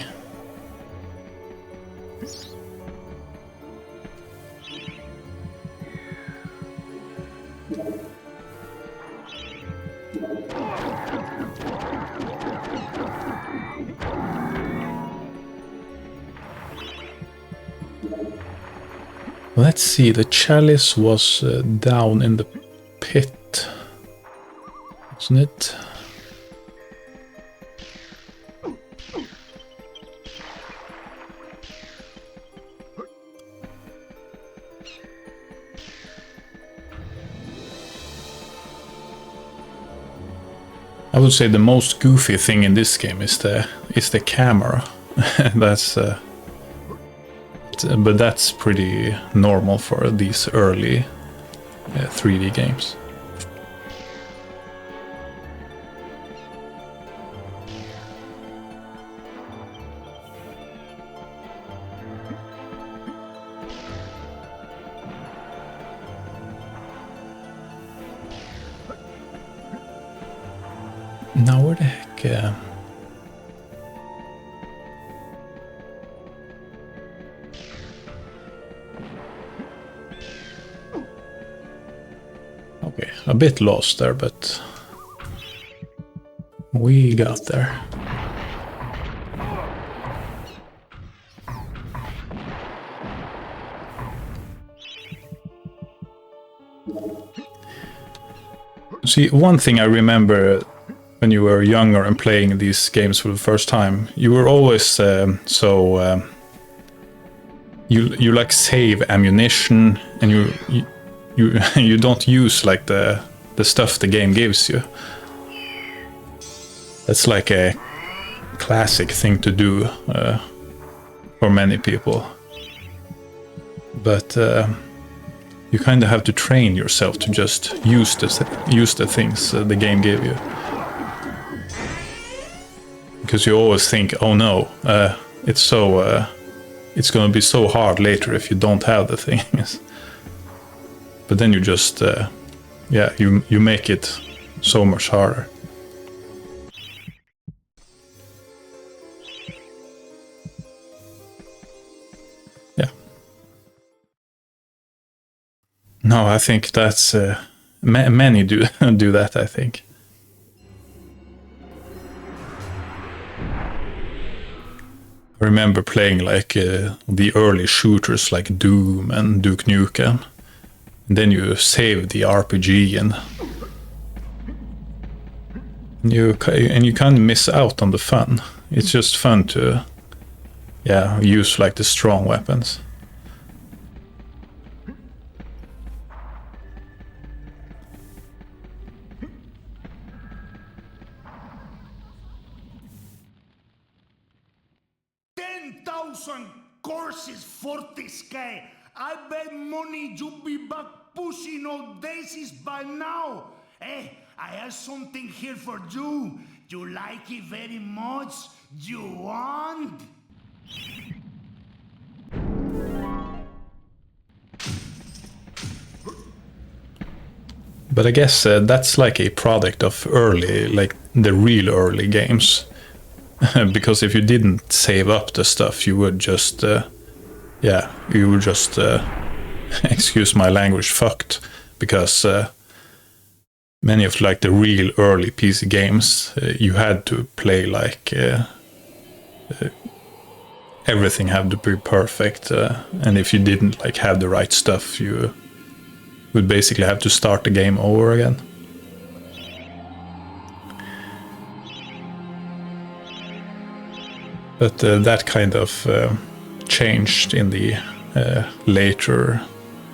Let's see, the chalice was down in the pit, wasn't it? I would say the most goofy thing in this game is the camera. That's but that's pretty normal for these early 3D games. Now where the heck... Okay, a bit lost there, but we got there. See, one thing I remember when you were younger and playing these games for the first time, you were always you like save ammunition, and you don't use like the stuff the game gives you. That's like a classic thing to do for many people. But you kind of have to train yourself to just use the things the game gave you. Because you always think, oh no, it's gonna be so hard later if you don't have the things. But then you just, you make it so much harder. Yeah. No, I think that's many do do that, I think. I remember playing like the early shooters like Doom and Duke Nukem. And then you save the RPG and you kind of miss out on the fun. It's just fun to use like the strong weapons. Courses for this guy. I bet money you be back pushing old daisies by now. Hey, I have something here for you. You like it very much? You want? But I guess that's like a product of early, like the real early games. Because if you didn't save up the stuff, you would just, excuse my language, fucked. Because many of like the real early PC games, you had to play like everything had to be perfect, and if you didn't like have the right stuff, you would basically have to start the game over again. But that kind of changed in the later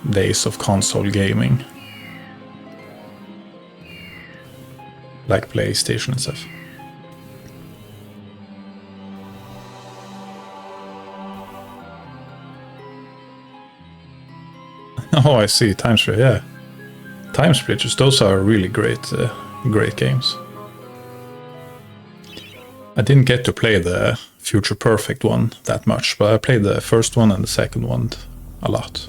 days of console gaming, like PlayStation and stuff. Oh, I see. Time Splitters, yeah. Time Splitters, those are really great games. I didn't get to play the Future Perfect one that much, but I played the first one and the second one a lot.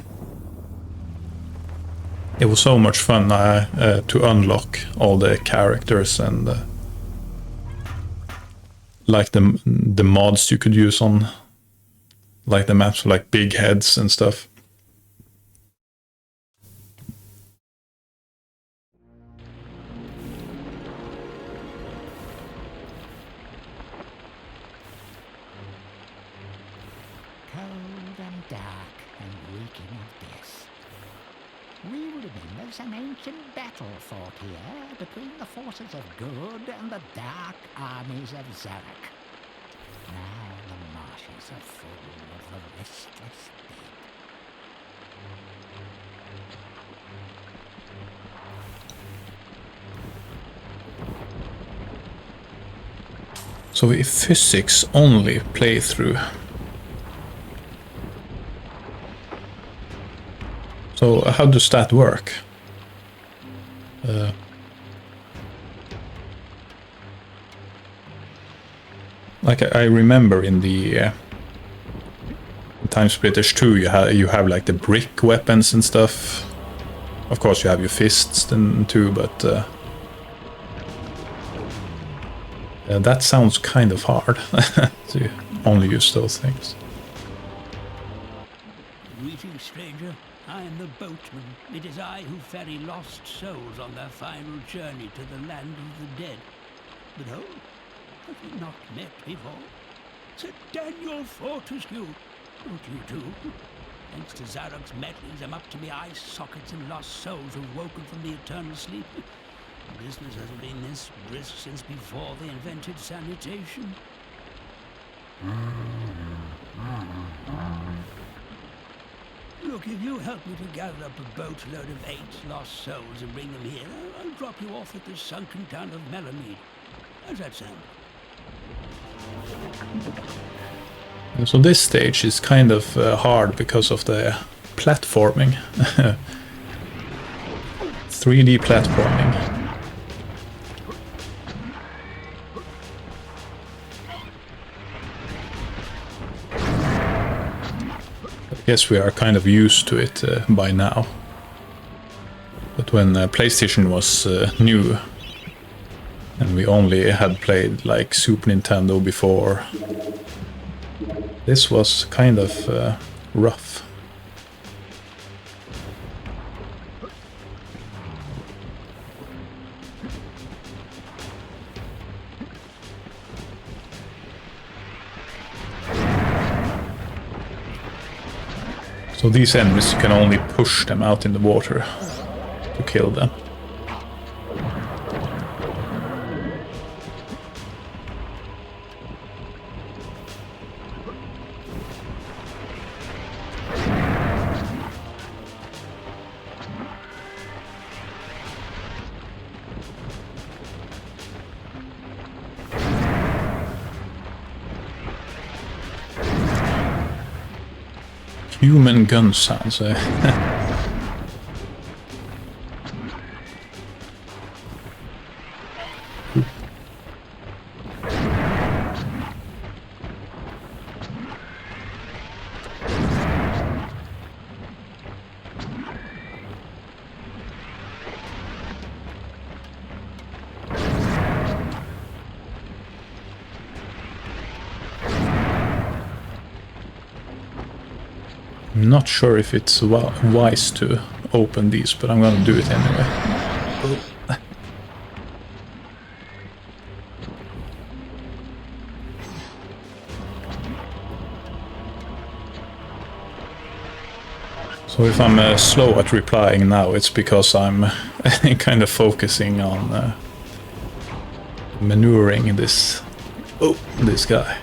It was so much fun to unlock all the characters and like the mods you could use on like the maps, like big heads and stuff. An ancient battle fought here between the forces of good and the dark armies of Zarek. Now the marshes are full of the restless dead. So a physics only playthrough. So how does that work? Like I remember in the Time Splitters 2, you have like the brick weapons and stuff. Of course, you have your fists then too, but that sounds kind of hard to only use those things. Greetings, stranger. I am the boatman. It is I who ferry lost souls on their final journey to the land of the dead. But oh, have we not met before? Sir Daniel Fortescue, not you too? Thanks to Zarok's mettlings, I'm up to me eye sockets and lost souls who've woken from the eternal sleep. Business hasn't been this brisk since before they invented sanitation. Look, if you help me to gather up a boatload of 8 lost souls and bring them here, I'll drop you off at the sunken town of Melamede. How's that sound? And so this stage is kind of hard because of the platforming. 3D platforming. I guess we are kind of used to it by now. But when PlayStation was new, and we only had played like Super Nintendo before, this was kind of rough. So these enemies, you can only push them out in the water to kill them. Human gun sounds, I'm not sure if it's wise to open these, but I'm gonna do it anyway. So if I'm slow at replying now, it's because I'm kind of focusing on maneuvering this guy.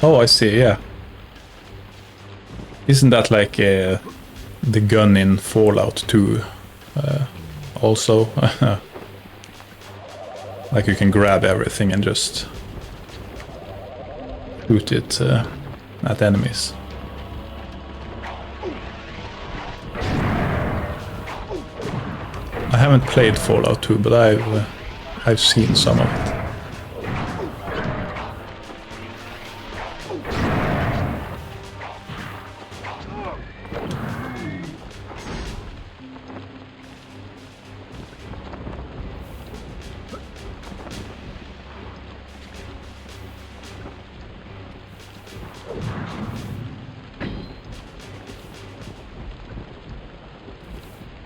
Oh, I see, yeah. Isn't that like the gun in Fallout 2 also? Like you can grab everything and just shoot it at enemies. I haven't played Fallout 2, but I've seen some of it.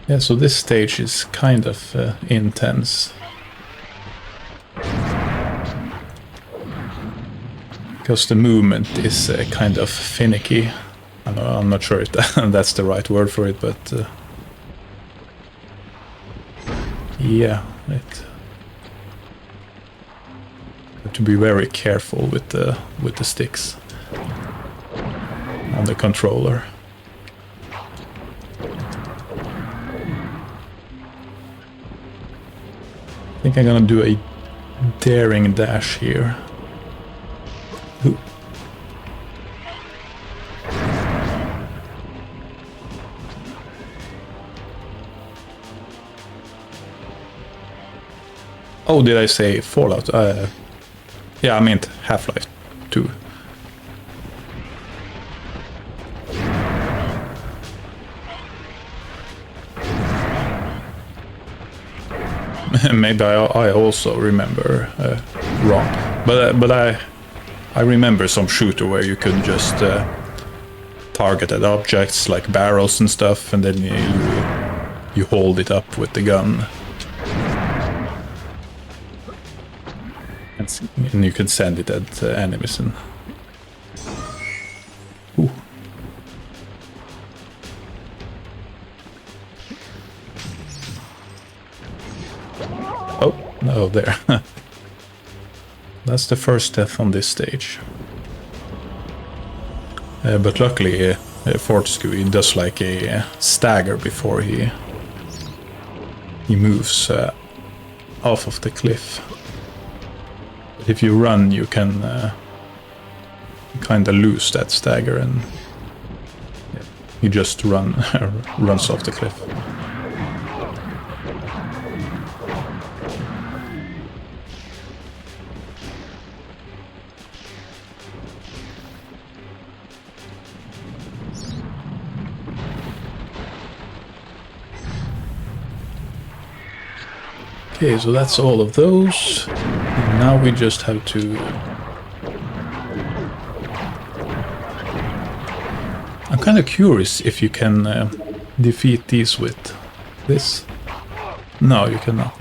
Yeah, so this stage is kind of intense. Because the movement is kind of finicky. I'm not sure if that's the right word for it, but yeah, you have to be very careful with the sticks on the controller. I think I'm gonna do a daring dash here. Ooh. Oh, did I say Fallout? Yeah, I meant Half-Life 2. maybe I also remember wrong, but I remember some shooter where you could just target at objects like barrels and stuff, and then you hold it up with the gun, and you can send it at enemies. And ooh. Oh, no, there. That's the first death on this stage. But luckily, Fortescue, he does like a stagger before he moves off of the cliff. But if you run, you can kind of lose that stagger, and he just runs off the cliff. Okay, so that's all of those. And now we just have to... I'm kind of curious if you can defeat these with this. No, you cannot.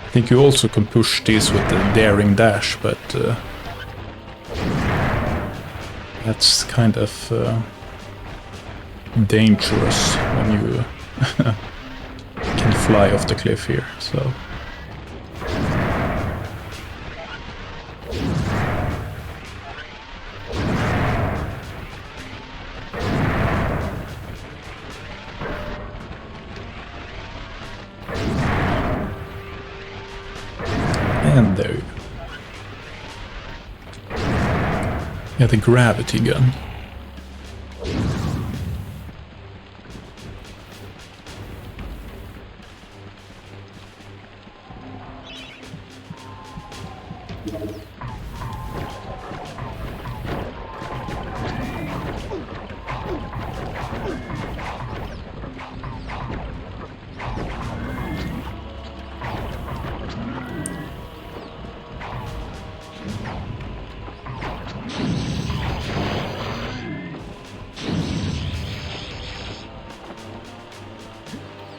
I think you also can push these with the daring dash, but that's kind of dangerous when you can fly off the cliff here, so... And there you go. Yeah, the gravity gun.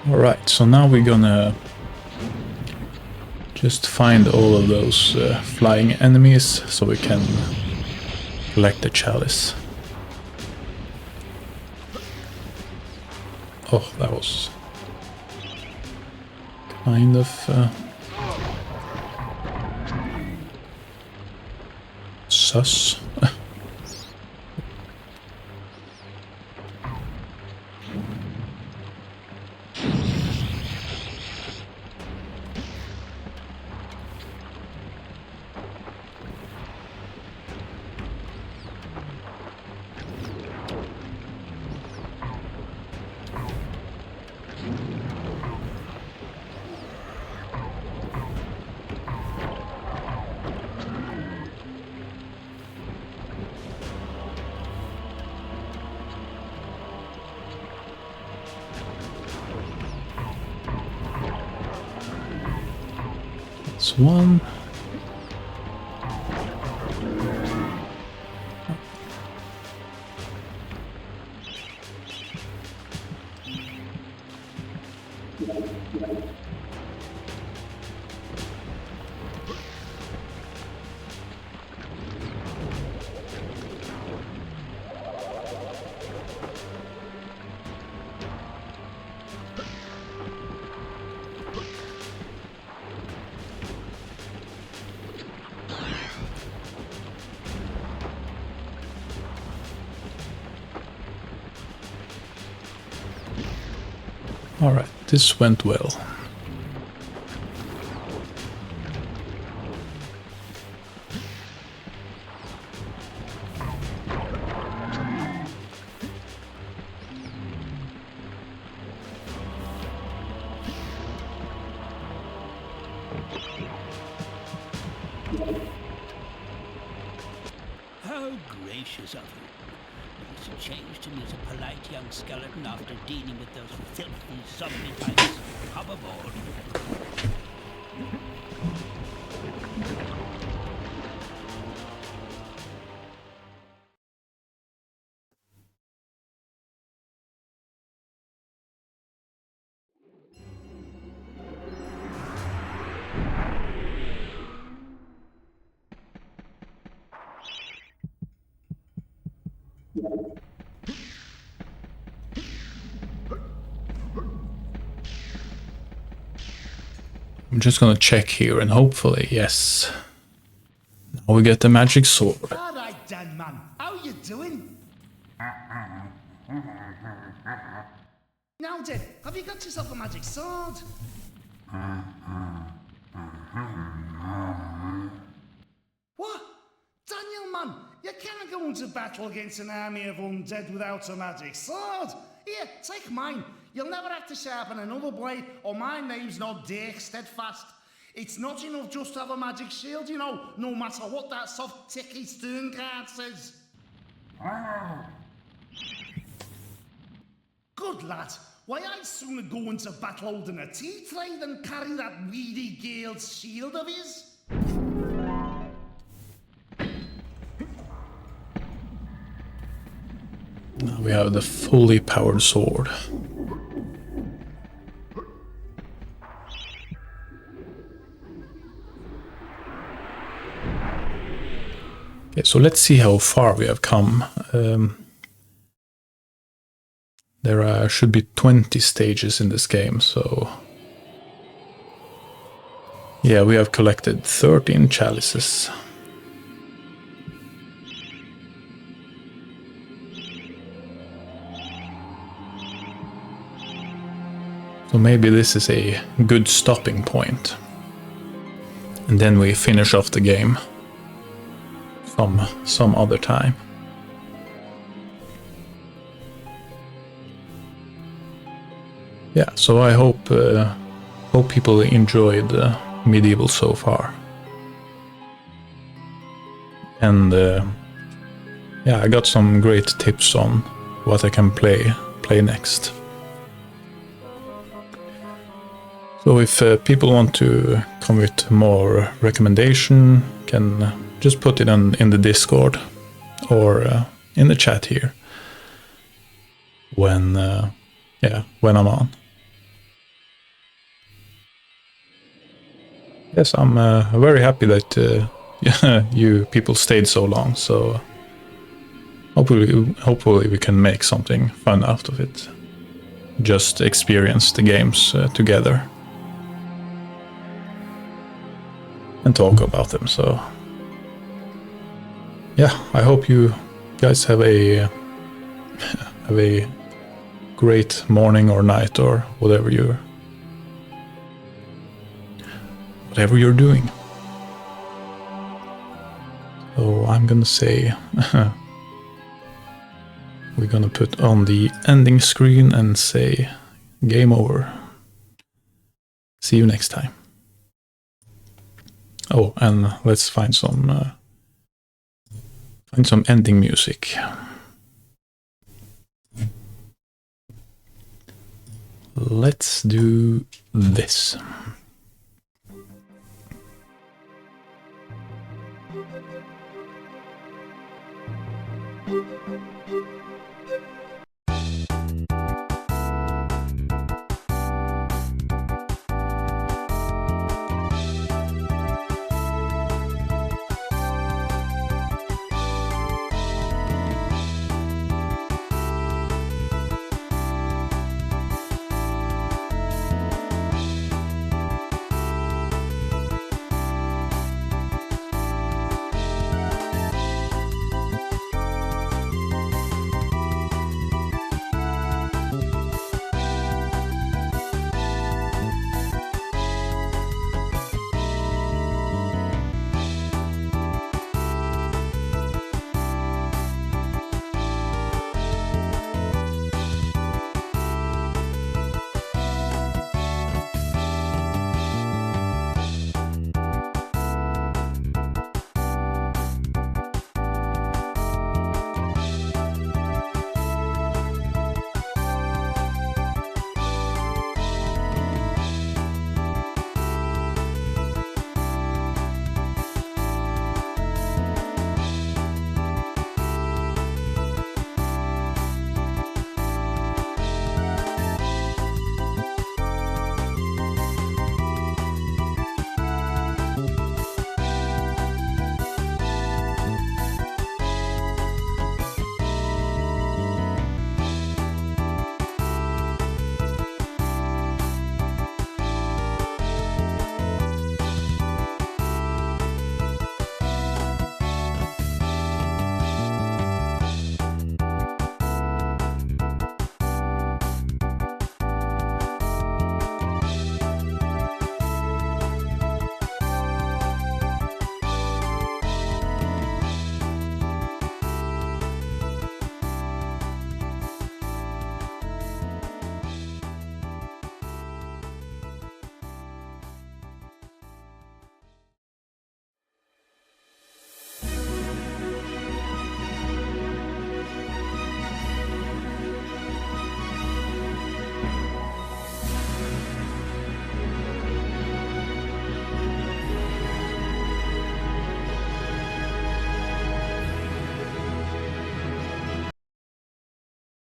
Alright, so now we're gonna just find all of those flying enemies so we can collect the chalice. Oh, that was kind of sus. That's one. Alright, this went well. gracious of you. It's a change to meet a polite young skeleton after dealing with those filthy zombie types. Hop aboard. I'm just gonna check here and hopefully, yes. Now we get the magic sword. All right, Dan, man. How you doing? Now then, have you got yourself a magic sword? What? Daniel, man, you can't go into battle against an army of undead without a magic sword. Here, take mine. You'll never have to sharpen another blade, or my name's not Dick Steadfast. It's not enough just to have a magic shield, you know, no matter what that soft ticky stern card says. Good lad. Why, I'd sooner go into battle holding a tea tray than carry that weedy Gale's shield of his. Now we have the fully powered sword. Okay, so let's see how far we have come. There should be 20 stages in this game, so... Yeah, we have collected 13 chalices. So maybe this is a good stopping point. And then we finish off the game some other time. Yeah, so I hope people enjoyed MediEvil so far. And yeah, I got some great tips on what I can play next. So if people want to come with more recommendation, can just put it in the Discord or in the chat here when I'm on. Yes, I'm very happy that you people stayed so long. So hopefully we can make something fun out of it. Just experience the games together and talk about them. So yeah, I hope you guys have a great morning or night or whatever you're doing. So I'm gonna say we're gonna put on the ending screen and say game over. See you next time. Oh, and let's find some ending music. Let's do this.